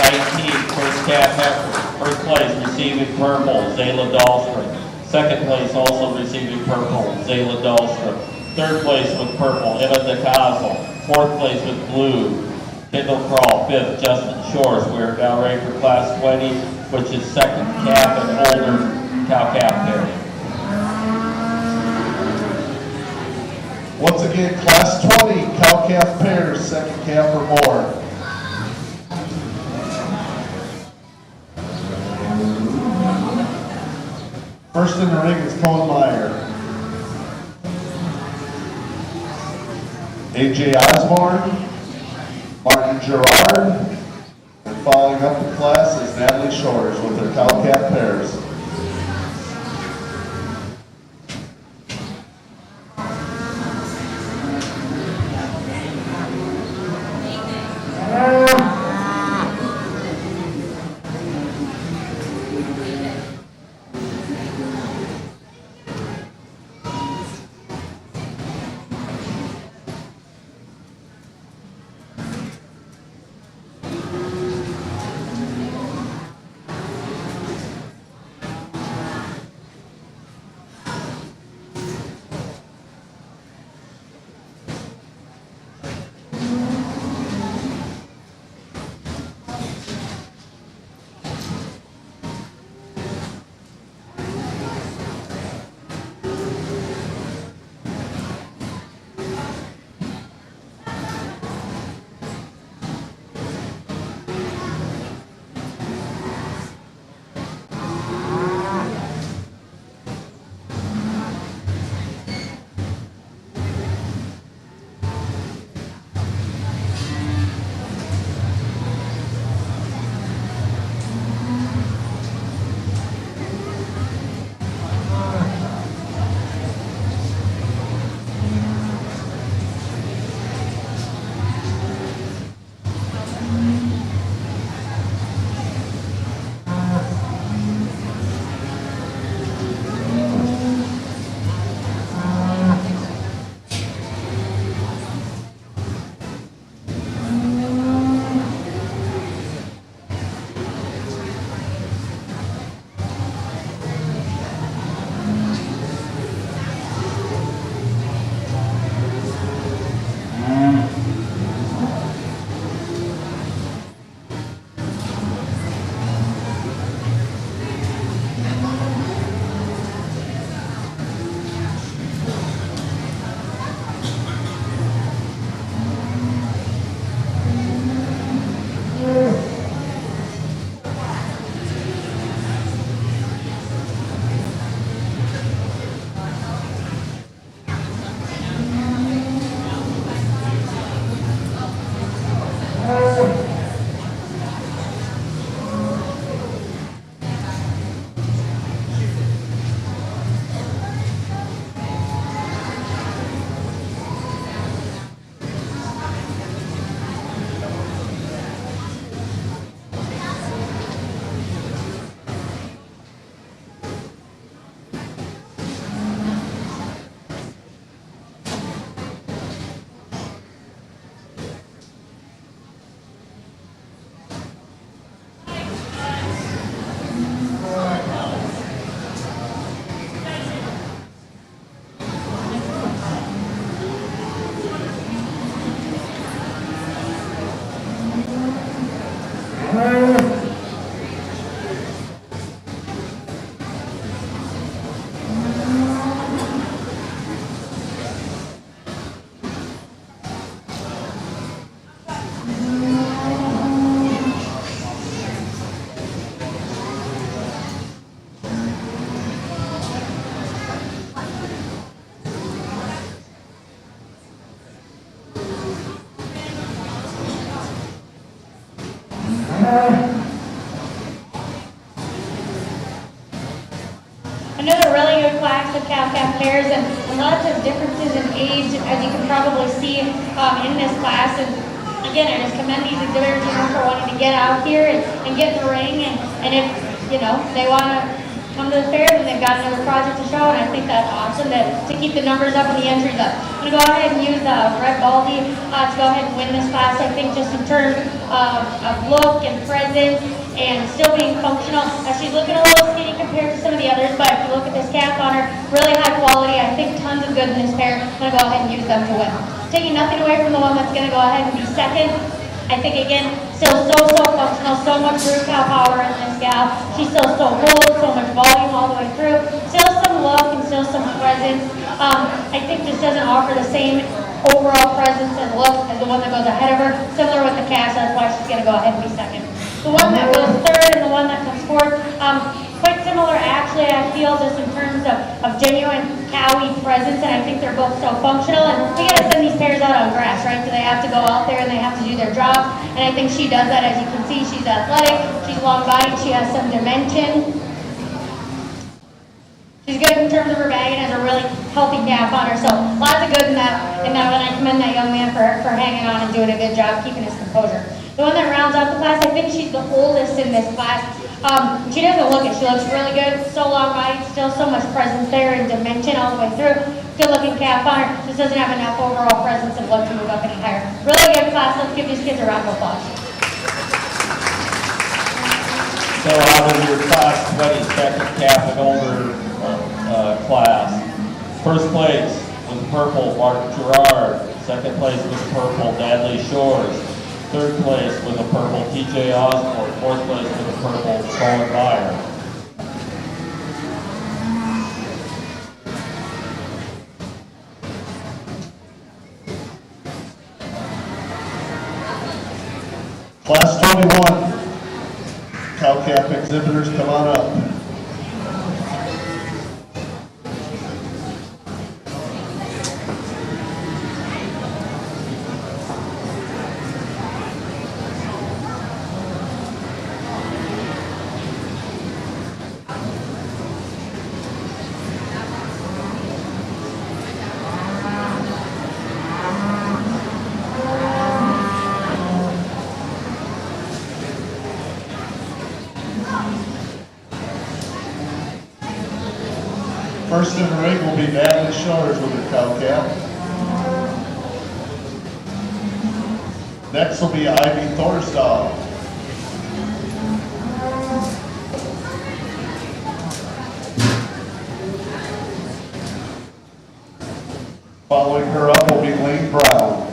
Speaker 2: 19, first calf heifer. First place receiving purple, Zayla Dahlstrom. Second place also receiving purple, Zayla Dahlstrom. Third place with purple, Emma DeCastle. Fourth place with blue, Kendall Crawl. Fifth, Justin Shores. We are now ready for class 20, which is second calf and older cow-calf pair.
Speaker 1: Once again, class 20, cow-calf pairs, second calf or more. First in the ring is Cohen Meyer. AJ Osborne, Martin Gerard, and following up the class is Natalie Shores with her cow-calf pairs.
Speaker 3: Another really good class of cow-calf pairs, and lots of differences in age, as you can probably see in this class. And again, I just commend these exhibitors, for wanting to get out here and get in the ring. And if they want to come to the fair, then they've got another project to show, and I think that's awesome to keep the numbers up and the entries up. I'm going to go ahead and use Red Baldy to go ahead and win this class. I think just in terms of look and presence and still being functional. She's looking a little skinny compared to some of the others, but if you look at this calf on her, really high quality. I think tons of good in this pair. I'm going to go ahead and use them to win. Taking nothing away from the one that's going to go ahead and be second. I think, again, still so functional, so much root cow power in this gal. She's still so bold, so much volume all the way through. Still some look and still some presence. I think just doesn't offer the same overall presence and look as the one that goes ahead of her. Similar with the calf, so that's why she's going to go ahead and be second. The one that goes third and the one that comes fourth, quite similar actually, I feel, just in terms of genuine cowy presence, and I think they're both so functional. And we got to send these pairs out on grass, right? So they have to go out there and they have to do their job, and I think she does that. As you can see, she's athletic, she's long-bodied, she has some dimension. She's good in terms of her bag and has a really healthy calf on her, so lots of good in that, and I commend that young man for hanging on and doing a good job keeping his composure. The one that rounds out the class, I think she's the oldest in this class. She doesn't look it. She looks really good. So long-bodied, still so much presence there and dimension all the way through. Good-looking calf on her. Just doesn't have enough overall presence and look to move up any higher. Really good class. Let's give these kids a round of applause.
Speaker 2: So out of your class 22nd calf and older class, first place was purple Mark Gerard. Second place was purple Natalie Shores. Third place with a purple TJ Osborne. Fourth place with a purple Colin Meyer.
Speaker 1: Class 21, cow-calf exhibitors, come on up. First in the ring will be Natalie Shores with her cow-calf. Next will be Ivy Thorsdal. Following her up will be Lane Brown.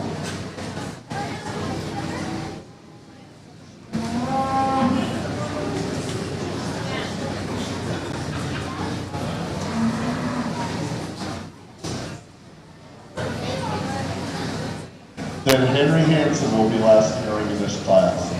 Speaker 1: Then Henry Hansen will be last in the ring in this class.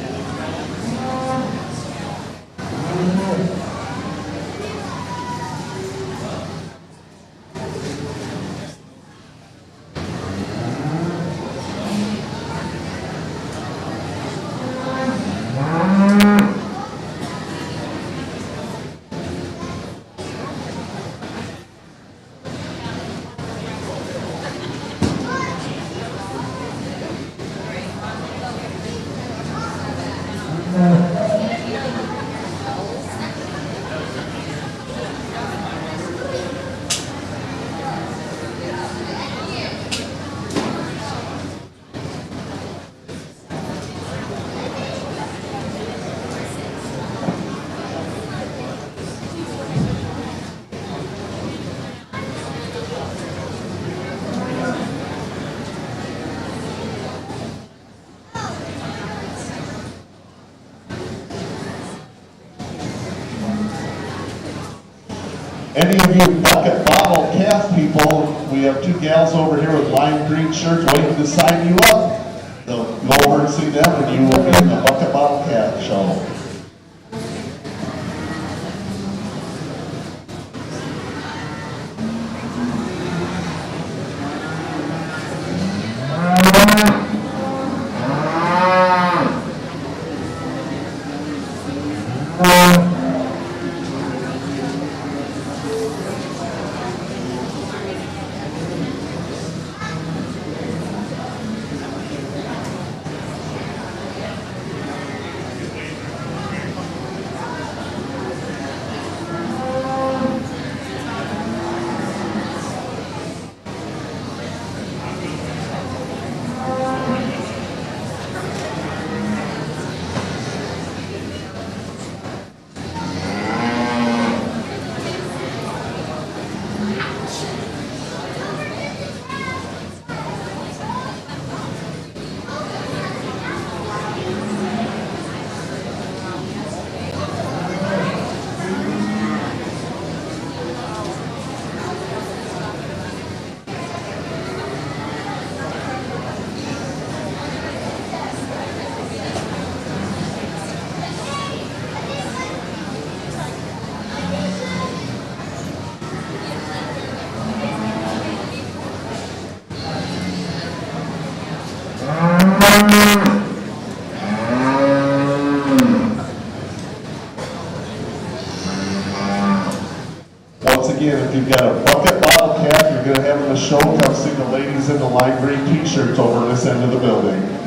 Speaker 1: Any of you bucket bottle calf people, we have two gals over here with lime green shirts waiting to sign you up. They'll go over and see them and you will be in the bucket bottle calf show. again, if you've got a bucket bottle cap you're going to have in the show, come see the ladies in the lime green t-shirts over this end of the building.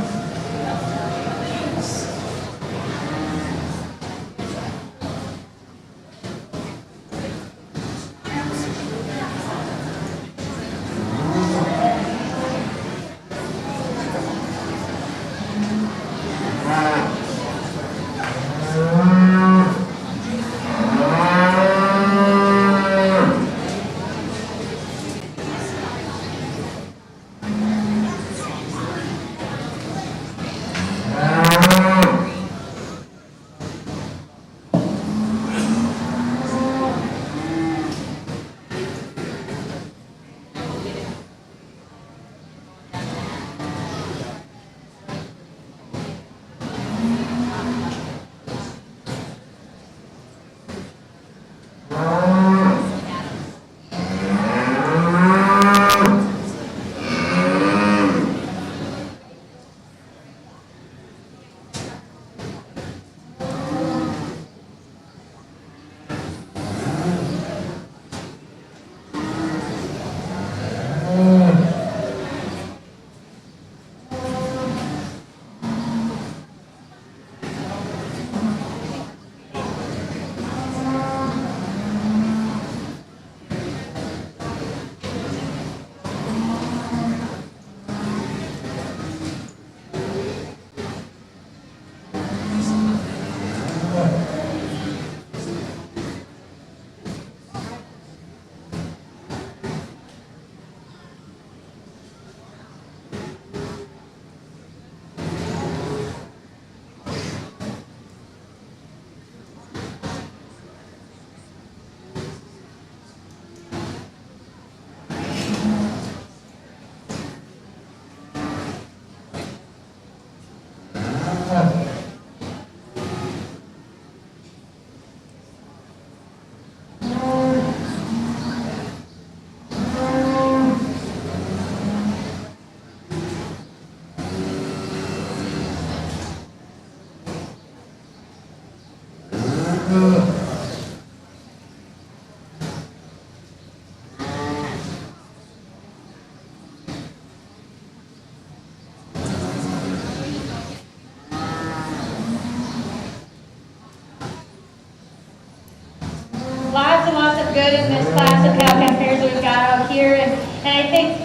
Speaker 3: Lots and lots of good in this class of cow-calf pairs that we've got out here, and I think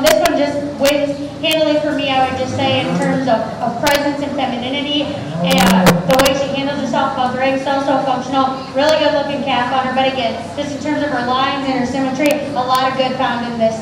Speaker 3: this one just wins handily for me. I would just say in terms of presence and femininity, and the way she handles herself, both ring so functional, really good looking calf on her. But again, just in terms of her lines and her symmetry, a lot of good found in this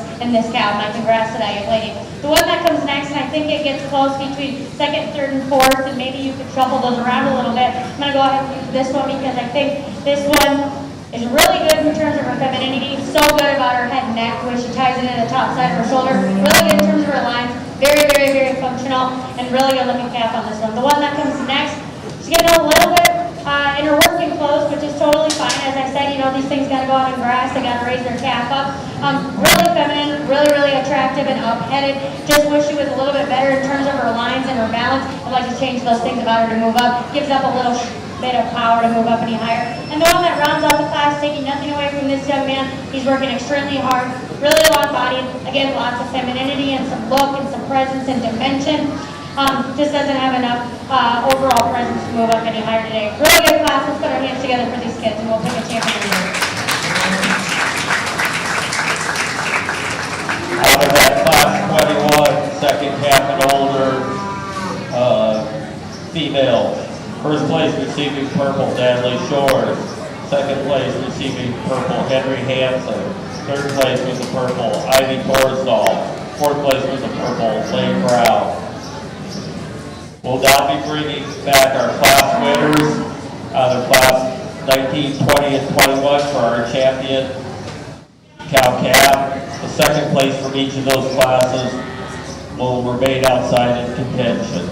Speaker 3: cow. My congrats to that young lady. The one that comes next, and I think it gets close between second, third, and fourth, and maybe you could shuffle those around a little bit. I'm gonna go ahead and use this one because I think this one is really good in terms of her femininity, so good about her head and neck, where she ties it in the top side of her shoulder, really good in terms of her lines, very functional, and really good looking calf on this one. The one that comes next, she's getting a little bit in her working clothes, which is totally fine. As I said, you know, these things gotta go out in grass, they gotta raise their calf up. Really feminine, really attractive and up-headed. Just wish she was a little bit better in terms of her lines and her balance. I'd like to change those things about her to move up, gives up a little bit of power to move up any higher. And the one that rounds out the class, taking nothing away from this young man, he's working extremely hard, really long bodied, again, lots of femininity and some look and some presence and dimension. Just doesn't have enough overall presence to move up any higher today. Really good class. Let's put our hands together for these kids and we'll pick a champion here.
Speaker 2: Out of that class 21, second half and older females. First place receiving purple, Natalie Shores. Second place receiving purple, Henry Hansen. Third place with the purple, Ivy Borzall. Fourth place with the purple, Lane Brown. We'll now be bringing back our class winners out of class 19, 20, and 21 for our champion cow-calf. The second place from each of those classes will remain outside in contention.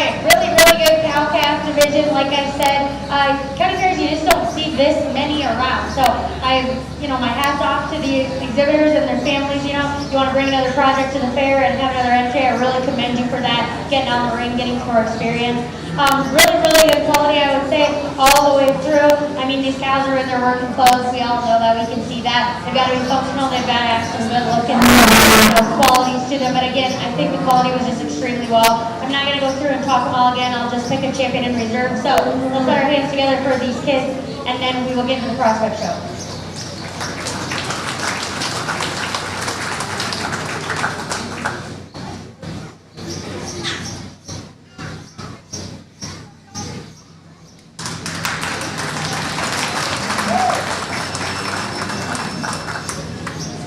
Speaker 3: right, really good cow-calf division. Like I said, kind of crazy. You just don't see this many around. So my hat's off to the exhibitors and their families. You want to bring another project to the fair and have another entry. I really commend you for that. Getting on the ring, getting some more experience. Really good quality, I would say, all the way through. I mean, these cows are in their working clothes. We all know that. We can see that. They've got to be functional. They've got to have some good looking qualities to them. But again, I think the quality was just extremely well. I'm not going to go through and talk them all again. I'll just pick a champion in reserve. So let's put our hands together for these kids, and then we will get into the prospect show.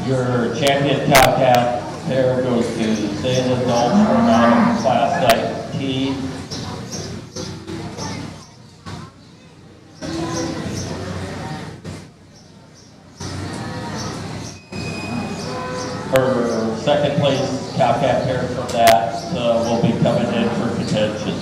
Speaker 2: Your champion cow-calf pair goes to Zayla Dahlstrom out of class 19. Her second place cow-calf pair from that will be coming in for contention.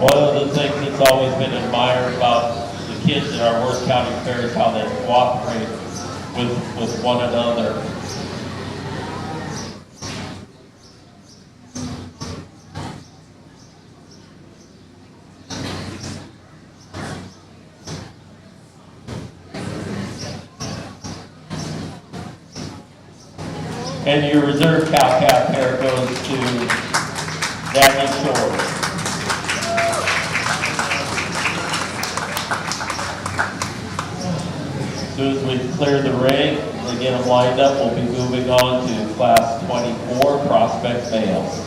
Speaker 2: One of the things that's always been admired about the kids at our Worth County Fair is how they cooperate with one another. And your reserve cow-calf pair goes to Daniel Shore. As soon as we clear the ring and get them lined up, we'll be moving on to class 24, prospect males.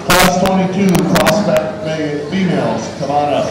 Speaker 1: Class 22, prospect females, come on up.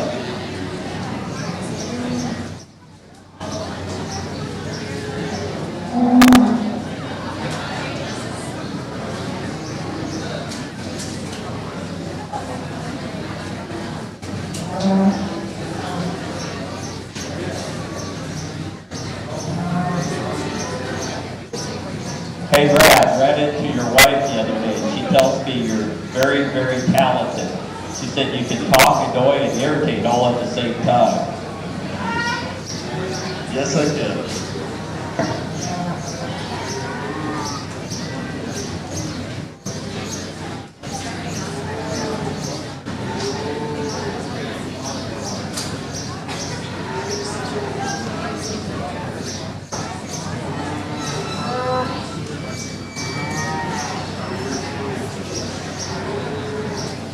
Speaker 2: Hey Brad, ran into your wife the other day. She tells me you're very, very talented. She said you can talk, annoy, and irritate all at the same time.
Speaker 1: Yes, I did.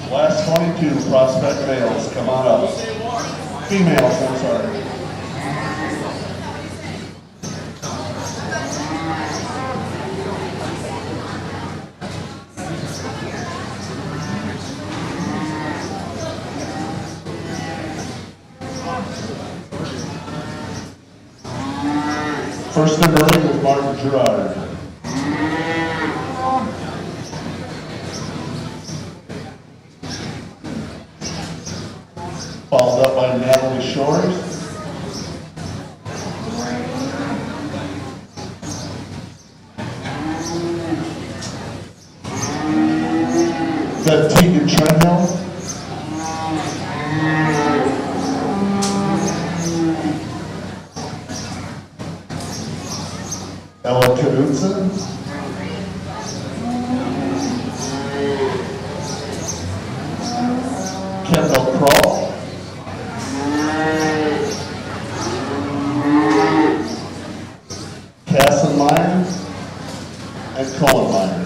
Speaker 1: Class 22, prospect males, come on up. Females, I'm sorry. First in early was Martin Gerard. Followed up by Natalie Shores. Then Tegan Treadmill. Ella Knudsen. Kendall Kroll. Kassenmeyer and Kohlenmeyer.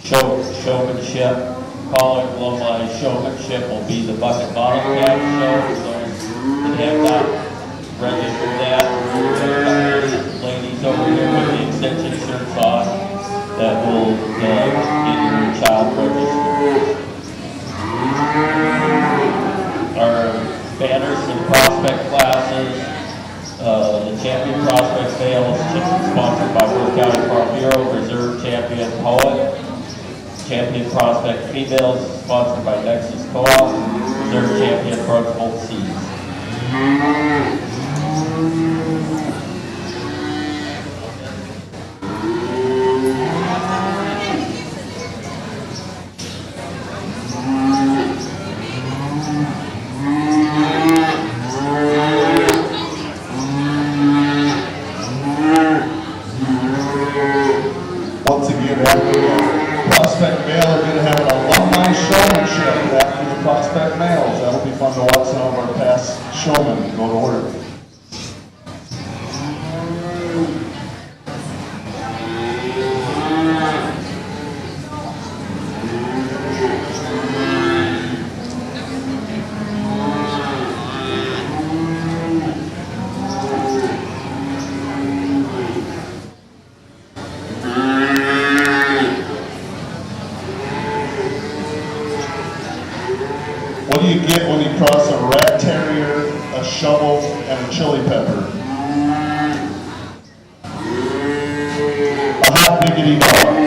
Speaker 2: showmanship. Calling Alumni showmanship will be the bucket bottom cap show. So they have not registered that. Ladies over here with the extension shirts on that will get your child registered. Our banners for the prospect classes. The champion prospect sale is sponsored by Worth County Farm Bureau. Reserve champion poet. Champion prospect females sponsored by Nexus Co-op. Reserve champion Brooksville Seeds.
Speaker 1: Once again, after the prospect male, are going to have an alumni showmanship after the prospect males. That'll be fun to watch some of our past showmen go to work. What do you get when you cross a rat terrier, a shovel, and a chili pepper? A hot diggity dog.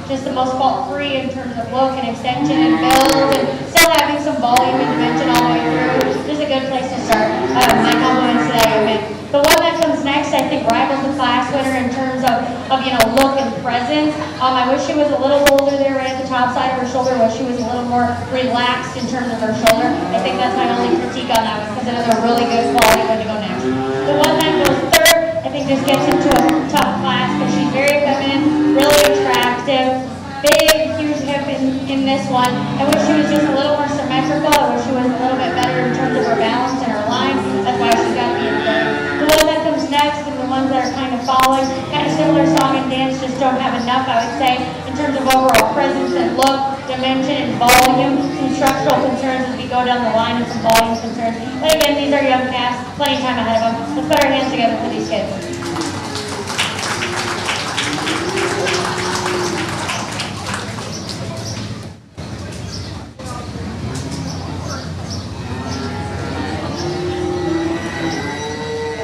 Speaker 3: Just the most fault-free in terms of look and extension and build, and still having some volume and dimension all the way through. Just a good place to start. My compliments today. I mean, the one that comes next, I think, rivals the class winner in terms of look and presence. I wish she was a little bolder there right at the top side of her shoulder. I wish she was a little more relaxed in terms of her shoulder. I think that's my only critique on that one, because it is a really good quality one to go next. The one that goes third, I think just gets into a tough class, but she's very feminine, really attractive, big, huge hip in this one. I wish she was just a little more symmetrical. I wish she was a little bit better in terms of her balance and her line. That's why she's got to be in third. The one that comes next and the ones that are kind of following, kind of similar song and dance, just don't have enough, I would say, in terms of overall presence and look, dimension and volume. Some structural concerns as we go down the line and some volume concerns. But again, these are young cats, plenty of time ahead of them. Let's put our hands together for these kids.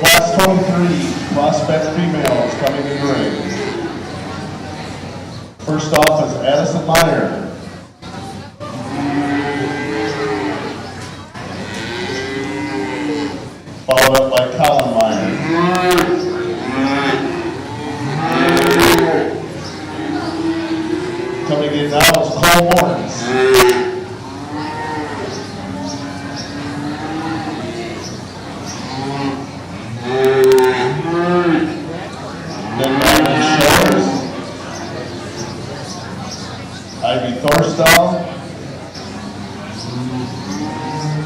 Speaker 1: Class 23, prospect females coming in the ring. First off is Addison Meyer. Followed up by Colin Meyer. Coming in now is Cole Morris.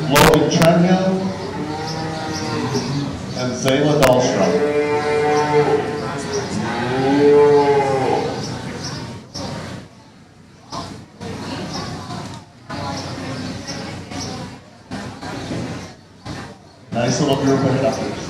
Speaker 1: Logan Trenhill, and Zayla Dahlstrom. Nice little group of headhunters.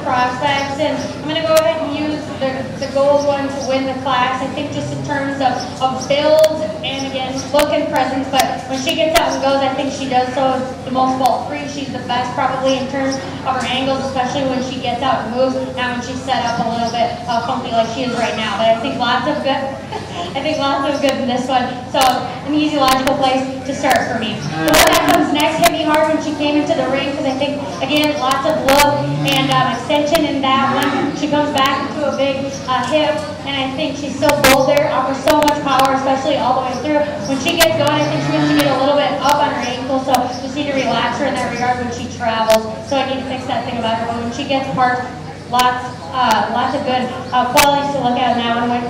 Speaker 3: prospects, and I'm going to go ahead and use the gold one to win the class. I think just in terms of build and, again, look and presence, but when she gets out and goes, I think she does so the most ball free. She's the best probably in terms of her angles, especially when she gets out and moves. Now when she's set up a little bit funky like she is right now, but I think lots of good. I think lots of good in this one. So an easy, logical place to start for me. The one that comes next hit me hard when she came into the ring because I think, again, lots of look and extension in that one. She comes back into a big hip, and I think she's so bold there, offers so much power, especially all the way through. When she gets going, I think she has to get a little bit up on her ankle, so just need to relax her in that regard when she travels. So I need to fix that thing about her. But when she gets parked, lots of good qualities to look at in that one.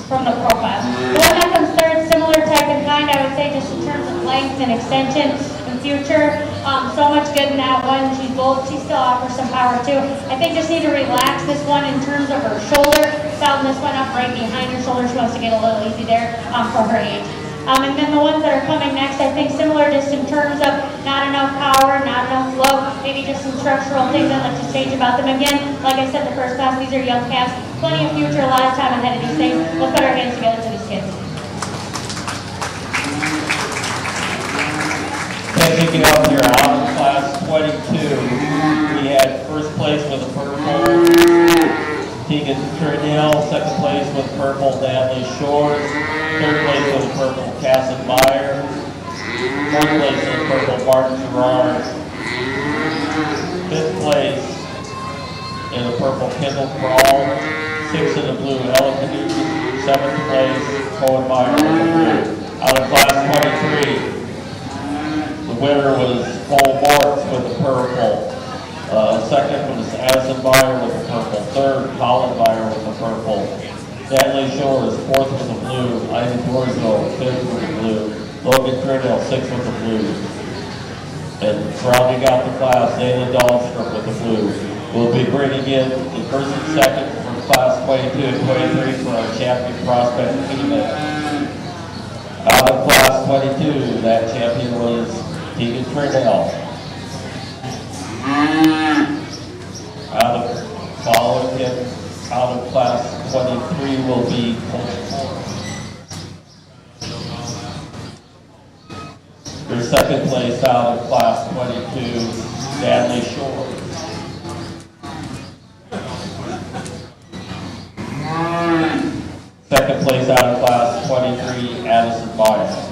Speaker 3: From the profile. The one that comes third, similar type and kind, I would say, just in terms of length and extension and future. So much good in that one. She's bold. She still offers some power too. I think just need to relax this one in terms of her shoulder. Found this one up right behind her shoulder. She wants to get a little easy there for her age. And then the ones that are coming next, I think similar just in terms of not enough power, not enough flow, maybe just some structural things I'd like to change about them. Again, like I said, the first class, these are young calves, plenty of future, a lot of time ahead of these things. Let's put our hands together for these kids.
Speaker 2: Picking up here out of class 22, we had first place with a purple, Tegan Trinell, second place with purple, Natalie Shores, third place with purple, Cassie Meyer, fourth place with purple, Martin Gerard, fifth place in the purple, Kendall Crawl, sixth in the blue, Ella Canoe, seventh place, Cohen Meyer with the blue. Out of class 23, the winner was Cole Morris with the purple. Second was Addison Meyer with the purple. Third, Colin Meyer with the purple. Natalie Shores, fourth with the blue. Ivy Dorsville, fifth with the blue. Logan Trinell, sixth with the blue. And rounding out the class, Dana Dahlstrom with the blue. We'll be bringing in the first and second for class 22 and 23 for our champion prospect female. Out of class 22, that champion was Tegan Trinell. Out of following him, out of class 23 will be your second place out of class 22, Natalie Shore. Second place out of class 23, Addison Meyer.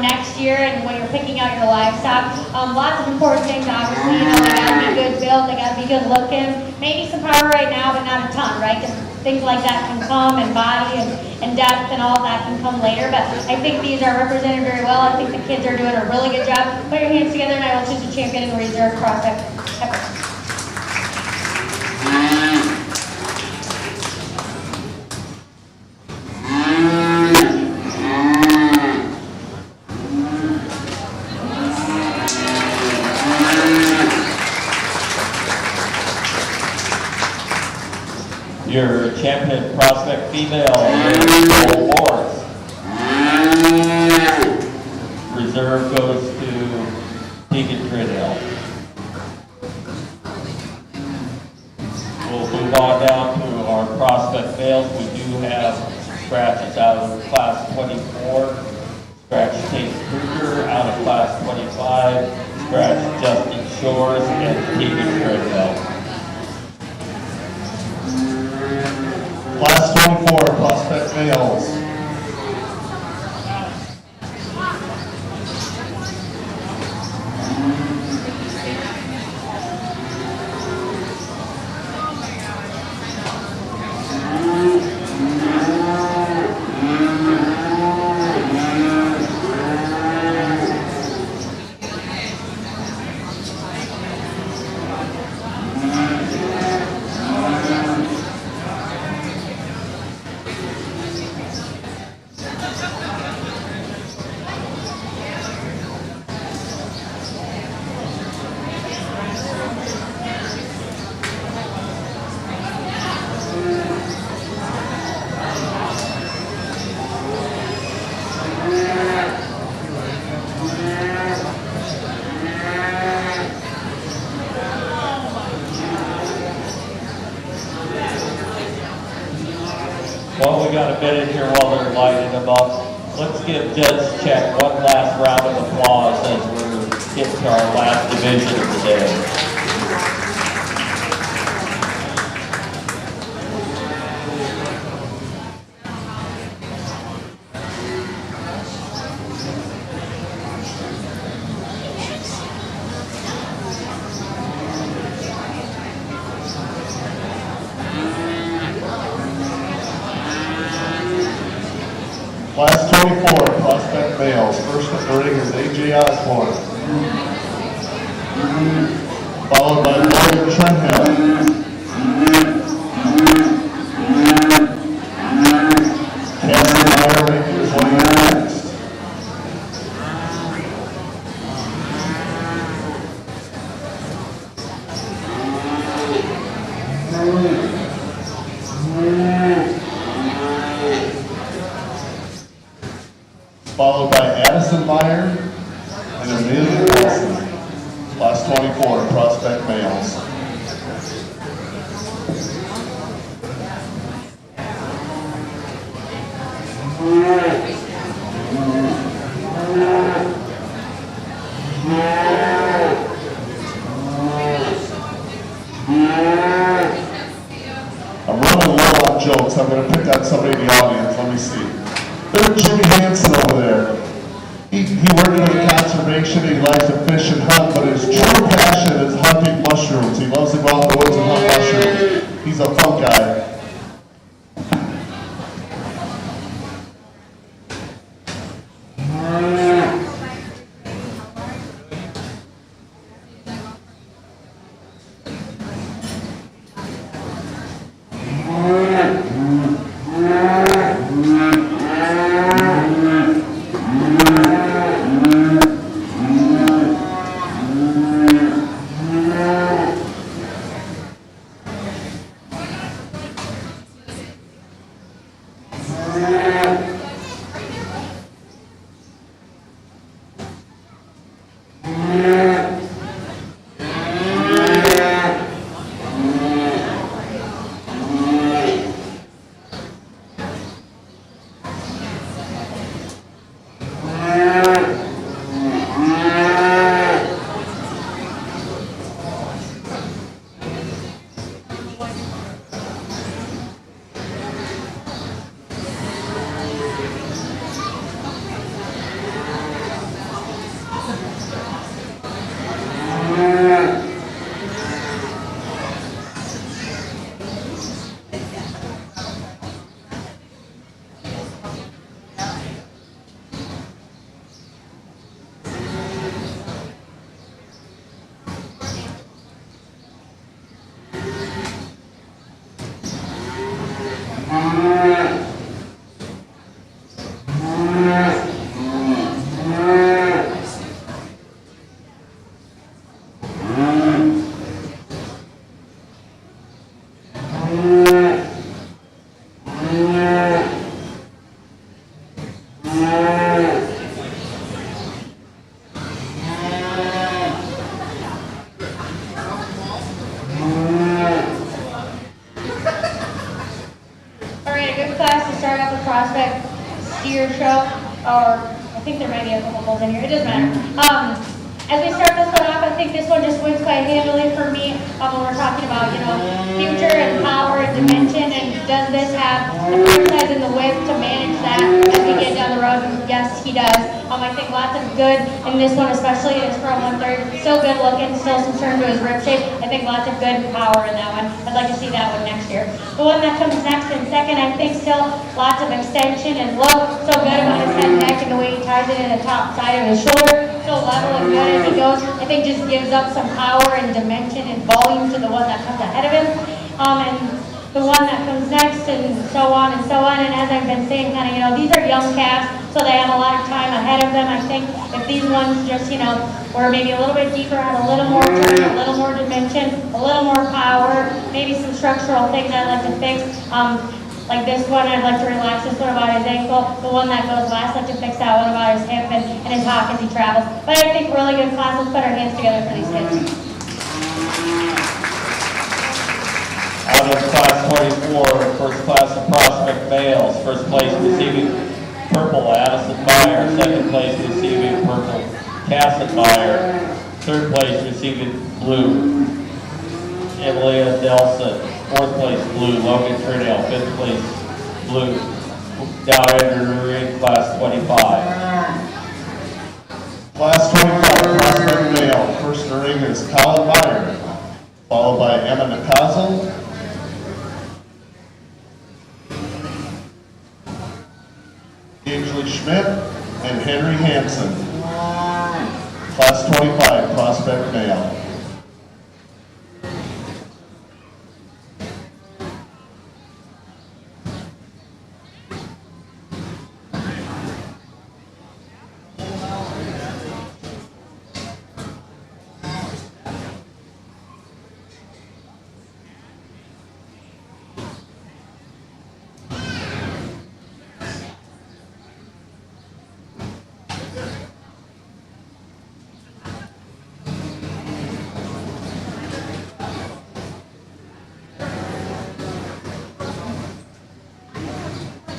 Speaker 3: Next year, and when you're picking out your livestock, lots of important things. Obviously, they gotta be good built, they gotta be good looking. Maybe some power right now, but not a ton, right? Because things like that can come, and body and depth and all that can come later. But I think these are represented very well. I think the kids are doing a really good job. Put your hands together, and I will choose a champion in the reserve prospect.
Speaker 2: Your champion prospect female is Cole Morris. Reserve goes to Tegan Trinell. We'll move on down to our prospect males. We do have scratches out of class 24. Scratch Tate Kruger out of class 25. Scratch Justin Shores and Tegan Trinell.
Speaker 1: Class 24 prospect males.
Speaker 2: lining them up. Let's give Judge Check one last round of applause as we're getting to our last division of the day.
Speaker 1: Class 24, prospect males. First at the ring is A.J. Osborne. Followed by Lloyd Trenhill. Cassie Meyer Rangers weighing in next. Followed by Addison Meyer and Amelia Wilson. Class 24, prospect males. I'm running low on jokes. I'm going to pick on somebody in the audience. Let me see. There's Jimmy Hansen over there. He works for the conservation. He likes to fish and hunt, but his true passion is hunting mushrooms. He loves to go out in the woods and hunt mushrooms. He's a fun guy.
Speaker 3: prospect steer show, or I think there might be a couple bulls in here, it doesn't matter. As we start this one off, I think this one just wins quite handily for me when we're talking about, future and power and dimension, and does this have the front size and the width to manage that as we get down the road? And yes, he does. I think lots of good in this one, especially in his front 1/3. Still good looking, still some turn to his rib shape. I think lots of good power in that one. I'd like to see that one next year. The one that comes next in second, I think still lots of extension and look. So good about his head and neck and the way he ties it in the top side of his shoulder. So level and good as he goes. I think just gives up some power and dimension and volume to the one that comes ahead of him. And the one that comes next, and so on and so on. And as I've been saying, these are young calves, so they have a lot of time ahead of them. I think if these ones just, were maybe a little bit deeper, had a little more turn, a little more dimension, a little more power, maybe some structural things I'd like to fix. Like this one, I'd like to relax this one about his ankle. The one that goes last, I'd like to fix that one about his hip and his hock as he travels. But I think really good class. Let's put our hands together for these kids.
Speaker 2: Out of class 24, first class of prospect males, first place receiving purple Addison Meyer. Second place receiving purple Casson Meyer. Third place receiving blue Emily Nelson. Fourth place blue Logan Trinnell. Fifth place blue. Now entering class 25.
Speaker 1: Class 25, prospect male. First in the ring is Colin Meyer, followed by Emma Nakazel. Ainsley Schmidt and Henry Hansen. Class 25, prospect male.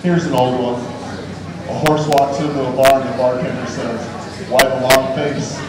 Speaker 1: Here's an old one. A horse walks into a bar and the bartender says, "Why the long face?"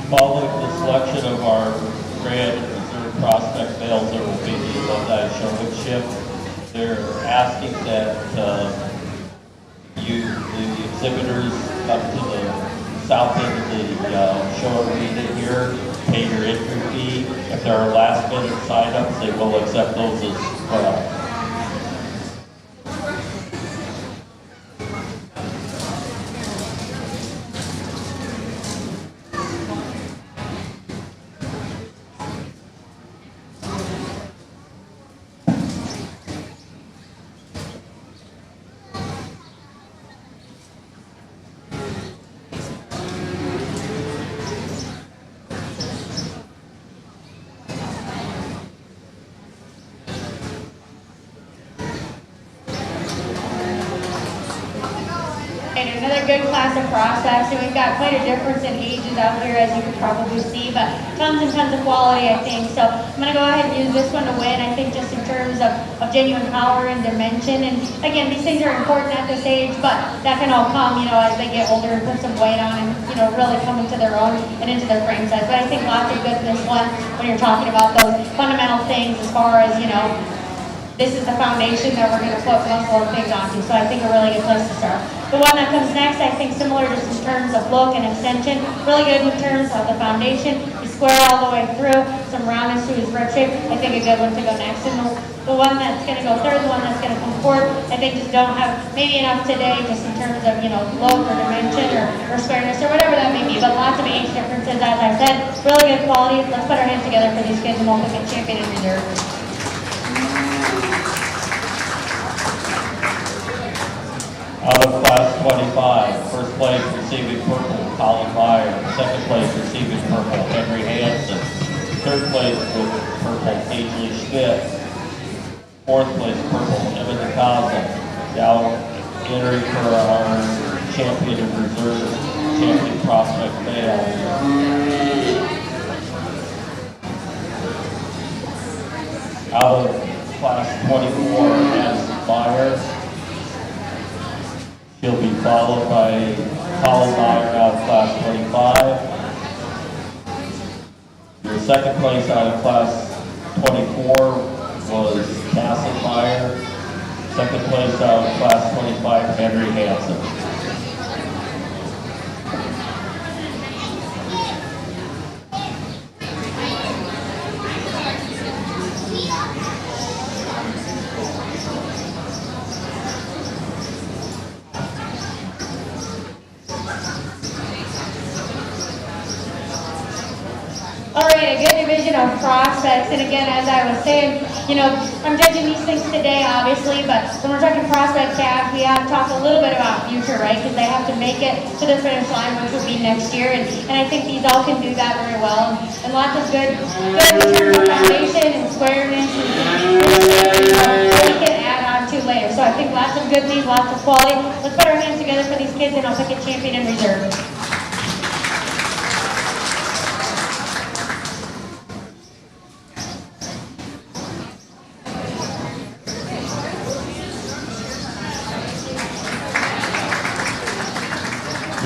Speaker 2: Following the selection of our grand reserve prospect males, there will be the alumni showmanship. They're asking that you, the exhibitors, come to the south end of the show arena here, pay your entry fee. If there are last minute signups, they will accept those as well.
Speaker 3: And another good class of prospects, and we've got quite a difference in ages out here, as you can probably see, but tons and tons of quality, I think. So I'm going to go ahead and use this one to win, I think, just in terms of genuine power and dimension. And again, these things are important at this age, but that can all come, as they get older and put some weight on and, really come into their own and into their frame size. But I think lots of good in this one when you're talking about those fundamental things as far as, this is the foundation that we're going to put muscle and things onto. So I think a really good place to start. The one that comes next, I think similar just in terms of look and extension, really good in terms of the foundation. He's square all the way through, some roundness to his rib shape. I think a good one to go next. And the one that's going to go third, the one that's going to come fourth, I think just don't have maybe enough today just in terms of, look or dimension or squareness or whatever that may be. But lots of age differences, as I said. Really good quality. Let's put our hands together for these kids and we'll look at champion and reserve.
Speaker 2: Out of class 25, first place receiving purple, Colin Meyer. Second place receiving purple, Henry Hansen. Third place with purple, Ainsley Schmidt. Fourth place purple, Emma Nakazel. Now entering for our champion of reserve, champion prospect male. Out of class 24, Madison Meyer. She'll be followed by Colin Meyer out of class 25. Your second place out of class 24 was Cassie Meyer. Second place out of class 25, Henry Hansen.
Speaker 3: All right, a good division of prospects. And again, as I was saying, I'm judging these things today, obviously, but when we're talking prospect cap, we have to talk a little bit about future, right? Because they have to make it to the finish line, which will be next year. And I think these all can do that very well. And lots of good in terms of foundation and squareness and we can add on to later. So I think lots of good things, lots of quality. Let's put our hands together for these kids, and I'll pick a champion in reserve.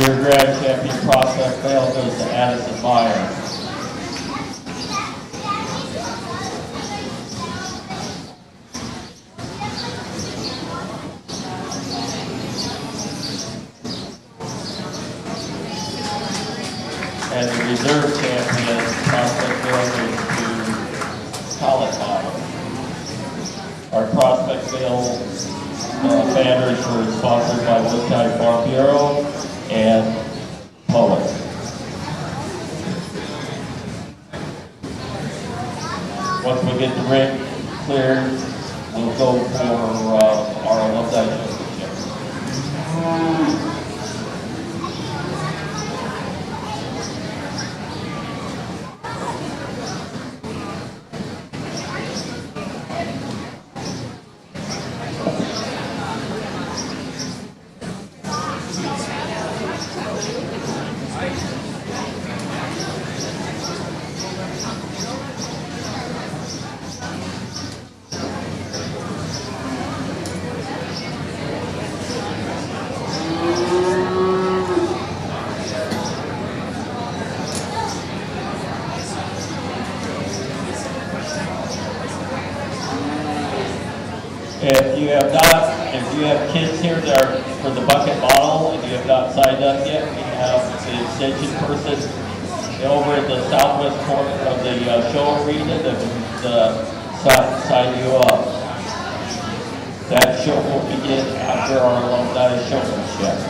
Speaker 2: Your grand champion prospect male goes to Addison Meyer. And the reserve champion prospect male goes to Colin Meyer. Our prospect male banners were sponsored by Woodcounty Farm Bureau and Poet. Once we get the ring cleared, we'll go for our alumni championship. If you have kids here that are for the bucket bottle and you have not signed up yet, we have the extension person over at the southwest corner of the show arena that will sign you up. That show will begin after our alumni showmanship.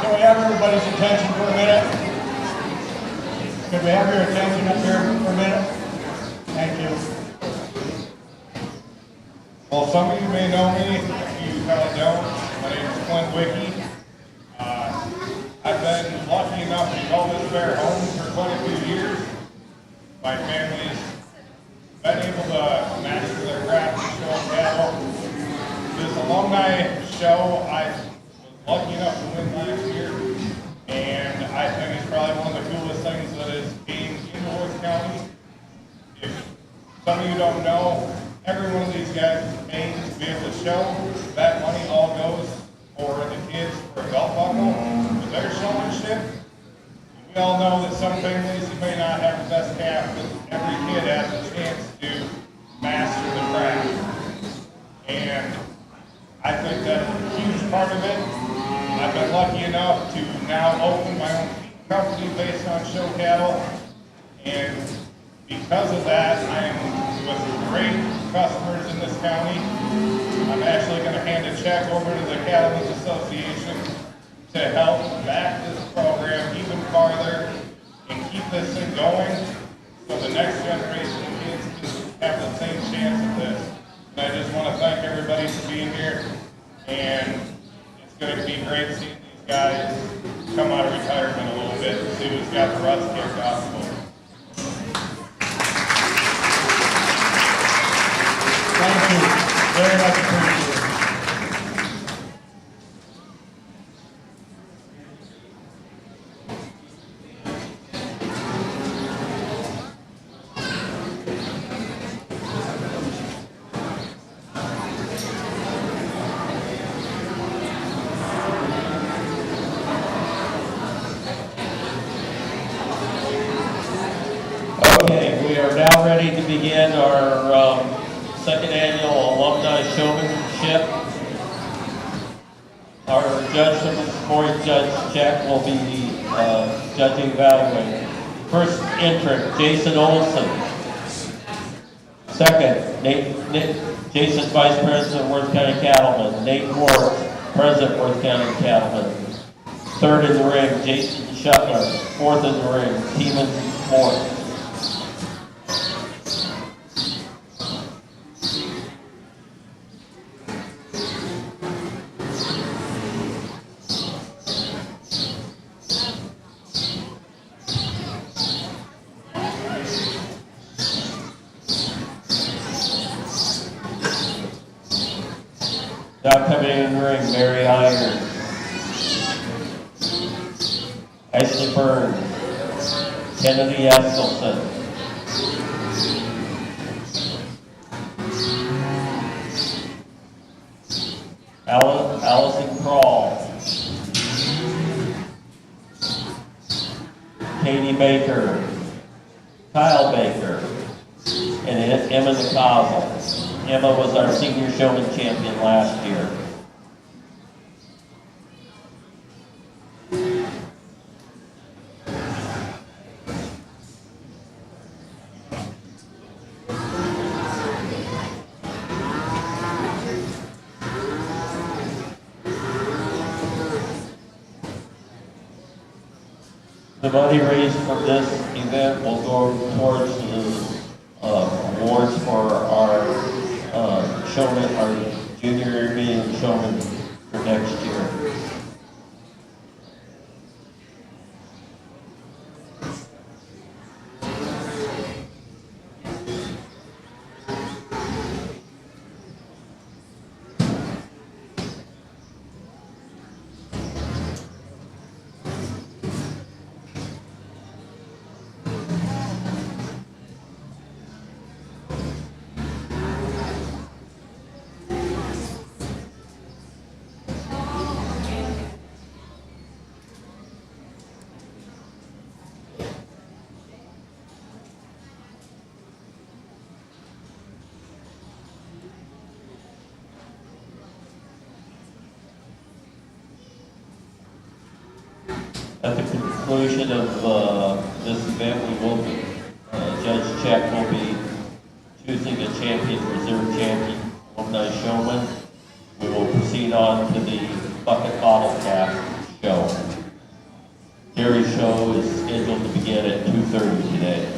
Speaker 1: Can we have everybody's attention for a minute? Could we have your attention up here for a minute? Thank you. Well, some of you may know me, if you kind of don't. My name is Clint Wickie. I've been lucky enough to call this fair home for quite a few years. My family's been able to master their craft and show cattle. This alumni show, I was lucky enough to win last year, and I think it's probably one of the coolest things that has came into Woods County. If some of you don't know, every one of these guys is paid to be able to show. That money all goes for the kids for a belt buckle, for their showmanship. We all know that some families you may not have the best calf, but every kid has a chance to master the craft. And I think that's a huge part of it. I've been lucky enough to now open my own company based on show cattle. And because of that, I'm with great customers in this county. I'm actually going to hand a check over to the Cattlemen's Association to help back this program even farther and keep this thing going so the next generation of kids can have the same chance at this. And I just want to thank everybody for being here, and it's going to be great seeing these guys come out of retirement a little bit and see who's got the rust kicked off of them. Thank you. Very much appreciated.
Speaker 2: Okay, we are now ready to begin our second annual Alumni Showmanship. Our judge from the fourth judge check will be judging evaluating. First entrant, Jason Olson. Second, Jason, Vice President, Worth County Cattlemen. Nate Ward, President, Worth County Cattlemen. Third in the ring, Jason Shuttler. Fourth in the ring, Teeman Moore. Now coming in the ring, Mary Iron, Ashley Burns, Kennedy Eskelson, Allison Crawl, Katie Baker, Kyle Baker, and Emma Nicozzle. Emma was our senior showman champion last year. The money raised from this event will go towards the awards for our showman, our junior intermediate showman for next year. At the conclusion of this event, we will be, Judge Check will be choosing a champion, reserve champion, alumni showman. We will proceed on to the bucket bottle cap show. legendary show is scheduled to begin at 2:30 today.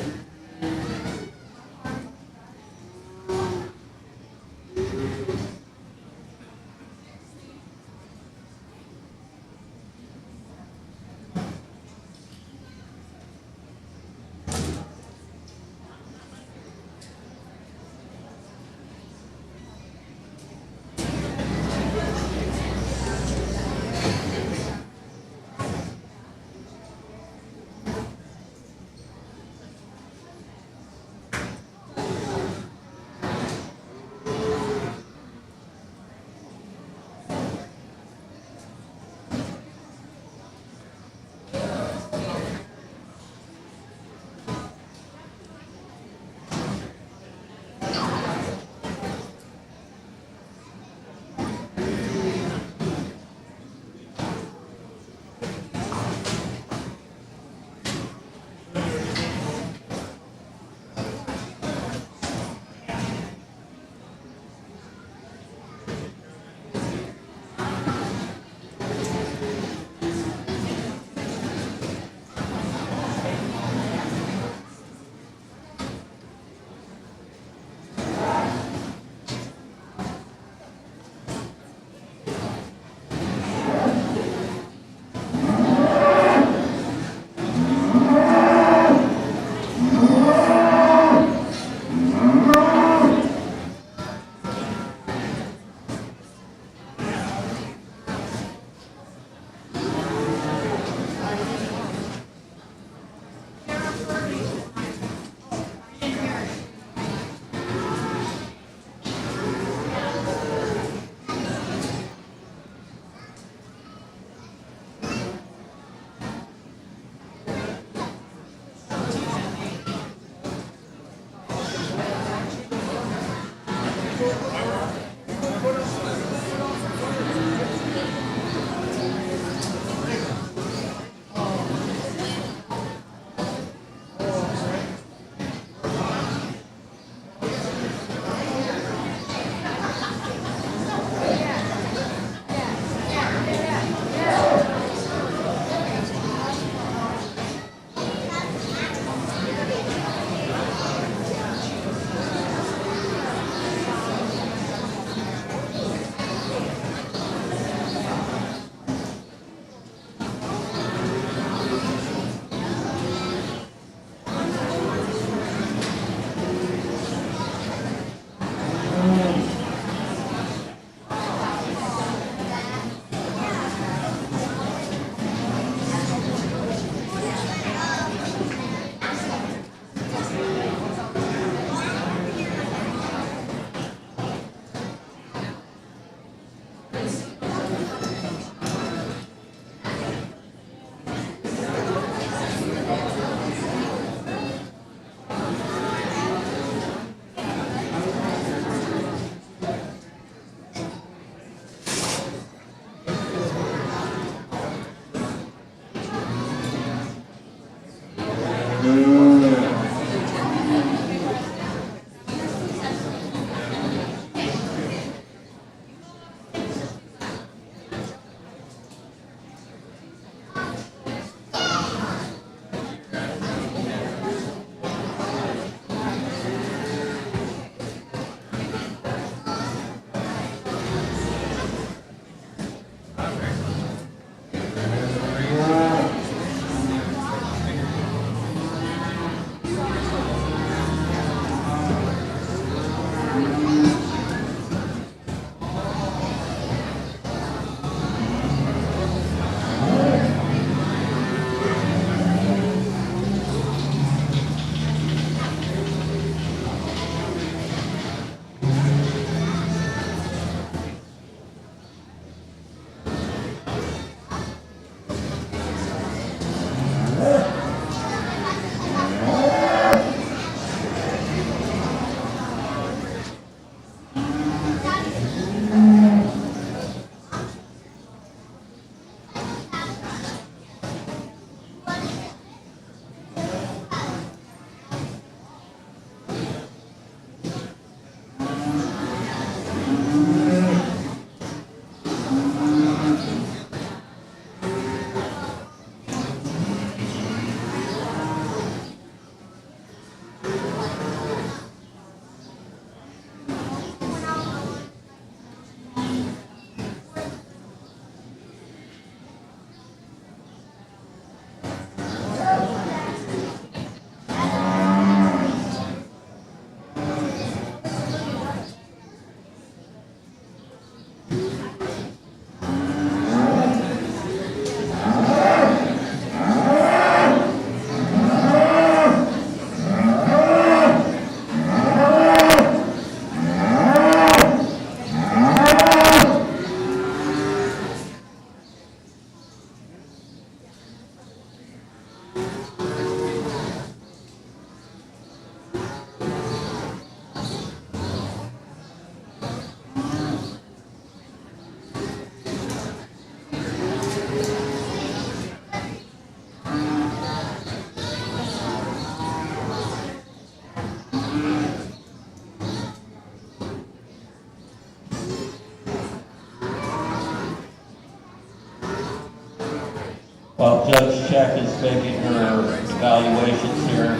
Speaker 2: While Judge Check is making her evaluations here,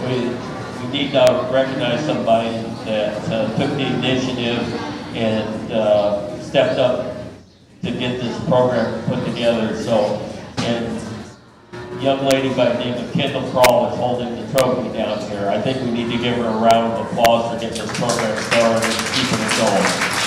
Speaker 2: we need to recognize somebody that took the initiative and stepped up to get this program put together. So, and young lady by the name of Kendall Crawl is holding the trophy down here. I think we need to give her a round of applause for getting this program started and keeping it going.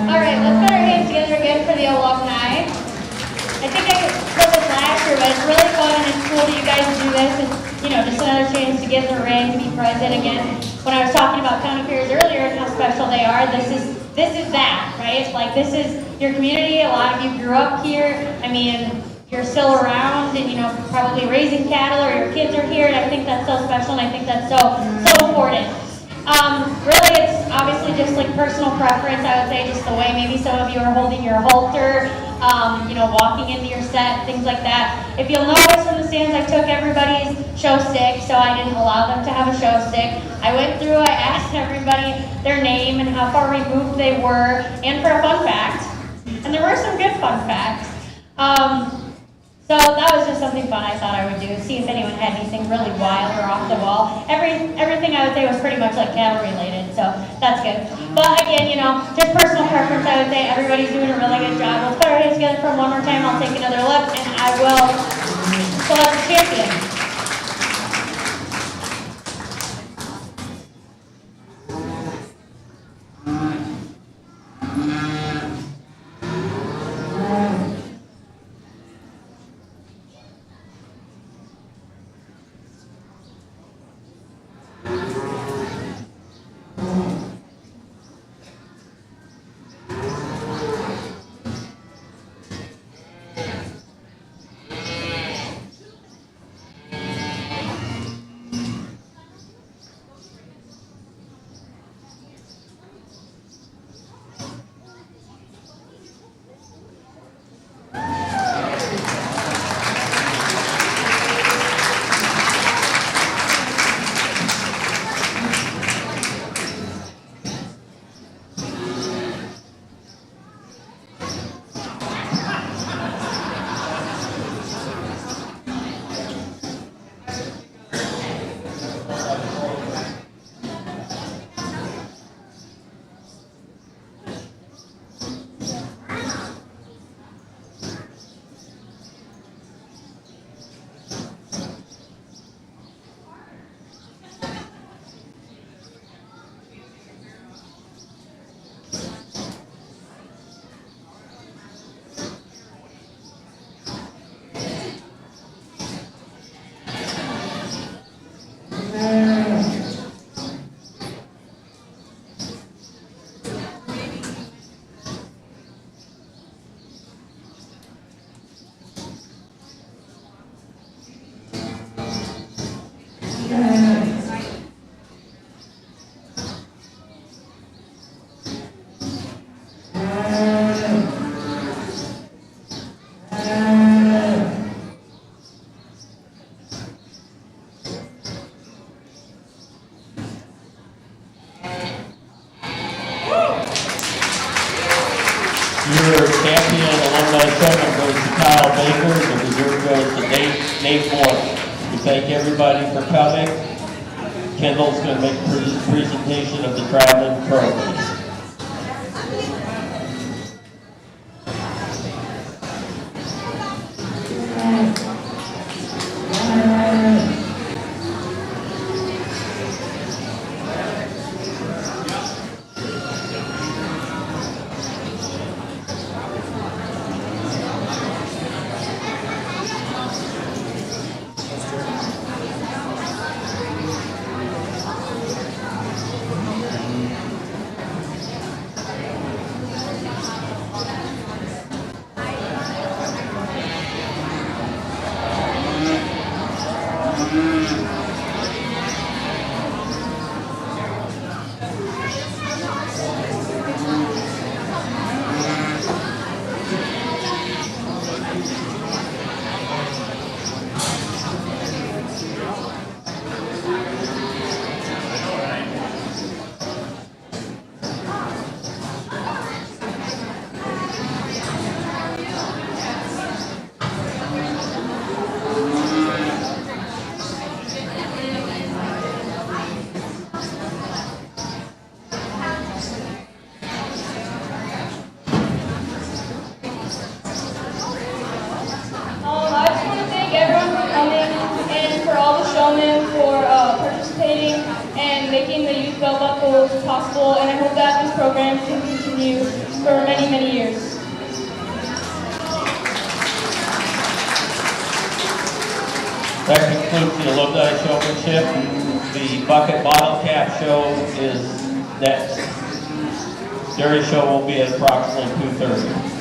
Speaker 3: All right, let's put our hands together again for the alumni. I think I said this last year, but it's really fun and it's cool that you guys do this. It's, just another chance to get in the ring, to be present again. When I was talking about county fairs earlier and how special they are, this is that, right? Like, this is your community. A lot of you grew up here. I mean, you're still around and, probably raising cattle, or your kids are here, and I think that's so special, and I think that's so important. Really, it's obviously just like personal preference. I would say just the way maybe some of you are holding your halter, walking into your set, things like that. If you'll notice from the stands, I took everybody's show stick, so I didn't allow them to have a show stick. I went through, I asked everybody their name and how far removed they were, and for a fun fact. And there were some good fun facts. So that was just something fun I thought I would do, see if anyone had anything really wild or off the wall. Everything I would say was pretty much like cattle related, so that's good. But again, just personal preference, I would say everybody's doing a really good job. Let's put our hands together for one more time. I'll take another look, and I will select the champion.
Speaker 2: Your champion alumni segment goes to Kyle Baker. The reserve goes to Nate Moore. We thank everybody for coming. Kendall's going to make a presentation of the traveling programs.
Speaker 3: belt buckle possible, and I hope that this program can continue for many, many years.
Speaker 2: That concludes the alumni showmanship. The bucket bottle cap show is next. Dairy show will be at approximately 2:30.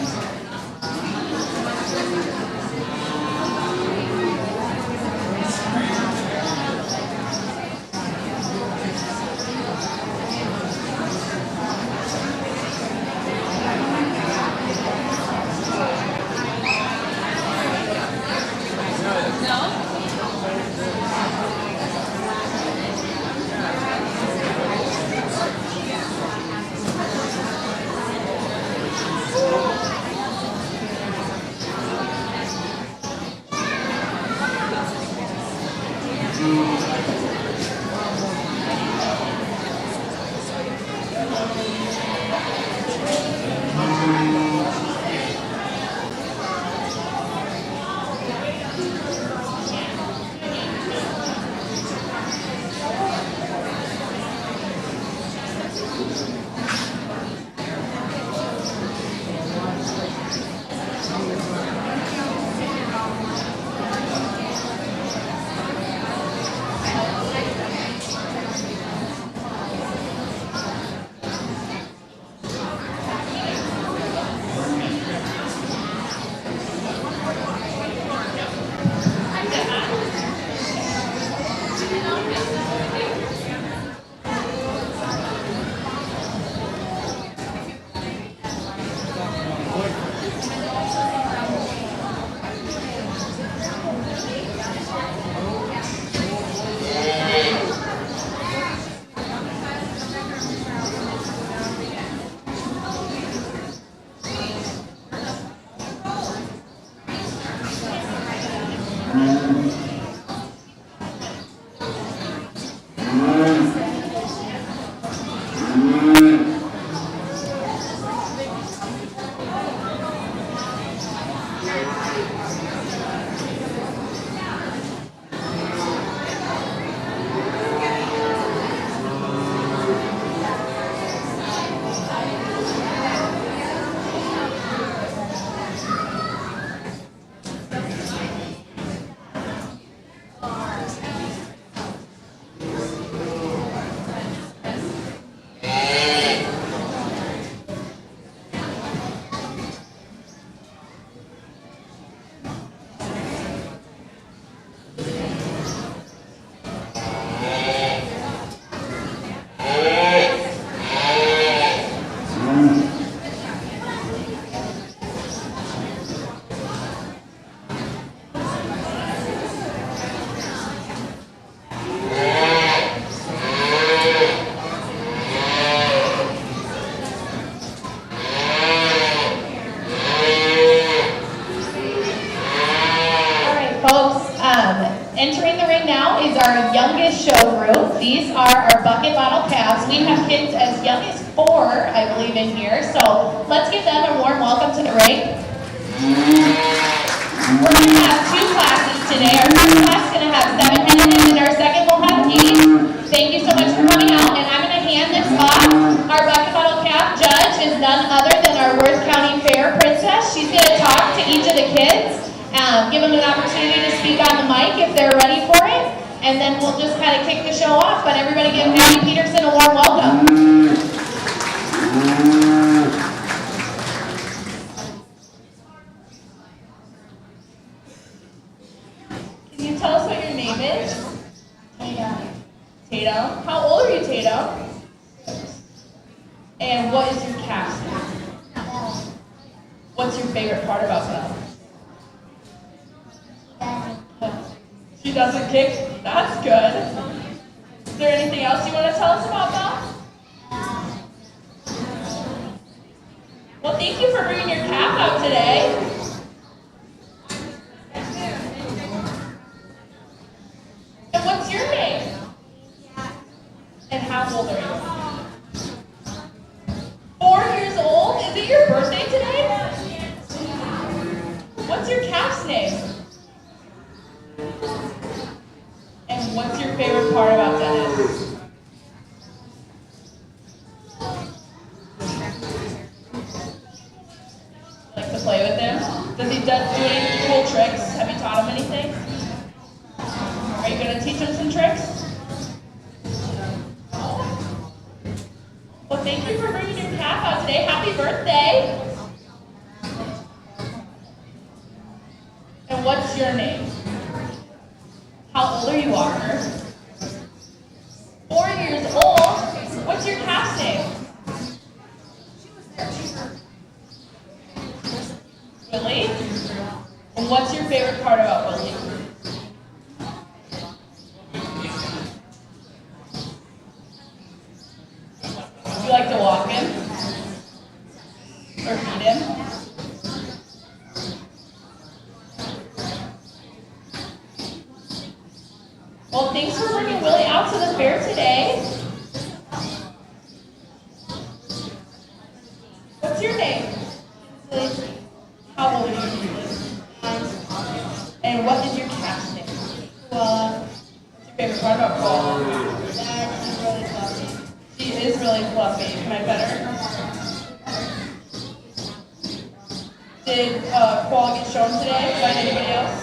Speaker 5: Entering the ring now is our youngest show group. These are our bucket bottle calves. We have kids as young as 4, I believe, in here. So let's give them a warm welcome to the ring. We're going to have 2 classes today. Our first class is going to have 7 minutes, and our second will have 8. Thank you so much for coming out, and I'm going to hand this off. Our bucket bottle calf judge is none other than our Worth County Fair princess. She's going to talk to each of the kids. Give them an opportunity to speak on the mic if they're ready for it, and then we'll just kind of kick the show off. But everybody give Patty Peterson a warm welcome. Can you tell us what your name is? Tatum. How old are you, Tatum? And what is your calf's name? What's your favorite part about Belle? She doesn't kick? That's good. Is there anything else you want to tell us about Belle? Well, thank you for bringing your calf out today. And what's your name? And how old are you? 4 years old? Is it your birthday today? What's your calf's name? And what's your favorite part about Dennis? to play with him? Does he do any cool tricks? Have you taught him anything? Are you going to teach him some tricks? Well, thank you for bringing your calf out today. Happy birthday. And what's your name? How old are you, Walker? 4 years old? What's your calf's name? Willie? And what's your favorite part about Willie? You like to walk him? Or feed him? Well, thanks for bringing Willie out to the fair today. What's your name? How old are you? And what is your calf's name? What's your favorite part about Paul?
Speaker 3: That is really fluffy.
Speaker 5: She is really fluffy. Can I pet her? Did Paul get shown today by anybody else?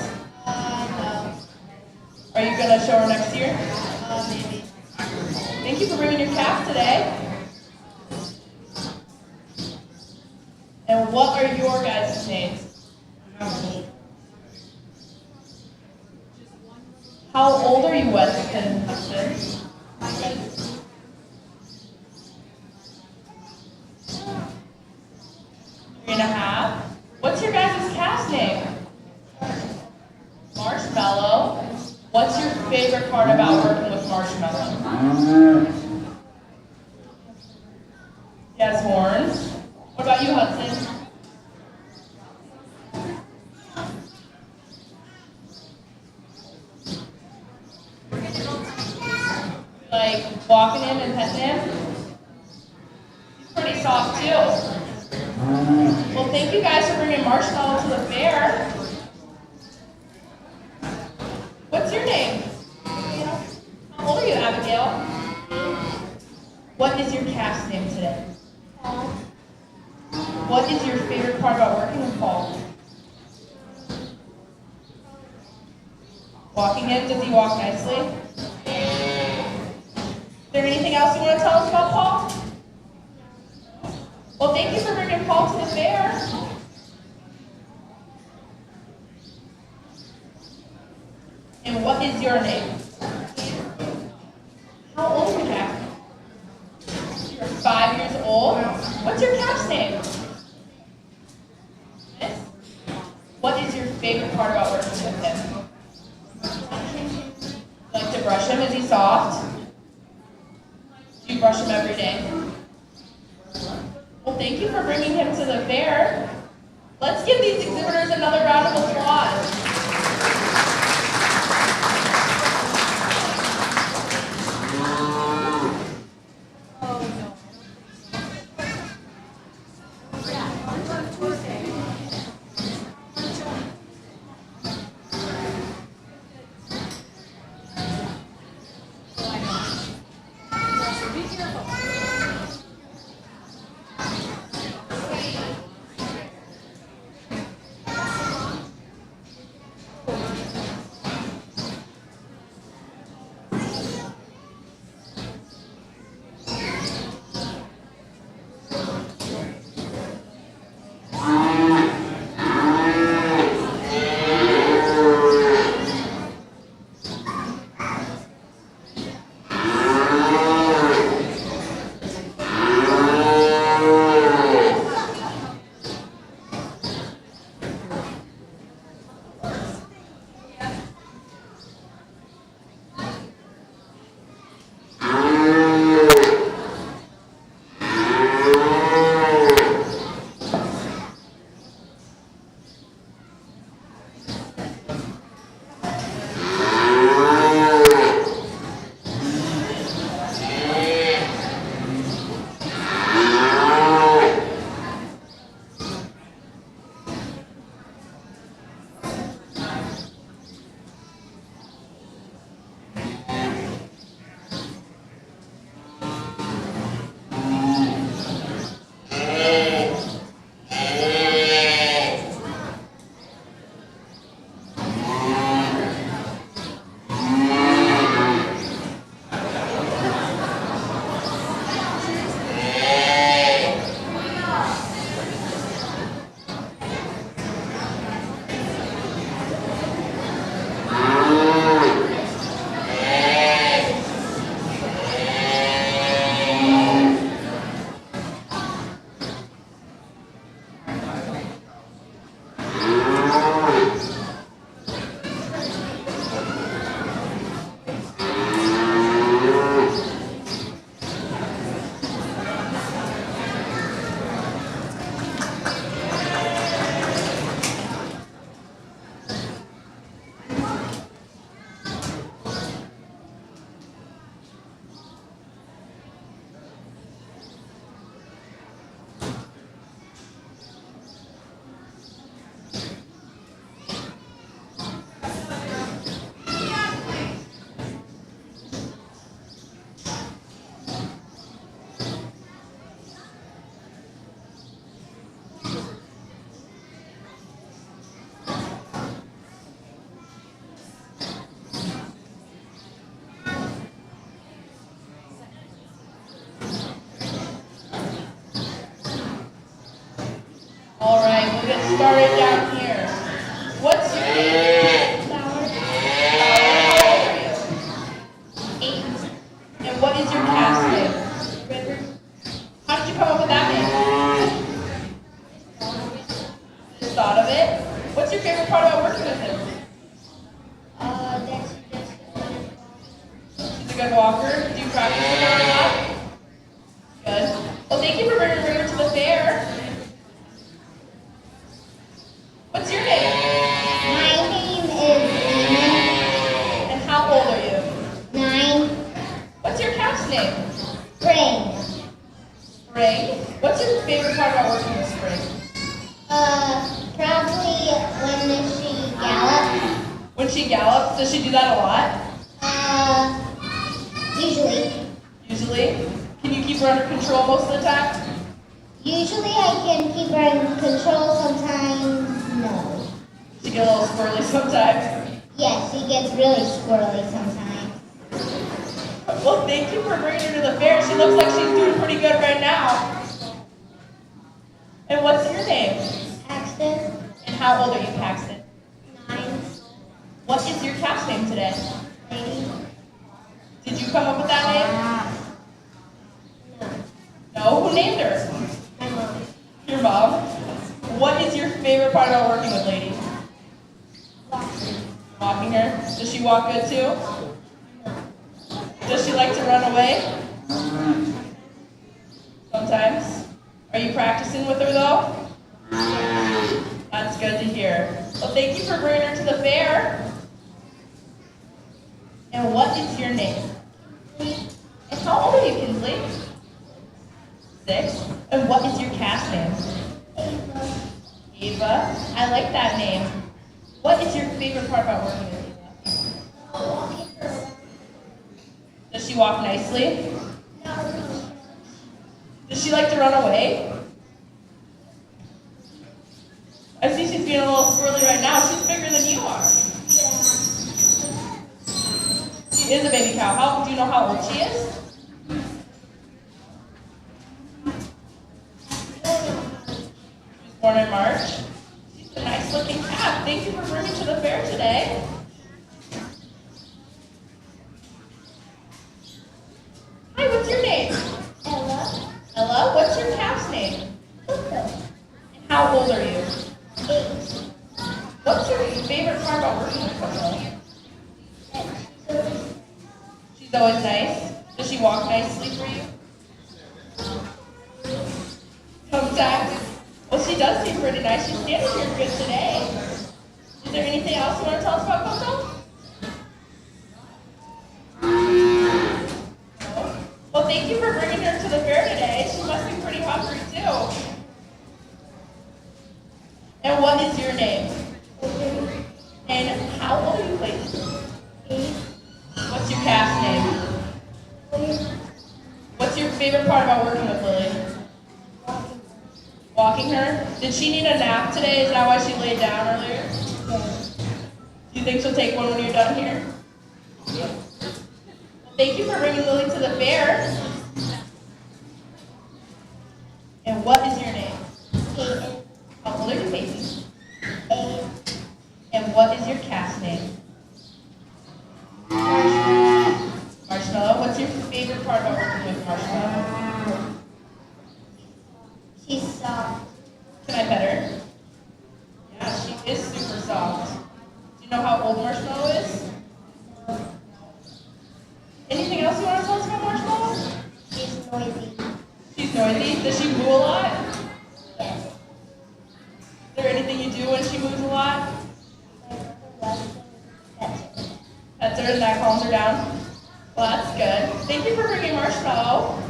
Speaker 3: No.
Speaker 5: Are you going to show her next year?
Speaker 3: Maybe.
Speaker 5: Thank you for bringing your calf today. And what are your guys' names? How old are you, Weston Hudson? 3.5. What's your guys' calf's name? Marshmallow. What's your favorite part about working with Marshmallow? He has horns. What about you, Hudson? Like walking in and petting him? He's pretty soft too. Well, thank you guys for bringing Marshmallow to the fair. What's your name? How old are you, Abigail? What is your calf's name today? What is your favorite part about working with Paul? Walking in, does he walk nicely? Is there anything else you want to tell us about Paul? Well, thank you for bringing Paul to the fair. And what is your name? How old are you, calf? You're 5 years old. What's your calf's name? Miss? What is your favorite part about working with him? You like to brush him? Is he soft? Do you brush him every day? Well, thank you for bringing him to the fair. Let's give these exhibitors another round of applause. started down here. What's your name? Flower. How old are you? 8. And what is your cast name? River. How did you come up with that name? Just thought of it. What's your favorite part about working with him? She's a good walker. Do you practice with her a lot? Good. Well, thank you for bringing her to the fair. What's your name?
Speaker 6: My name is Anna.
Speaker 5: And how old are you?
Speaker 6: 9.
Speaker 5: What's your calf's name?
Speaker 6: Spring.
Speaker 5: Spring. What's your favorite part about working with Spring?
Speaker 6: Probably when she gallops.
Speaker 5: When she gallops, does she do that a lot?
Speaker 6: Usually.
Speaker 5: Usually? Can you keep her under control most of the time?
Speaker 6: Usually I can keep her in control, sometimes no.
Speaker 5: She get a little squirrely sometimes.
Speaker 6: Yes, she gets really squirrely sometimes.
Speaker 5: Well, thank you for bringing her to the fair. She looks like she's doing pretty good right now. And what's your name?
Speaker 6: Paxton.
Speaker 5: And how old are you, Paxton?
Speaker 6: 9.
Speaker 5: What is your calf's name today?
Speaker 6: Lady.
Speaker 5: Did you come up with that name?
Speaker 6: No.
Speaker 5: No? Who named her?
Speaker 6: My mom.
Speaker 5: Your mom. What is your favorite part about working with Lady?
Speaker 6: Walking.
Speaker 5: Walking her. Does she walk good too? Does she like to run away? Sometimes. Are you practicing with her though? That's good to hear. Well, thank you for bringing her to the fair. And what is your name? And how old are you, Kinsley? 6. And what is your calf's name?
Speaker 6: Ava.
Speaker 5: Ava. I like that name. What is your favorite part about working with Ava?
Speaker 6: Walking her.
Speaker 5: Does she walk nicely?
Speaker 6: Not really.
Speaker 5: Does she like to run away? I see she's being a little squirrely right now. She's bigger than you are.
Speaker 6: Yeah.
Speaker 5: She is a baby cow. Do you know how old she is? She was born in March. She's a nice looking calf. Thank you for bringing her to the fair today. Hi, what's your name?
Speaker 6: Ella.
Speaker 5: Ella. What's your calf's name?
Speaker 6: Coco.
Speaker 5: And how old are you?
Speaker 6: 8.
Speaker 5: What's your favorite part about working with Coco? She's always nice. Does she walk nicely for you? Sometimes. Well, she does seem pretty nice. She's standing here good today. Is there anything else you want to tell us about Coco? No? Well, thank you for bringing her to the fair today. She must be pretty hungry too. And what is your name? And how old are you, ladies?
Speaker 6: 8.
Speaker 5: What's your calf's name? What's your favorite part about working with Lily? Walking her? Did she need a nap today? Is that why she laid down earlier? Do you think she'll take one when you're done here? Well, thank you for bringing Lily to the fair. And what is your name?
Speaker 6: Peyton.
Speaker 5: How old are you, Peyton?
Speaker 6: 8.
Speaker 5: And what is your calf's name? Marshmallow. What's your favorite part about working with Marshmallow?
Speaker 6: She's soft.
Speaker 5: Can I pet her? Yeah, she is super soft. Do you know how old Marshmallow is? Anything else you want to tell us about Marshmallow?
Speaker 6: She's noisy.
Speaker 5: She's noisy. Does she moo a lot?
Speaker 6: Yes.
Speaker 5: Is there anything you do when she moves a lot? Pets her and that calms her down? Well, that's good. Thank you for bringing Marshmallow.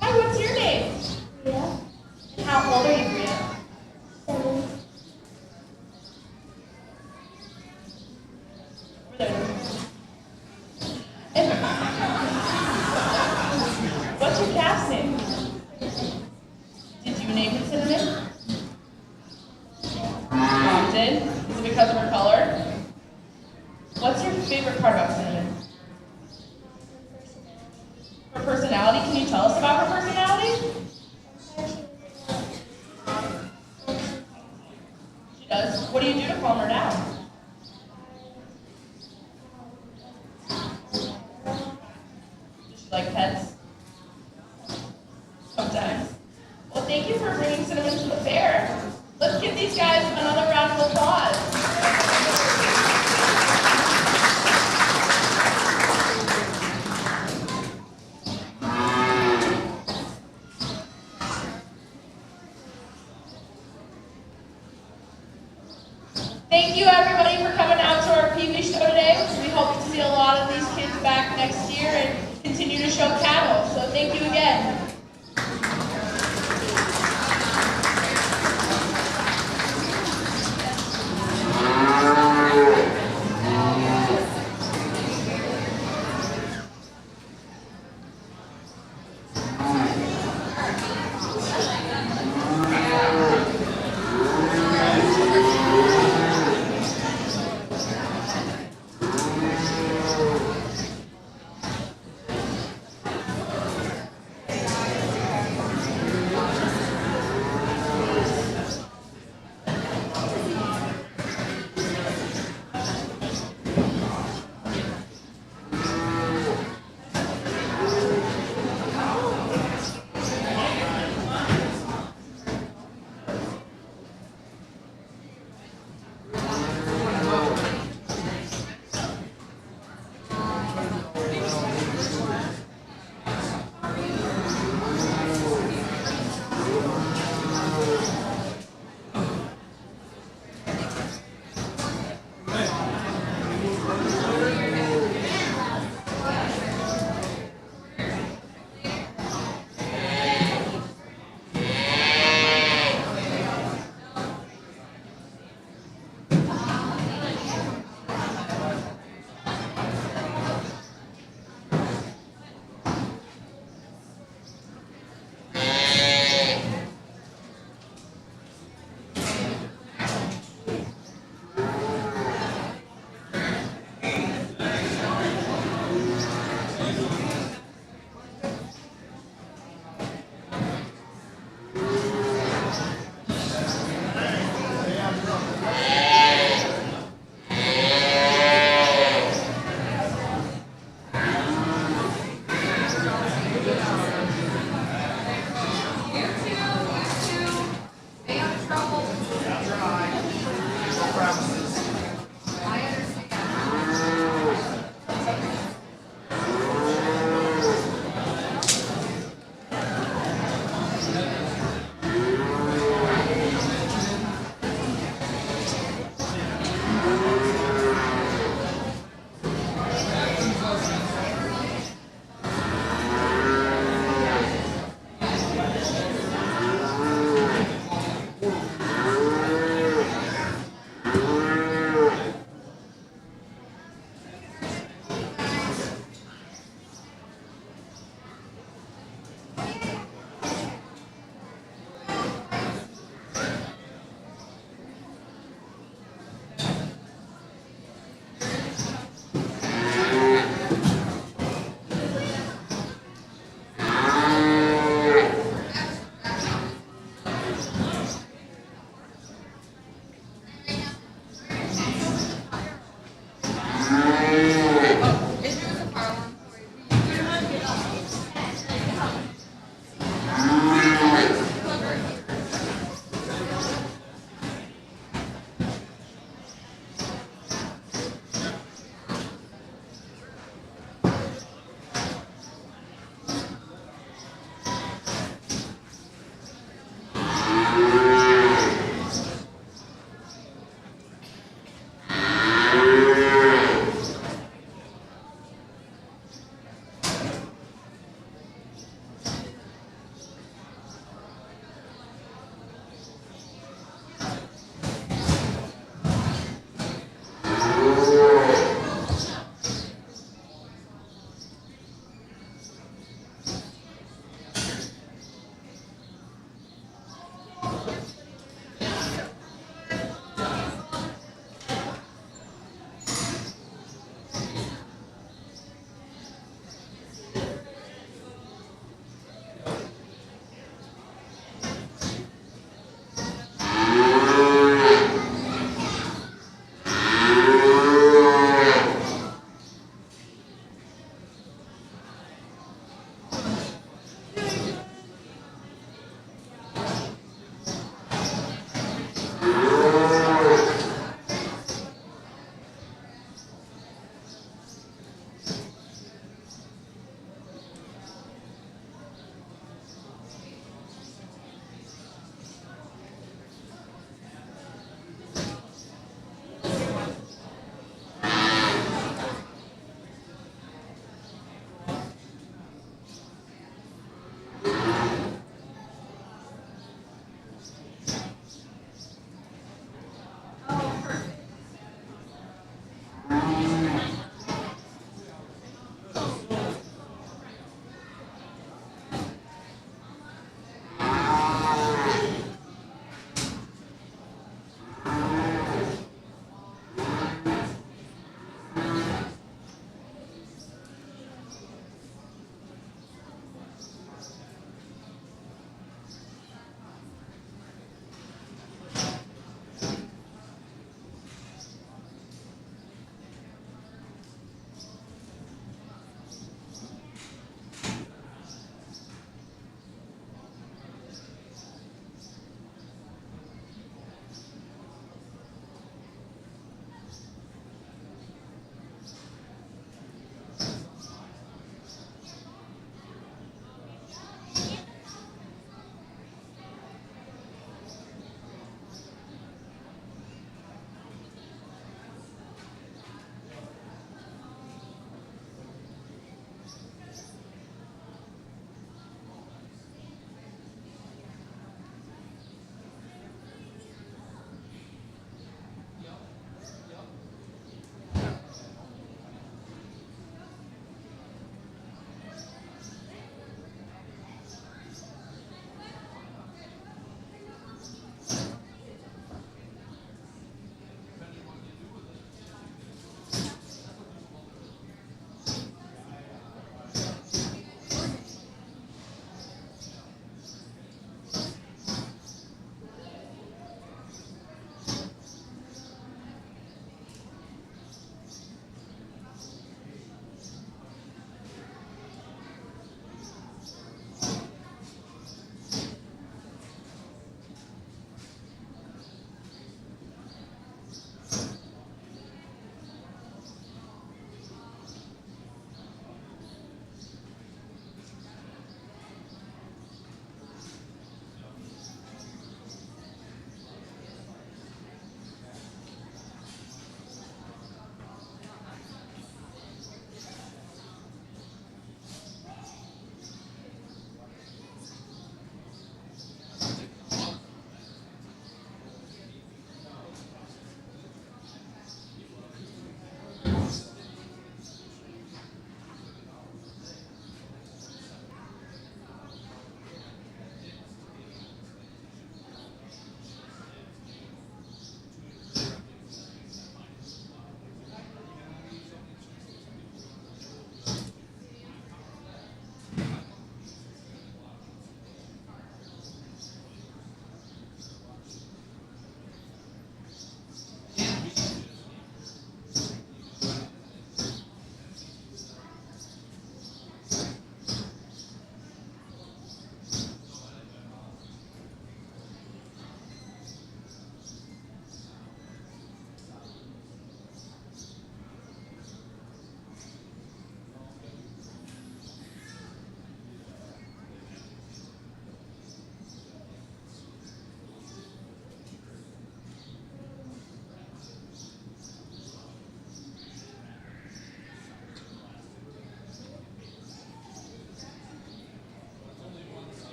Speaker 5: Hi, what's your name?
Speaker 6: Yeah.
Speaker 5: And how old are you, Bria?
Speaker 6: 7.
Speaker 5: Over there. And what's your calf's name? Did you name it Cinnamon? Mom did? Is it because of her color? What's your favorite part about Cinnamon? Her personality? Can you tell us about her personality? She does. What do you do to calm her down? Does she like pets? Sometimes. Well, thank you for bringing Cinnamon to the fair. Let's give these guys another round of applause. Thank you everybody for coming out to our PV show today. We hope to see a lot of these kids back next year and continue to show cattle. So thank you again.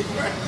Speaker 4: Right.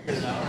Speaker 7: Figure it out.